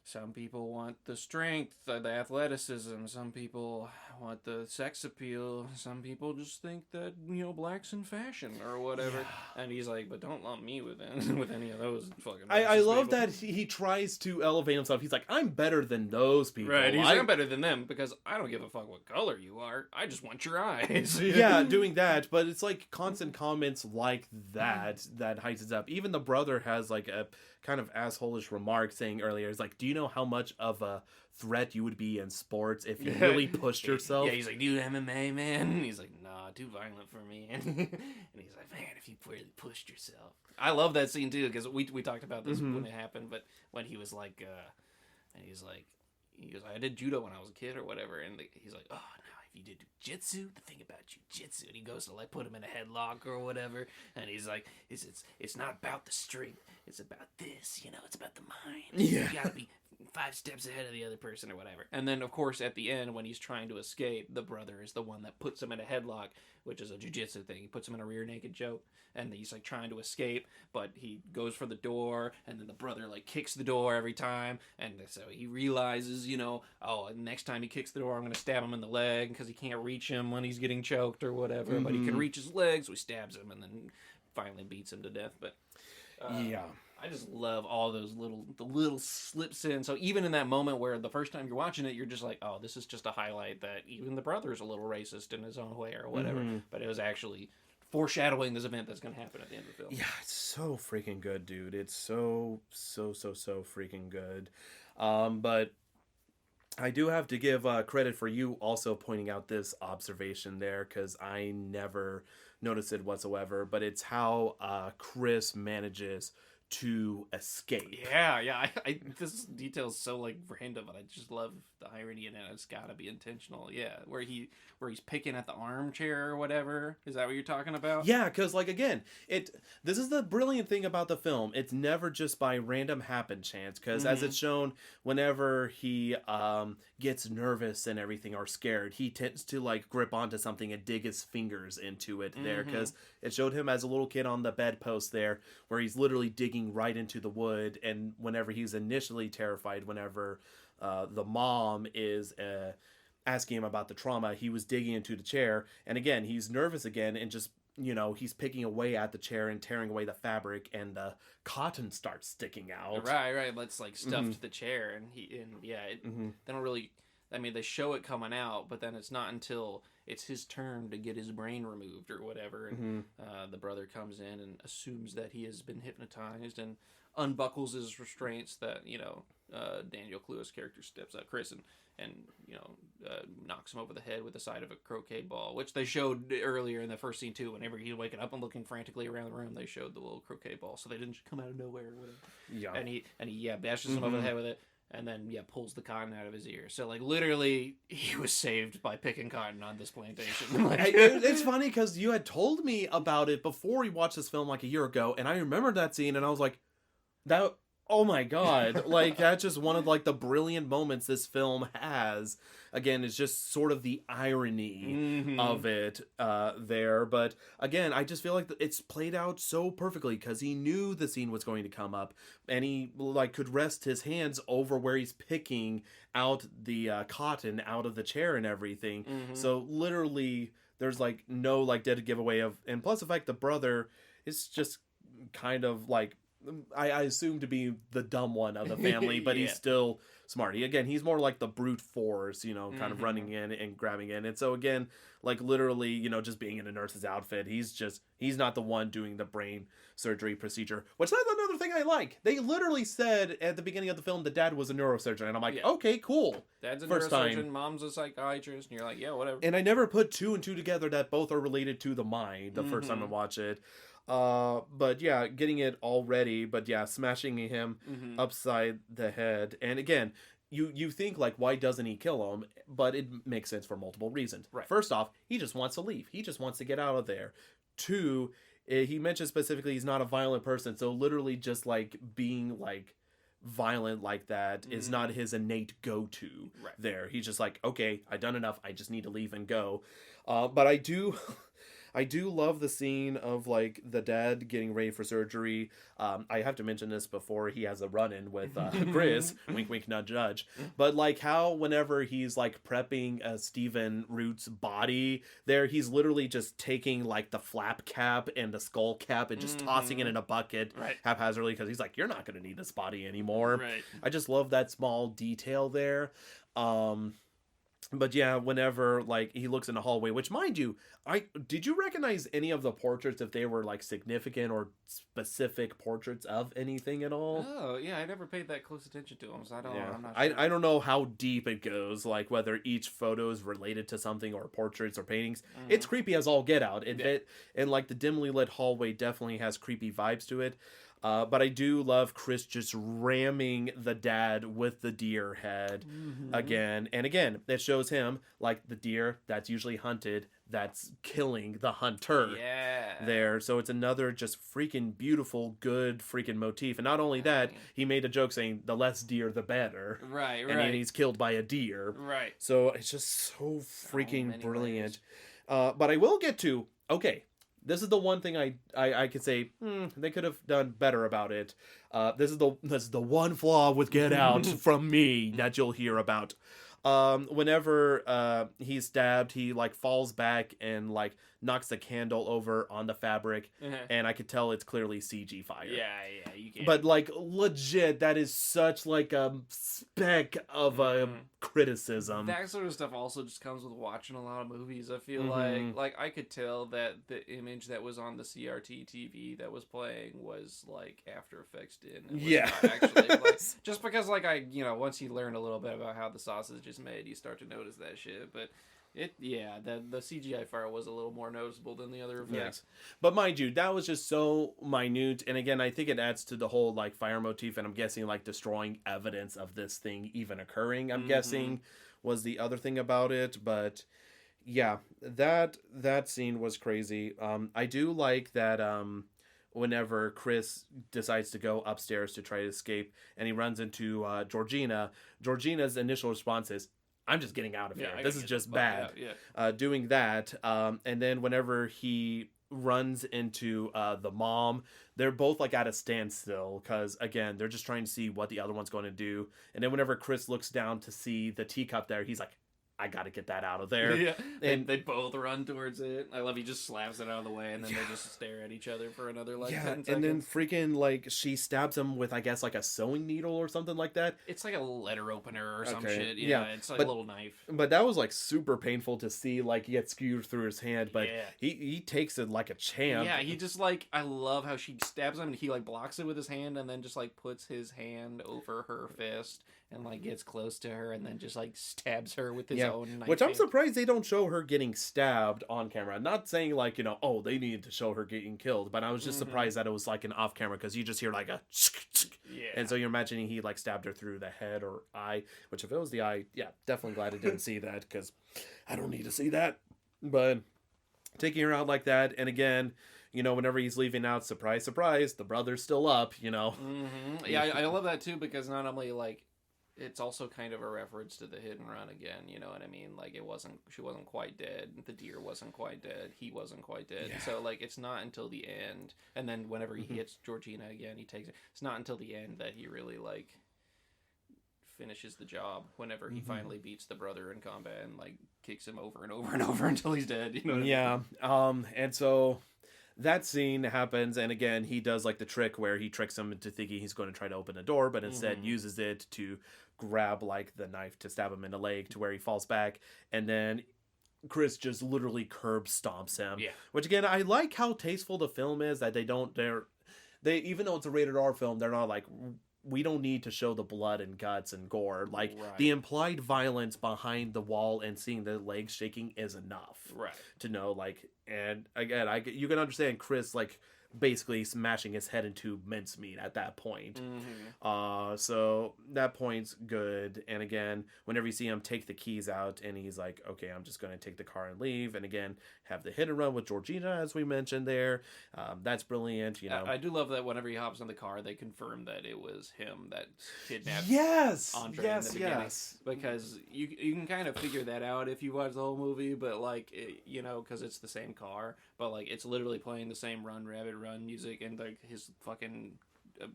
some people want the strength, the athleticism. Some people want the sex appeal. Some people just think that, you know, black's in fashion or whatever. Yeah. And he's like, but don't lump me with any of those fucking. I love people. that he tries to elevate himself. He's like, I'm better than those people. Right, he's like, I'm better than them because I don't give a fuck what color you are. I just want your eyes. Yeah, doing that, but it's like constant comments like that heightens up. Even the brother has like a kind of asshole-ish remark saying earlier, it's like, do you know how much of a threat you would be in sports if you really pushed yourself? Yeah, he's like, do you MMA, man? And he's like, nah, too violent for me. And he's like, man, if you really pushed yourself. I love that scene too, because we talked about this when it happened, but when he was like, and he was like, I did judo when I was a kid or whatever, and he's like, oh, now if you did jujitsu, the thing about jujitsu, and he goes to like put him in a headlock or whatever, and he's like, it's not about the strength, it's about this, you know, it's about the mind. Yeah. You gotta be 5 steps ahead of the other person or whatever. And then, of course, at the end, when he's trying to escape, the brother is the one that puts him in a headlock, which is a jiu-jitsu thing. He puts him in a rear naked choke, and he's like trying to escape, but he goes for the door, and then the brother like kicks the door every time, and so he realizes, you know, oh, next time he kicks the door, I'm going to stab him in the leg, because he can't reach him when he's getting choked or whatever, but he can reach his legs, so he stabs him, and then finally beats him to death. But yeah. I just love all those little slips in. So even in that moment where the first time you're watching it, you're just like, oh, this is just a highlight that even the brother's a little racist in his own way or whatever. But it was actually foreshadowing this event that's going to happen at the end of the film. Yeah, it's so freaking good, dude. It's so freaking good. But I do have to give credit for you also pointing out this observation there, because I never noticed it whatsoever. But it's how Chris manages to escape. Yeah. I this detail is so like random, but I just love the irony in it. It's got to be intentional. Yeah, where he's picking at the armchair or whatever. Is that what you're talking about? Yeah, because like again, this is the brilliant thing about the film. It's never just by random happen chance. Because as it's shown, whenever he gets nervous and everything or scared, he tends to like grip onto something and dig his fingers into it there. Because it showed him as a little kid on the bedpost there, where he's literally digging right into the wood. And whenever he's initially terrified, whenever the mom is asking him about the trauma, he was digging into the chair, and again he's nervous again, and just, you know, he's picking away at the chair and tearing away the fabric, and the cotton starts sticking out. Right. Let's like stuff to the chair, and they don't really. I mean, they show it coming out, but then it's not until it's his turn to get his brain removed or whatever, and the brother comes in and assumes that he has been hypnotized and unbuckles his restraints. That, you know, Daniel Kaluuya's character steps up, Chris, and you know, knocks him over the head with the side of a croquet ball, which they showed earlier in the first scene too. Whenever he's waking up and looking frantically around the room, they showed the little croquet ball, so they didn't come out of nowhere or whatever. Yeah, and he bashes him over the head with it. and then pulls the cotton out of his ear. So like literally he was saved by picking cotton on this plantation. Like, it's funny because you had told me about it before we watched this film like a year ago, and I remembered that scene, and I was like, that. Oh my god, like that's just one of like the brilliant moments this film has. Again, it's just sort of the irony of it there, but again, I just feel like it's played out so perfectly because he knew the scene was going to come up, and he like could rest his hands over where he's picking out the cotton out of the chair and everything. So literally, there's like no like dead giveaway of, and plus the fact the brother is just kind of like I assume to be the dumb one of the family, but he's still smart. He's more like the brute force, kind of running in and grabbing in. And so again, like literally, just being in a nurse's outfit, he's not the one doing the brain surgery procedure, which that's another thing I like. They literally said at the beginning of the film the dad was a neurosurgeon, and I'm like, okay, cool. Dad's a First neurosurgeon, time. mom's a psychiatrist, and you're like, yeah, whatever. And I never put two and two together that both are related to the mind the first time I watch it. But yeah, getting it all ready, but yeah, smashing him upside the head. And again, you think like, why doesn't he kill him? But it makes sense for multiple reasons. Right. First off, he just wants to leave. He just wants to get out of there. Two, he mentioned specifically he's not a violent person, so literally just like being like violent like that is not his innate go-to there. He's just like, okay, I've done enough. I just need to leave and go. But I do love the scene of like the dad getting ready for surgery. I have to mention this before he has a run-in with Chris, wink wink nudge nudge. But like how whenever he's like prepping Stephen Root's body there, he's literally just taking like the flap cap and the skull cap and just tossing it in a bucket haphazardly because he's like, you're not going to need this body anymore. Right. I just love that small detail there. But yeah, whenever like he looks in the hallway, which mind you, did you recognize any of the portraits if they were like significant or specific portraits of anything at all? Oh yeah, I never paid that close attention to them, so I'm not sure. sure. I don't know how deep it goes, like whether each photo is related to something or portraits or paintings. It's creepy as all get out. And like the dimly lit hallway definitely has creepy vibes to it. But I do love Chris just ramming the dad with the deer head again and again. It shows him like the deer that's usually hunted that's killing the hunter there. So it's another just freaking beautiful, good freaking motif. And not only that, he made a joke saying the less deer, the better. Right. And then he's killed by a deer. Right. So it's just so freaking brilliant. But I will get to, okay, this is the one thing I could say they could have done better about it. This is the one flaw with Get Out from me that you'll hear about. Whenever he's stabbed, he like falls back and like knocks the candle over on the fabric, and I could tell it's clearly CG fire. Yeah, you can. But like legit, that is such like a speck of a criticism. That sort of stuff also just comes with watching a lot of movies. I feel like I could tell that the image that was on the CRT TV that was playing was like After Effects did. It was not actually like, just because like once you learn a little bit about how the sausage is made, you start to notice that shit. But the CGI fire was a little more noticeable than the other effects. But mind you, that was just so minute, and again, I think it adds to the whole like fire motif, and I'm guessing like destroying evidence of this thing even occurring, I'm guessing was the other thing about it. But yeah, that scene was crazy. I do like that whenever Chris decides to go upstairs to try to escape and he runs into Georgina's initial response is, I'm just getting out of here. This is just bad. Doing that. And then whenever he runs into the mom, they're both like at a standstill because, again, they're just trying to see what the other one's going to do. And then whenever Chris looks down to see the teacup there, he's like, I gotta get that out of there. Yeah, and they both run towards it. I love he just slaps it out of the way, and then they just stare at each other for another 10 seconds. And then freaking like she stabs him with I guess like a sewing needle or something like that. It's like a letter opener or some shit. Yeah, it's like a little knife. But that was like super painful to see like get skewed through his hand. But he takes it like a champ. Yeah, he just like I love how she stabs him and he like blocks it with his hand and then just like puts his hand over her fist and like gets close to her and then just like stabs her with his Yeah, own knife. which I'm surprised they don't show her getting stabbed on camera. Not saying like, oh, they needed to show her getting killed, but I was just surprised that it was like an off camera, because you just hear like a Yeah. and so you're imagining he like stabbed her through the head or eye, which if it was the eye, yeah, definitely glad I didn't see that, because I don't need to see that. But taking her out like that, and again, whenever he's leaving out, surprise, surprise, the brother's still up, Yeah, I love that too, because not only like it's also kind of a reference to the hit and run again, you know what I mean? Like she wasn't quite dead, the deer wasn't quite dead, he wasn't quite dead. Yeah. So like it's not until the end, and then whenever he hits Georgina again, he takes it. It's not until the end that he really like finishes the job, whenever he finally beats the brother in combat and like kicks him over and over and over until he's dead, you know what I mean? And so that scene happens, and again, he does like the trick where he tricks him into thinking he's going to try to open a door, but instead uses it to grab like the knife to stab him in the leg, to where he falls back, and then Chris just literally curb stomps him. Yeah. Which again, I like how tasteful the film is, that they even though it's a rated R film, they're not like, we don't need to show the blood and guts and gore. Like, Right. the implied violence behind the wall and seeing the legs shaking is enough. Right. To know, like, and again, you can understand Chris, like, basically smashing his head into mincemeat at that point. So that point's good. And again, whenever you see him take the keys out and he's like, okay, I'm just going to take the car and leave, and again have the hit and run with Georgina, as we mentioned there, that's brilliant. I do love that whenever he hops in the car, they confirm that it was him that kidnapped Andre in the beginning. Because you can kind of figure that out if you watch the whole movie, but like because it's the same car, but like it's literally playing the same Run Rabbit Run music, and like his fucking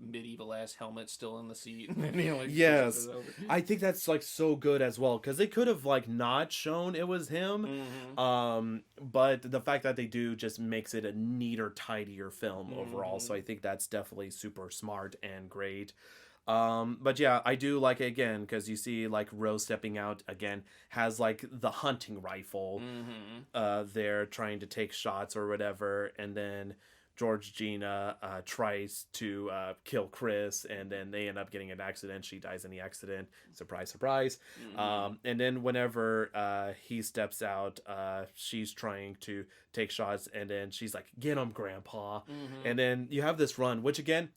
medieval ass helmet still in the seat. And yes, I think that's like so good as well, because they could have like not shown it was him, but the fact that they do just makes it a neater, tidier film overall. So I think that's definitely super smart and great. But yeah, I do like it again, because you see like Rose stepping out again, has like the hunting rifle there, trying to take shots or whatever, and then Georgina tries to kill Chris, and then they end up getting an accident. She dies in the accident. Surprise, surprise. And then whenever he steps out, she's trying to take shots, and then she's like, "Get him, Grandpa!" And then you have this run, which again,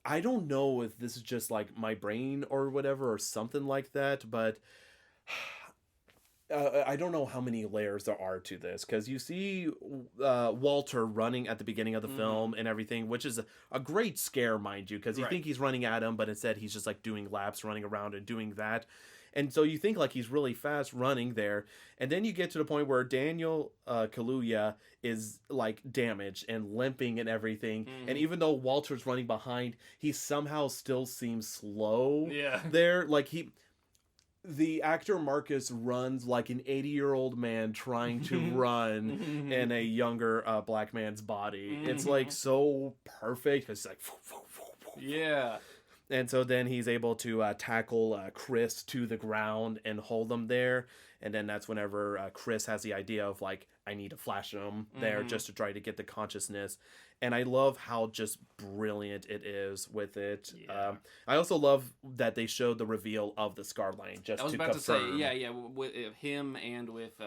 I don't know if this is just like my brain or whatever, or something like that, but I don't know how many layers there are to this, because you see Walter running at the beginning of the film and everything, which is a great scare, mind you, because you think he's running at him, but instead he's just like doing laps, running around and doing that. And so you think like he's really fast running there, and then you get to the point where Daniel Kaluuya is like damaged and limping and everything, and even though Walter's running behind, he somehow still seems slow there. Like the actor Marcus runs like an 80-year-old man trying to run in a younger black man's body. It's like so perfect, because it's like yeah. And so then he's able to tackle Chris to the ground and hold him there. And then that's whenever Chris has the idea of like, I need to flash him there just to try to get the consciousness. And I love how just brilliant it is with it. Yeah. I also love that they showed the reveal of the scar line, just to confirm. I was about to say, with him and with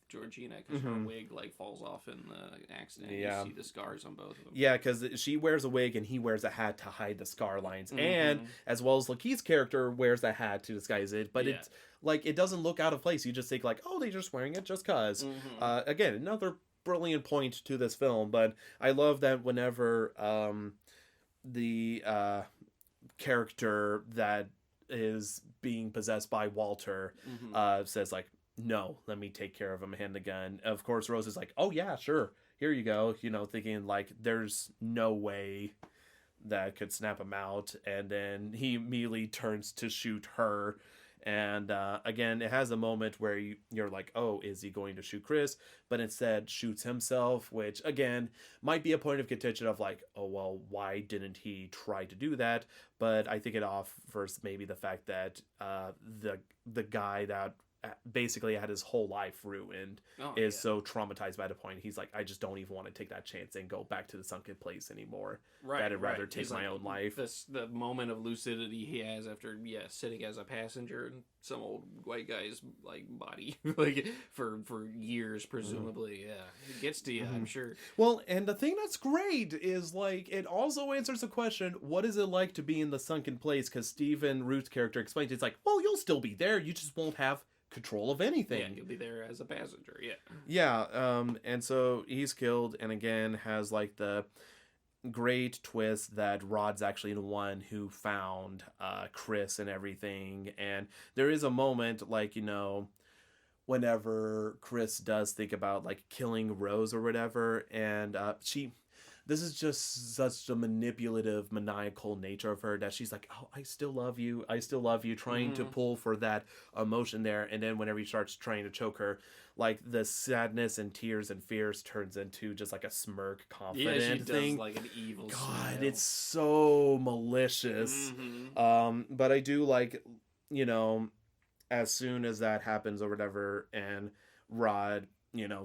Georgina, because her wig like falls off in the accident. You see the scars on both of them. Yeah, because she wears a wig and he wears a hat to hide the scar lines, and as well as Lakeith's character wears a hat to disguise it. But it's like, it doesn't look out of place. You just think like, oh, they're just wearing it just cause. Again, another brilliant point to this film. But I love that whenever the character that is being possessed by Walter says like, no, let me take care of him, hand the gun. Of course, Rose is like, oh yeah, sure, here you go, thinking like there's no way that could snap him out. And then he immediately turns to shoot her. And again, it has a moment where you're like, oh, is he going to shoot Chris? But instead shoots himself, which again might be a point of contention of like, oh, well, why didn't he try to do that? But I think it offers maybe the fact that the guy that basically had his whole life ruined, Oh, is yeah. so traumatized by the point he's like, I just don't even want to take that chance and go back to the sunken place anymore. Right, That I'd rather right. take He's my like, own life. the moment of lucidity he has after sitting as a passenger in some old white guy's like body like for years presumably. Yeah, it gets to you, I'm sure. Well, and the thing that's great is like it also answers the question, what is it like to be in the sunken place? Because Stephen Root's character explains, it's like, well, you'll still be there, you just won't have control of anything. Yeah, you'll be there as a passenger. Yeah. Yeah, and so he's killed, and again has like the great twist that Rod's actually the one who found Chris and everything. And there is a moment, like, whenever Chris does think about like killing Rose or whatever, and this is just such a manipulative, maniacal nature of her that she's like, oh, I still love you, trying to pull for that emotion there. And then whenever he starts trying to choke her, like the sadness and tears and fears turns into just like a smirk, confident she thing. does like an evil God, smile. it's so malicious. But I do like, as soon as that happens or whatever, and Rod,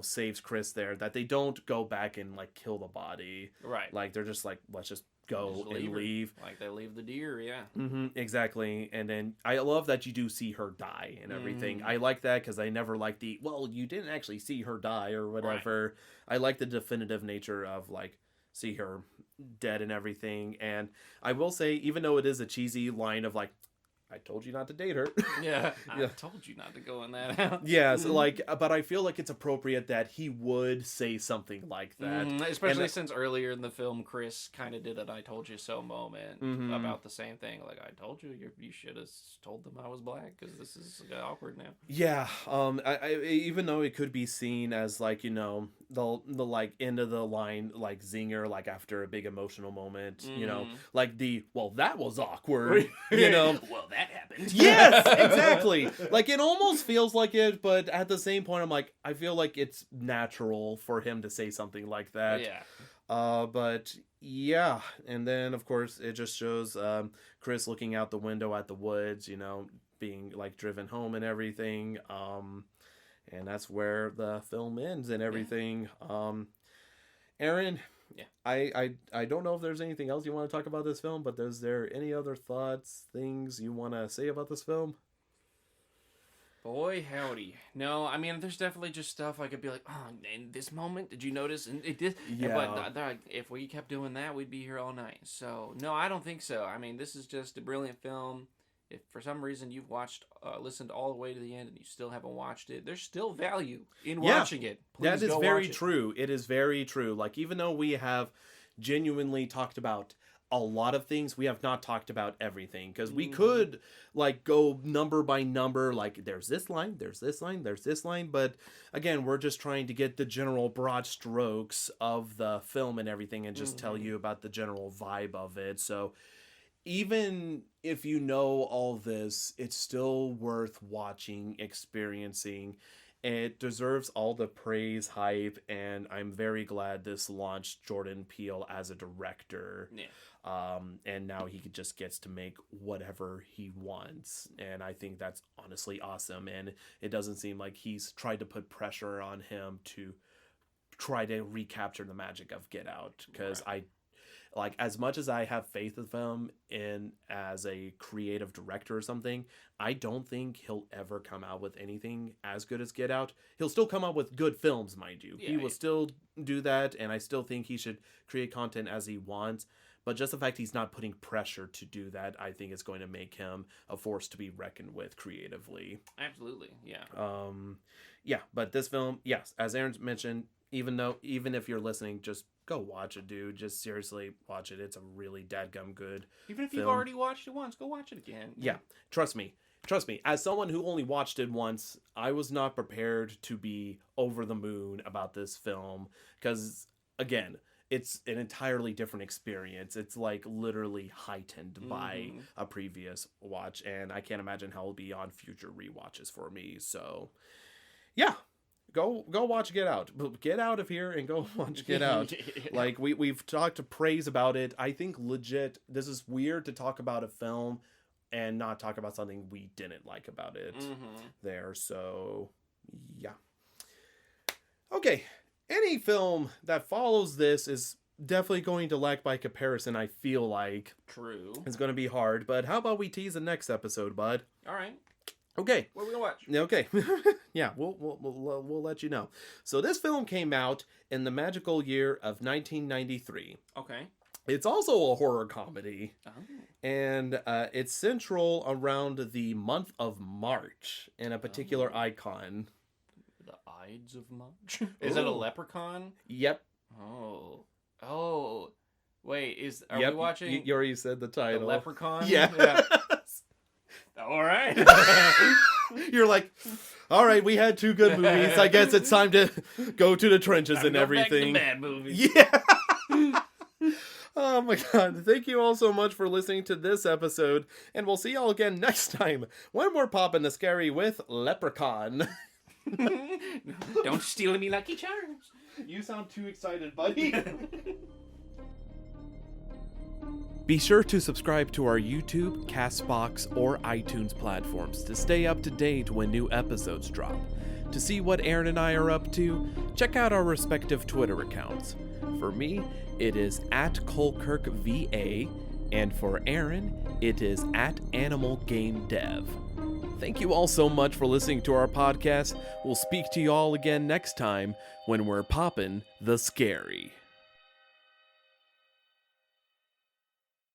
saves Chris there, that they don't go back and like kill the body. Right. Like they're just like, let's just go Just and her. leave. Like they leave the deer, yeah. Exactly. And then I love that you do see her die and everything. I like that because I never like well, you didn't actually see her die or whatever. Right. I like the definitive nature of like, see her dead and everything. And I will say, even though it is a cheesy line of like, I told you not to date her. Yeah, I told you not to go in that house. Yeah, so like, but I feel like it's appropriate that he would say something like that. Especially since earlier in the film, Chris kind of did an "I told you so" moment about the same thing. Like, I told you, you should have told them I was black because this is awkward now. Yeah, I even though it could be seen as like, the like end of the line like zinger, like after a big emotional moment, like well, that was awkward, Well, that happened. Yes, exactly. Like it almost feels like it, but at the same point I'm like, I feel like it's natural for him to say something like that. Yeah. But yeah, and then of course it just shows Chris looking out the window at the woods, being like driven home and everything. And that's where the film ends and everything. Aaron, yeah, I don't know if there's anything else you want to talk about this film, but is there any other thoughts, things you want to say about this film? Boy, howdy. No, I mean, there's definitely just stuff I could be like, oh, in this moment, did you notice? And it did. Yeah. But if we kept doing that, we'd be here all night. So, no, I don't think so. I mean, this is just a brilliant film. If for some reason you've listened all the way to the end and you still haven't watched it, there's still value in watching it. Please that is very true. It is very true. Like, even though we have genuinely talked about a lot of things, we have not talked about everything, because we could like go number by number, like there's this line, there's this line, there's this line, but again, we're just trying to get the general broad strokes of the film and everything and just tell you about the general vibe of it. So even if you know all this, it's still worth watching, experiencing. It deserves all the praise, hype, and I'm very glad this launched Jordan Peele as a director. Yeah. And now he just gets to make whatever he wants. And I think that's honestly awesome. And it doesn't seem like he's tried to put pressure on him to try to recapture the magic of Get Out. Because like, as much as I have faith in him in as a creative director or something, I don't think he'll ever come out with anything as good as Get Out. He'll still come out with good films, mind you. Yeah, he will still do that, and I still think he should create content as he wants. But just the fact he's not putting pressure to do that, I think is going to make him a force to be reckoned with creatively. Absolutely, yeah. Yeah, but this film, yes, as Aaron mentioned, even if you're listening, just go watch it, dude. Just seriously watch it. It's a really dadgum good Even if film. you've already watched it once, go watch it again. Yeah, trust me. As someone who only watched it once, I was not prepared to be over the moon about this film. Because, again, it's an entirely different experience. It's like literally heightened by a previous watch. And I can't imagine how it'll be on future rewatches for me. So, yeah. Go watch Get Out. Get out of here and go watch Get Out. Like, we've talked praise about it. I think legit, this is weird to talk about a film and not talk about something we didn't like about it there. So, yeah. Okay. Any film that follows this is definitely going to lack by comparison, I feel like. True. It's going to be hard, but how about we tease the next episode, bud? All right. Okay. What are we gonna watch? Okay. Yeah, we'll let you know. So this film came out in the magical year of 1993. Okay. It's also a horror comedy. Oh. And it's central around the month of March in a particular icon. The Ides of March? Is it a leprechaun? Yep. Oh. Wait, are we watching You already said the title. The Leprechaun? Yeah. All right. You're like, all right, we had 2 good movies. I guess it's time to go to the trenches and everything. Back to bad movies. Yeah. Oh my god. Thank you all so much for listening to this episode. And we'll see y'all again next time when we're Poppin the Scary with Leprechaun. Don't steal me Lucky Charms. You sound too excited, buddy. Be sure to subscribe to our YouTube, Castbox, or iTunes platforms to stay up to date when new episodes drop. To see what Aaron and I are up to, check out our respective Twitter accounts. For me, it is @ColeKirkVA, and for Aaron, it is @AnimalGameDev. Thank you all so much for listening to our podcast. We'll speak to you all again next time when we're Poppin the Scary.